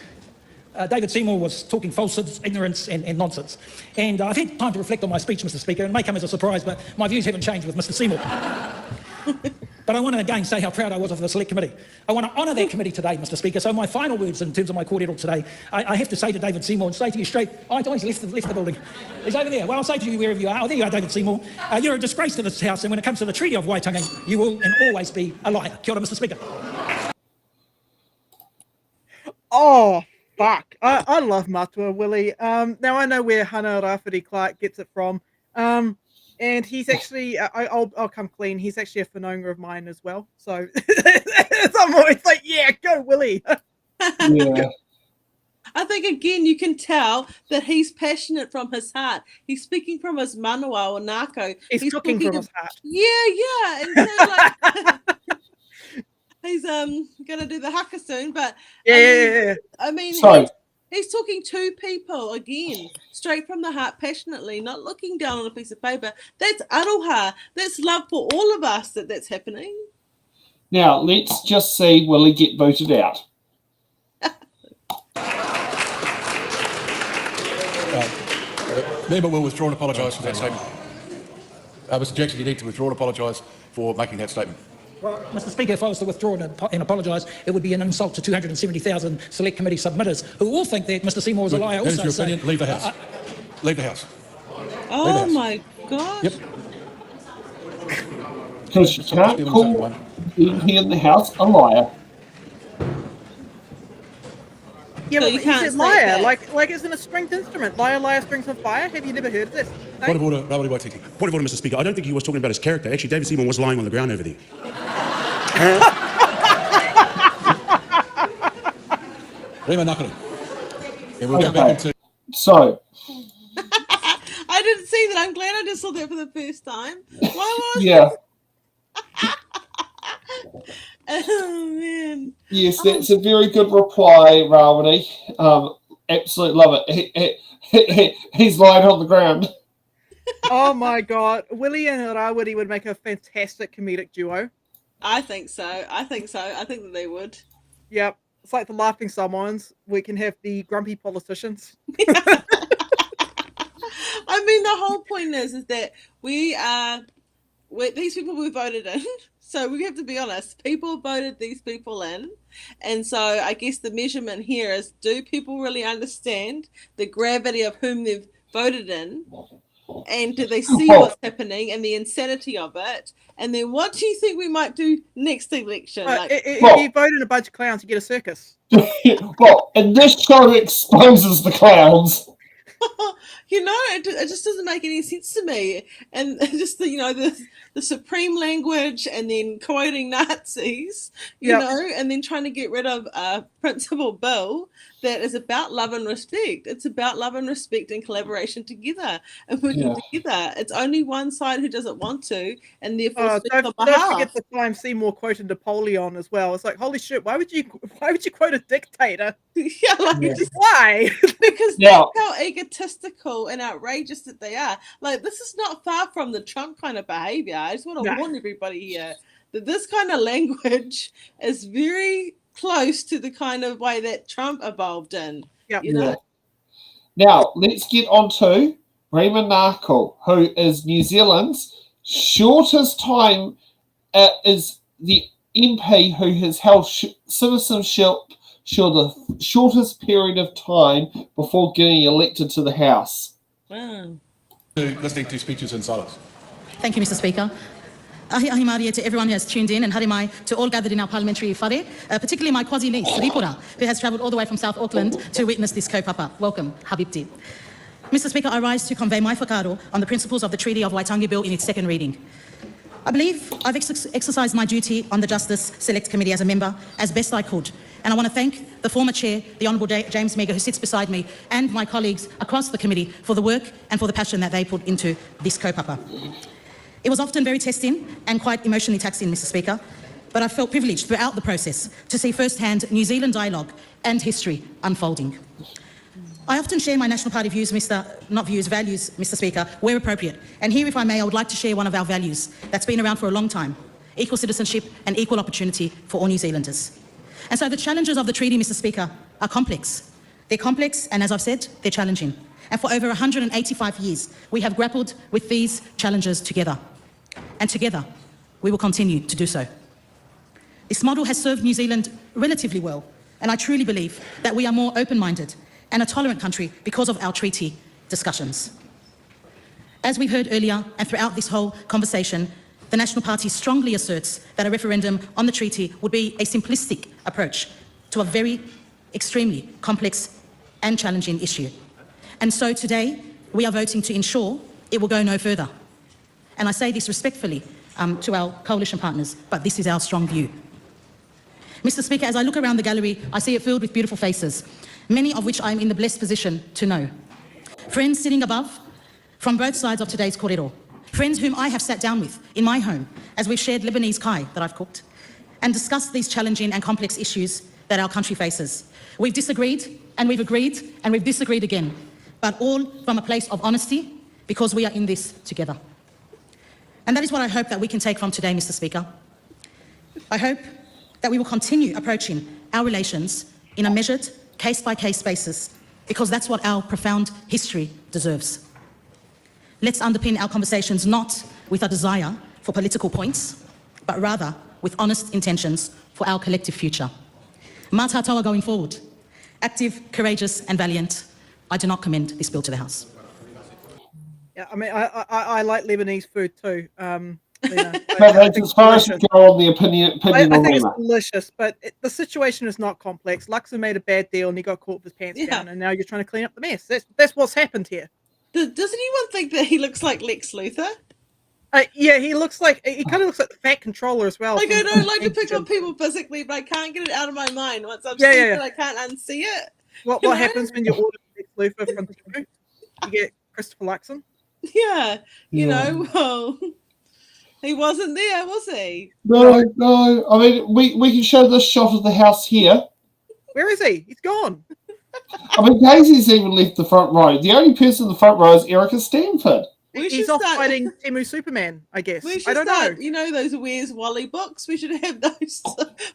David Seymour was talking falsehoods, ignorance and nonsense. And I've had time to reflect on my speech, Mr. Speaker, and it may come as a surprise, but my views haven't changed with Mr. Seymour. But I want to again say how proud I was of the Select Committee. I want to honour that committee today, Mr. Speaker. So my final words in terms of my kōrero today, I have to say to David Seymour and say to you straight, he's left the building. He's over there. Well, I'll say to you wherever you are. Oh, there you are, David Seymour. You're a disgrace to this House, and when it comes to the Treaty of Waitangi, you will and always be a liar. Kia ora, Mr. Speaker. Oh, fuck. I love Matua, Willie. Now I know where Hana Rafiri Clark gets it from. And he's actually, I'll come clean, he's actually a whanaunga of mine as well. So I'm always like, yeah, go Willie. Yeah. I think, again, you can tell that he's passionate from his heart. He's speaking from his manawa or nako. He's cooking from his heart. Yeah. And so, like, he's going to do the haka soon. But, yeah. I mean, Sorry. He's talking to people, again, straight from the heart, passionately, not looking down on a piece of paper. That's aroha. That's love for all of us that's happening. Now, let's just see will he get voted out. Member will withdraw and apologise for that statement. Mr Jackson, you need to withdraw and apologise for making that statement. Well, Mr. Speaker, if I was to withdraw and apologise, it would be an insult to 270,000 Select Committee submitters who all think that Mr. Seymour was a liar also. That is your opinion. Leave the House. Leave the House. Oh, my gosh. Yep. Because you can't call here in the House a liar. Yeah, So but you he can't said liar, say that. like it's in a stringed instrument. Liar, strings on fire. Have you never heard of this? No? Point of order, Rawiri Waitangi. Point of order, Mr. Speaker. I don't think he was talking about his character. Actually, David Seymour was lying on the ground over there. Rema Nakari. And we'll go back into... So, I didn't see that. I'm glad I just saw that for the first time. yeah. Oh, man. Yes, that's a very good reply, Rawiri. Absolutely love it. He's lying on the ground. Oh my god, Willie and Rawiri would make a fantastic comedic duo. I think so. I think that they would. Yep. It's like the laughing Samoans. We can have the grumpy politicians. I mean, the whole point is that these people we voted in. So we have to be honest. People voted these people in, and so I guess the measurement here is: do people really understand the gravity of whom they've voted in, and do they see what's happening and the insanity of it? And then, what do you think we might do next election? If you vote in a bunch of clowns, you get a circus. Well, and this show exposes the clowns. You know, it just doesn't make any sense to me. And just the supreme language, and then quoting Nazis, you know, and then trying to get rid of a principal bill that is about love and respect. It's about love and respect and collaboration together and working together. It's only one side who doesn't want to, and therefore don't forget the time Seymour quoted Napoleon as well. It's like, holy shit, why would you quote a dictator? Why? Because that's how egotistical and outrageous that they are. Like, this is not far from the Trump kind of behavior. I just want to warn everybody here that this kind of language is very close to the kind of way that Trump evolved in. You know? Now, let's get on to Rima Narkle, who is New Zealand's shortest time, is the MP who has held citizenship the shortest period of time before getting elected to the House. Wow. Listening to speeches in silence. Thank you, Mr. Speaker. Ahi ahi Māori to everyone who has tuned in, and haere mai to all gathered in our parliamentary whare, particularly my Quasi niece, Ripura, who has travelled all the way from South Auckland to witness this kaupapa. Welcome, Habibti. Mr. Speaker, I rise to convey my whakaaro on the principles of the Treaty of Waitangi Bill in its second reading. I believe I've exercised my duty on the Justice Select Committee as a member as best I could, and I want to thank the former chair, the Honourable James Mega, who sits beside me, and my colleagues across the committee for the work and for the passion that they put into this kaupapa. It was often very testing and quite emotionally taxing, Mr. Speaker, but I felt privileged throughout the process to see firsthand New Zealand dialogue and history unfolding. I often share my National Party views, values, Mr. Speaker, where appropriate. And here, if I may, I would like to share one of our values that's been around for a long time: equal citizenship and equal opportunity for all New Zealanders. And so the challenges of the treaty, Mr. Speaker, are complex. They're complex, and as I've said, they're challenging. And for over 185 years, we have grappled with these challenges together. And together, we will continue to do so. This model has served New Zealand relatively well, and I truly believe that we are more open-minded and a tolerant country because of our treaty discussions. As we've heard earlier and throughout this whole conversation, the National Party strongly asserts that a referendum on the treaty would be a simplistic approach to a very extremely complex and challenging issue. And so today, we are voting to ensure it will go no further. And I say this respectfully to our coalition partners, but this is our strong view. Mr. Speaker, as I look around the gallery, I see it filled with beautiful faces, many of which I'm in the blessed position to know. Friends sitting above from both sides of today's kōrero. Friends whom I have sat down with in my home as we've shared Lebanese kai that I've cooked and discussed these challenging and complex issues that our country faces. We've disagreed and we've agreed and we've disagreed again, but all from a place of honesty because we are in this together. And that is what I hope that we can take from today, Mr. Speaker. I hope that we will continue approaching our relations in a measured, case-by-case basis, because that's what our profound history deserves. Let's underpin our conversations not with a desire for political points, but rather with honest intentions for our collective future. Mā tātou going forward. Active, courageous and valiant, I do not commend this bill to the House. Yeah, I mean, I like Lebanese food too. That's as far as you go on the opinion I on think it's that. delicious, but the situation is not complex. Luxon made a bad deal and he got caught with his pants down, and now you're trying to clean up the mess. That's what's happened here. Does anyone think that he looks like Lex Luthor? Yeah, he kind of looks like the Fat Controller as well. Like, I don't like to pick on people physically, but I can't get it out of my mind. Once I've seen it, I can't unsee it. What happens when you order Lex Luthor from Deliveroo? You get Christopher Luxon. Yeah, you know, well, he wasn't there, was he? No. I mean, we can show this shot of the house here. Where is he? He's gone. I mean, Daisy's even left the front row. The only person in the front row is Erica Stanford. He's off fighting Temu Superman, I guess. We should I don't know. You know those Where's Wally books? We should have those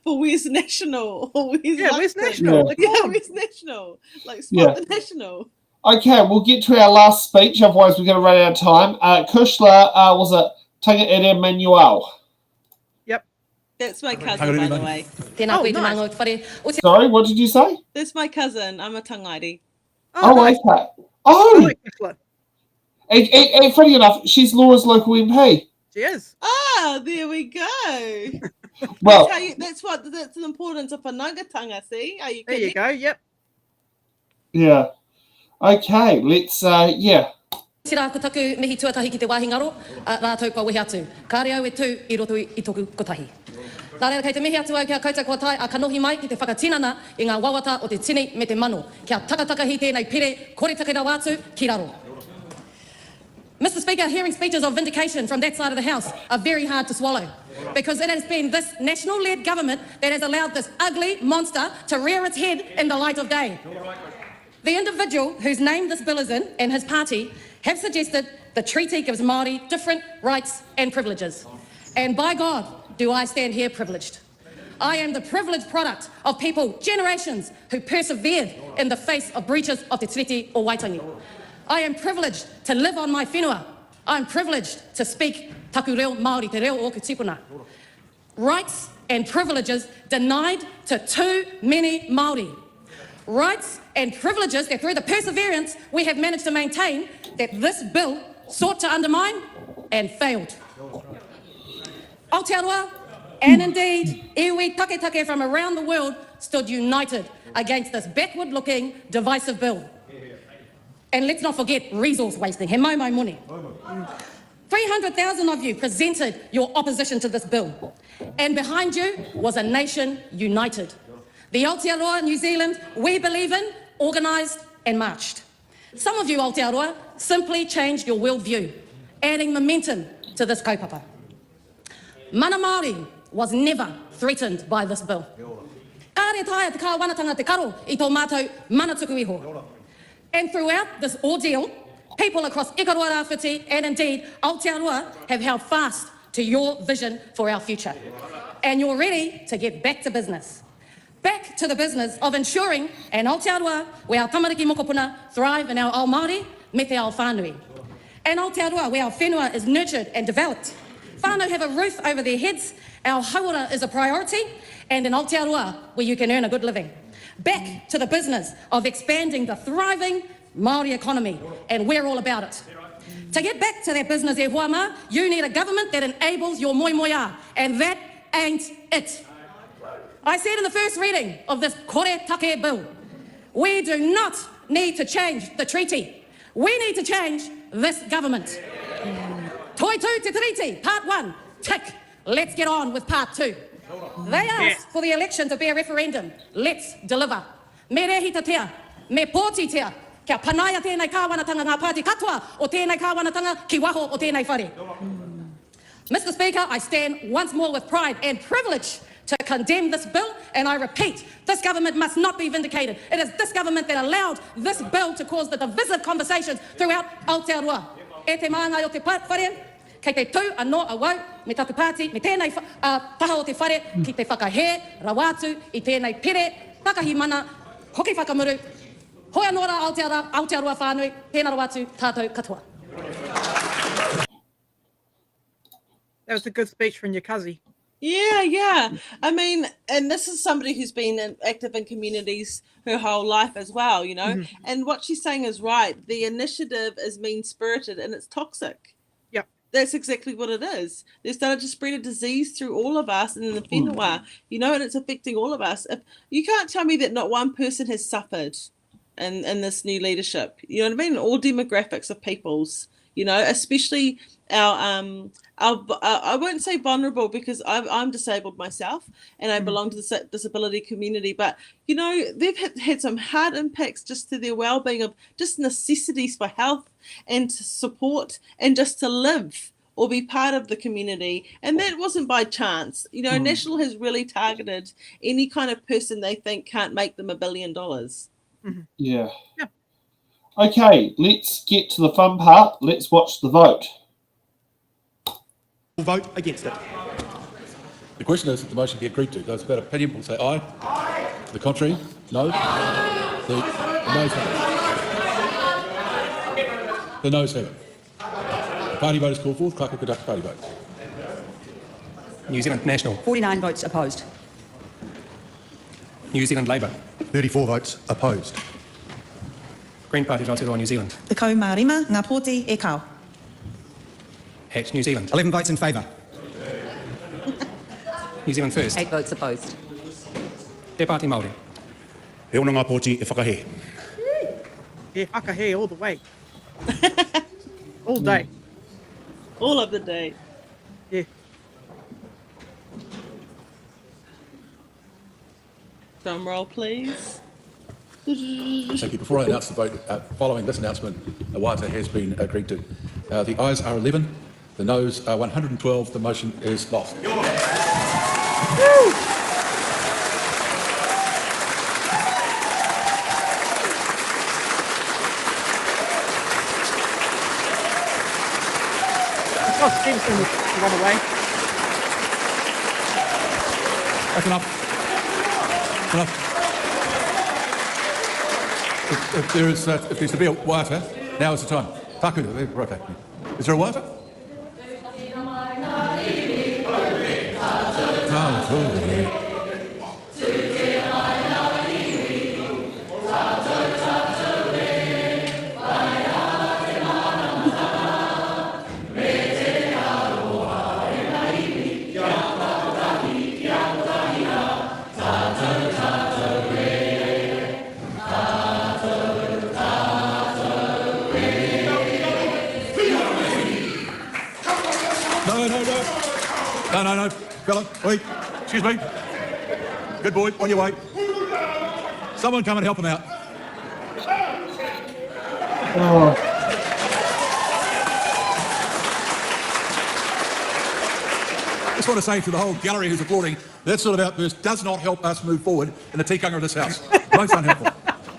for Where's National or Where's Where's National? Where's National? Like Spot the National. Okay, we'll get to our last speech, otherwise we're going to run out of time. Kushla, was it Tangaere Manuel? Yep. That's my cousin, by the way. Nice. Sorry, what did you say? That's my cousin. I'm a Tangaere. Nice. And funny enough, she's Laura's local MP. She is. There we go. Well, that's the importance of a nangatanga, see? Are you there you go, yep. Yeah. Okay, let's, Tira ko taku mihi tuatahi ki te wāhingaro, rātou ka wehi atu. Kāre au e tū I roto I toku kotahi. Nā kei te mihi atu au kia koutou kua tai a kanohi mai ki te whakatinana I ngā wawata o te tini me te mano. Kia takataka hi tēnei pere, kore takera wātu, ki raro. Mr. Speaker, hearing speeches of vindication from that side of the House are very hard to swallow because it has been this national-led government that has allowed this ugly monster to rear its head in the light of day. The individual whose name this bill is in and his party have suggested the treaty gives Māori different rights and privileges. And by God, do I stand here privileged. I am the privileged product of people, generations, who persevered in the face of breaches of Te Tiriti o Waitangi. I am privileged to live on my whenua. I am privileged to speak taku reo Māori, te reo o ku tipuna. Rights and privileges denied to too many Māori. Rights and privileges that through the perseverance we have managed to maintain that this bill sought to undermine and failed. Aotearoa and indeed iwi take from around the world stood united against this backward-looking divisive bill. And let's not forget resource wasting. He mau mai mone. 300,000 of you presented your opposition to this bill. And behind you was a nation united. The Aotearoa New Zealand we believe in, organised and marched. Some of you Aotearoa simply changed your worldview, adding momentum to this kaupapa. Mana Māori was never threatened by this bill. Kāre taia te kāwanatanga te karo I tō mātou mana tuku iho. And throughout this ordeal, people across Ikaroa Rāwhiti and indeed Aotearoa have held fast to your vision for our future. And you're ready to get back to business. Back to the business of ensuring an Aotearoa where our tamariki mokopuna thrive in our ao Māori me te ao whānui. An Aotearoa where our whenua is nurtured and developed. Whānau have a roof over their heads, our hauora is a priority, and an Aotearoa where you can earn a good living. Back to the business of expanding the thriving Māori economy, and we're all about it. To get back to that business e huama, you need a government that enables your moimoia, and that ain't it. I said in the first reading of this kore take bill, we do not need to change the treaty. We need to change this government. Toi tu te tiriti, part 1, tick. Let's get on with part 2. They asked for the election to be a referendum. Let's deliver. Me rehi tatea, me pōti tea, kia panaia tēnei kāwanatanga ngā pāti katoa o tēnei kāwanatanga ki waho o tēnei whare. Mr. Speaker, I stand once more with pride and privilege to condemn this bill, and I repeat, this government must not be vindicated. It is this government that allowed this bill to cause the divisive conversations throughout Aotearoa. E te māngai o te whare, kei te tū anō awau, me tatu pāti, me tēnei taha o te whare, ki te whakahe, rawatu, I tēnei pere, takahi mana, hoki whakamuru, hoi anō rā Aotearoa whānui, tēnā rawatu, tātou katoa. That was a good speech from your cousin. Yeah. I mean, and this is somebody who's been active in communities her whole life as well, you know. Mm-hmm. And what she's saying is right. The initiative is mean-spirited and it's toxic. Yep. That's exactly what it is. They started to spread a disease through all of us and in the whenua, you know, and it's affecting all of us. If you can't tell me that not one person has suffered in this new leadership, you know what I mean? All demographics of peoples, you know, especially our I won't say vulnerable because I'm disabled myself and I belong to the disability community, but you know they've had some hard impacts just to their well-being of just necessities for health and to support and just to live or be part of the community, and that wasn't by chance. You know, National has really targeted any kind of person they think can't make them $1 billion. Yeah. Okay, let's get to the fun part. Let's watch the vote. Will vote against it. The question is that the motion be agreed to. Those without opinion will say aye. Aye. The contrary, no. The noes have it. The noes have it. The party vote is called forth. Clerk will conduct the party vote. New Zealand National. 49 votes opposed. New Zealand Labour. 34 votes opposed. Green Party Aotearoa New Zealand. Te kau marima ngā pōti e kau. Hatch New Zealand. 11 votes in favour. New Zealand First. 8 votes opposed. Te Pāti Māori. He ona ngā pōti e whakahe. Yeah, whakahe all the way. All day. All of the day. Yeah. Drum roll, please. Thank you. Before I announce the vote, following this announcement, Waitangi has been agreed to. The ayes are 11, the noes are 112, the motion is lost. Oh, Stevenson was run away. That's enough. Enough. If there's to be a water, now is the time. Taku, okay. Is there a water? No, fella, wait, excuse me. Good boy, on your way. Someone come and help him out. Oh. I just want to say to the whole gallery who's applauding, that sort of outburst does not help us move forward in the tikanga of this House. Most unhelpful.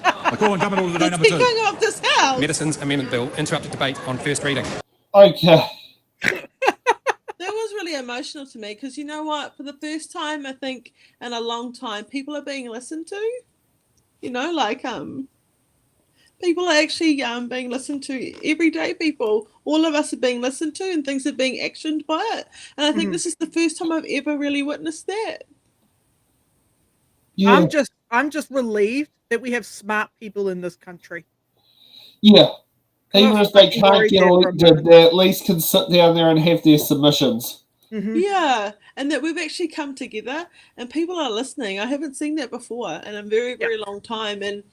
I call on government order today number 2. The tikanga of this House? Medicines Amendment Bill interrupted debate on first reading. Okay. That was really emotional to me because you know what? For the first time, I think, in a long time, people are being listened to. You know, like people are actually being listened to. Everyday people, all of us are being listened to, and things are being actioned by it. And I think this is the first time I've ever really witnessed that. Yeah. I'm just relieved that we have smart people in this country. Yeah. Even if they can't get elected, they at least can sit down there and have their submissions. Mm-hmm. Yeah, and that we've actually come together and people are listening. I haven't seen that before in a very, very long time. And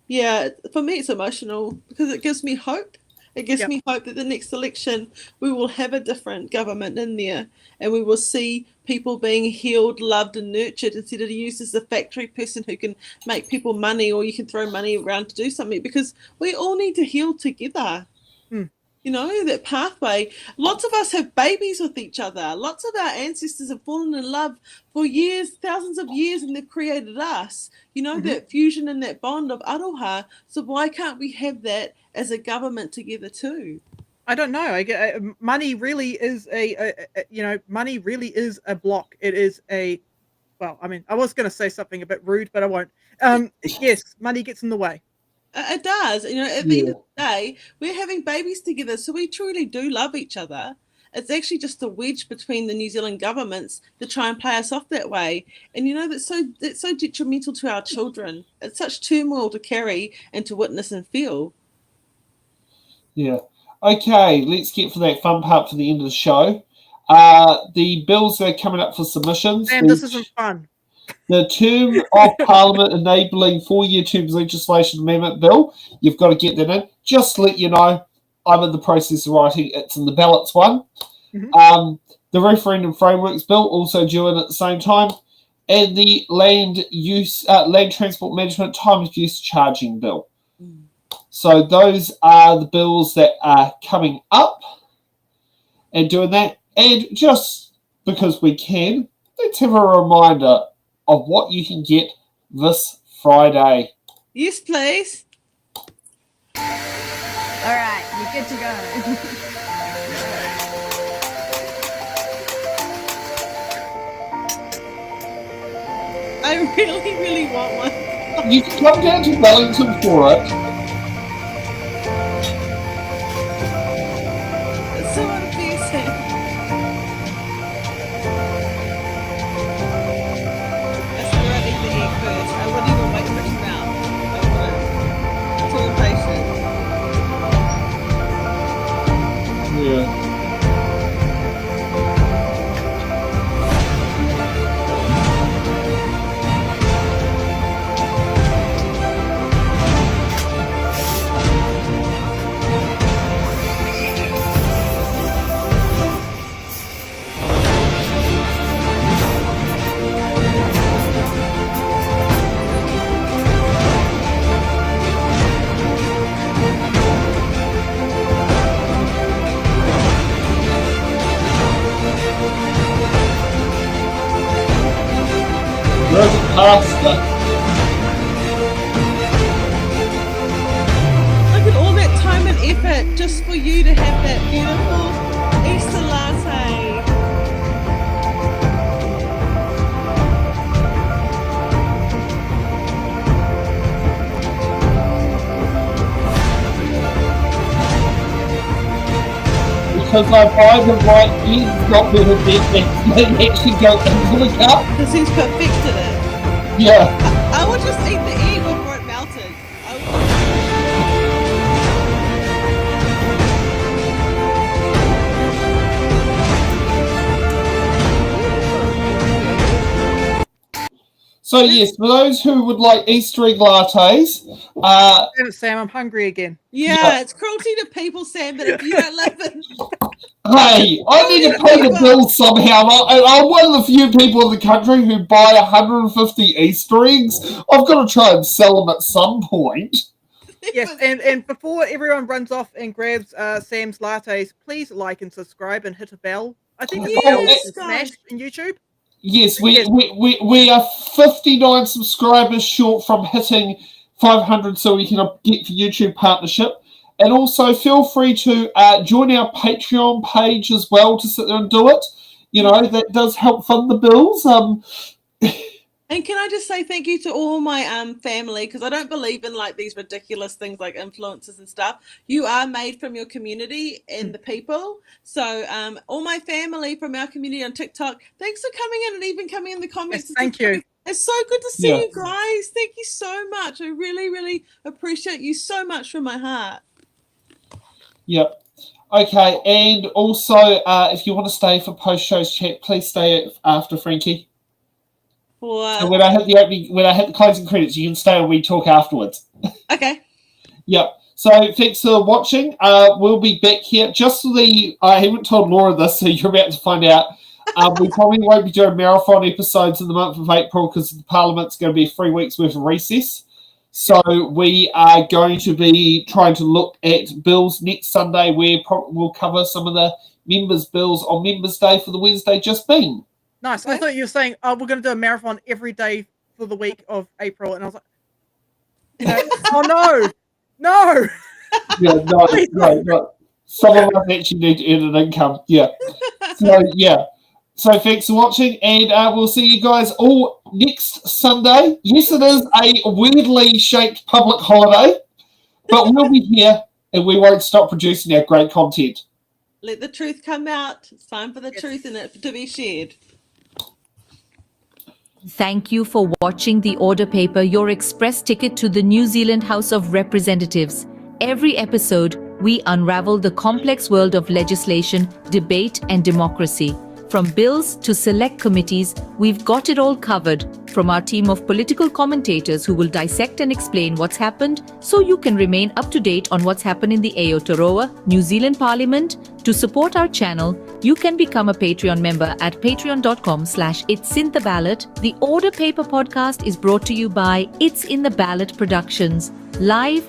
yeah, for me, it's emotional because it gives me hope. It gives me hope that the next election we will have a different government in there and we will see people being healed, loved and nurtured instead of used as a factory person who can make people money or you can throw money around to do something because we all need to heal together. You know, that pathway. Lots of us have babies with each other. Lots of our ancestors have fallen in love for years, thousands of years, and they've created us. You know, that fusion and that bond of aroha. So why can't we have that as a government together too? I don't know. Money really is money really is a block. It is well, I mean, I was going to say something a bit rude, but I won't. Yes, money gets in the way. It does. You know, at the end of the day, we're having babies together, so we truly do love each other. It's actually just a wedge between the New Zealand governments to try and play us off that way. And you know, that's so detrimental to our children. It's such turmoil to carry and to witness and feel. Yeah. Okay, let's get for that fun part for the end of the show. The bills that are coming up for submissions. Damn, this isn't fun. The Term of Parliament Enabling 4-Year Terms Legislation Amendment Bill. You've got to get that in. Just to let you know, I'm in the process of writing. It's in the ballots one. The Referendum Frameworks Bill, also due in at the same time. And the Land Transport Management Time of Use Charging Bill. So those are the bills that are coming up and doing that. And just because we can, let's have a reminder of what you can get this Friday. Yes, please. Get to go. I really, really want one. You can come down to Wellington for it. It's so unfair. That's where I eat the egg first. I wouldn't even wait for it to melt. I wouldn't. Too impatient. Yeah. Pasta. Look at all that time and effort just for you to have that beautiful Easter latte. Because I buy the right eggs, not with a big they actually go into the cup. Because he's perfected it. Yeah. I would just eat the egg before it melted. So yes, for those who would like Easter egg lattes, Damn it, Sam, I'm hungry again. Yeah, it's cruelty to people, Sam, but if you don't live in... hey, I need to pay the bills somehow. I'm one of the few people in the country who buy 150 Easter eggs. I've got to try and sell them at some point. Yes, and before everyone runs off and grabs Sam's lattes, please like and subscribe and hit a bell. I think the bell is smashed in YouTube. Yes, we are 59 subscribers short from hitting 500, so we can get the YouTube partnership. And also feel free to join our Patreon page as well to sit there and do it. You know, that does help fund the bills. And can I just say thank you to all my family, because I don't believe in like these ridiculous things like influencers and stuff. You are made from your community and the people. So all my family from our community on TikTok, thanks for coming in and even coming in the comments. Yes, thank you. It's so good to see you guys. Thank you so much. I really, really appreciate you so much from my heart. Yep. Okay, and also if you want to stay for post-shows chat, please stay after Frankie. So when I hit the closing credits, you can stay and we talk afterwards. Okay. Yep. So thanks for watching. We'll be back here. Just for I haven't told Laura this, so you're about to find out. We probably won't be doing marathon episodes in the month of April because the Parliament's going to be 3 weeks worth of recess. So we are going to be trying to look at bills next Sunday, where we'll cover some of the members' bills on Members' Day for the Wednesday just been. Nice. I thought you were saying, we're going to do a marathon every day for the week of April. And I was like, oh, no. No. Yeah, no. Some of us actually need to earn an income. Yeah. So thanks for watching, and we'll see you guys all next Sunday. Yes, it is a weirdly shaped public holiday, but we'll be here, and we won't stop producing our great content. Let the truth come out. It's time for the truth and it to be shared. Thank you for watching The Order Paper, your express ticket to the New Zealand House of Representatives. Every episode, we unravel the complex world of legislation, debate, and democracy. From bills to select committees, we've got it all covered. From our team of political commentators who will dissect and explain what's happened so you can remain up to date on what's happened in the Aotearoa, New Zealand Parliament. To support our channel, you can become a Patreon member at patreon.com/It's in the Ballot. The Order Paper podcast is brought to you by It's in the Ballot Productions. Live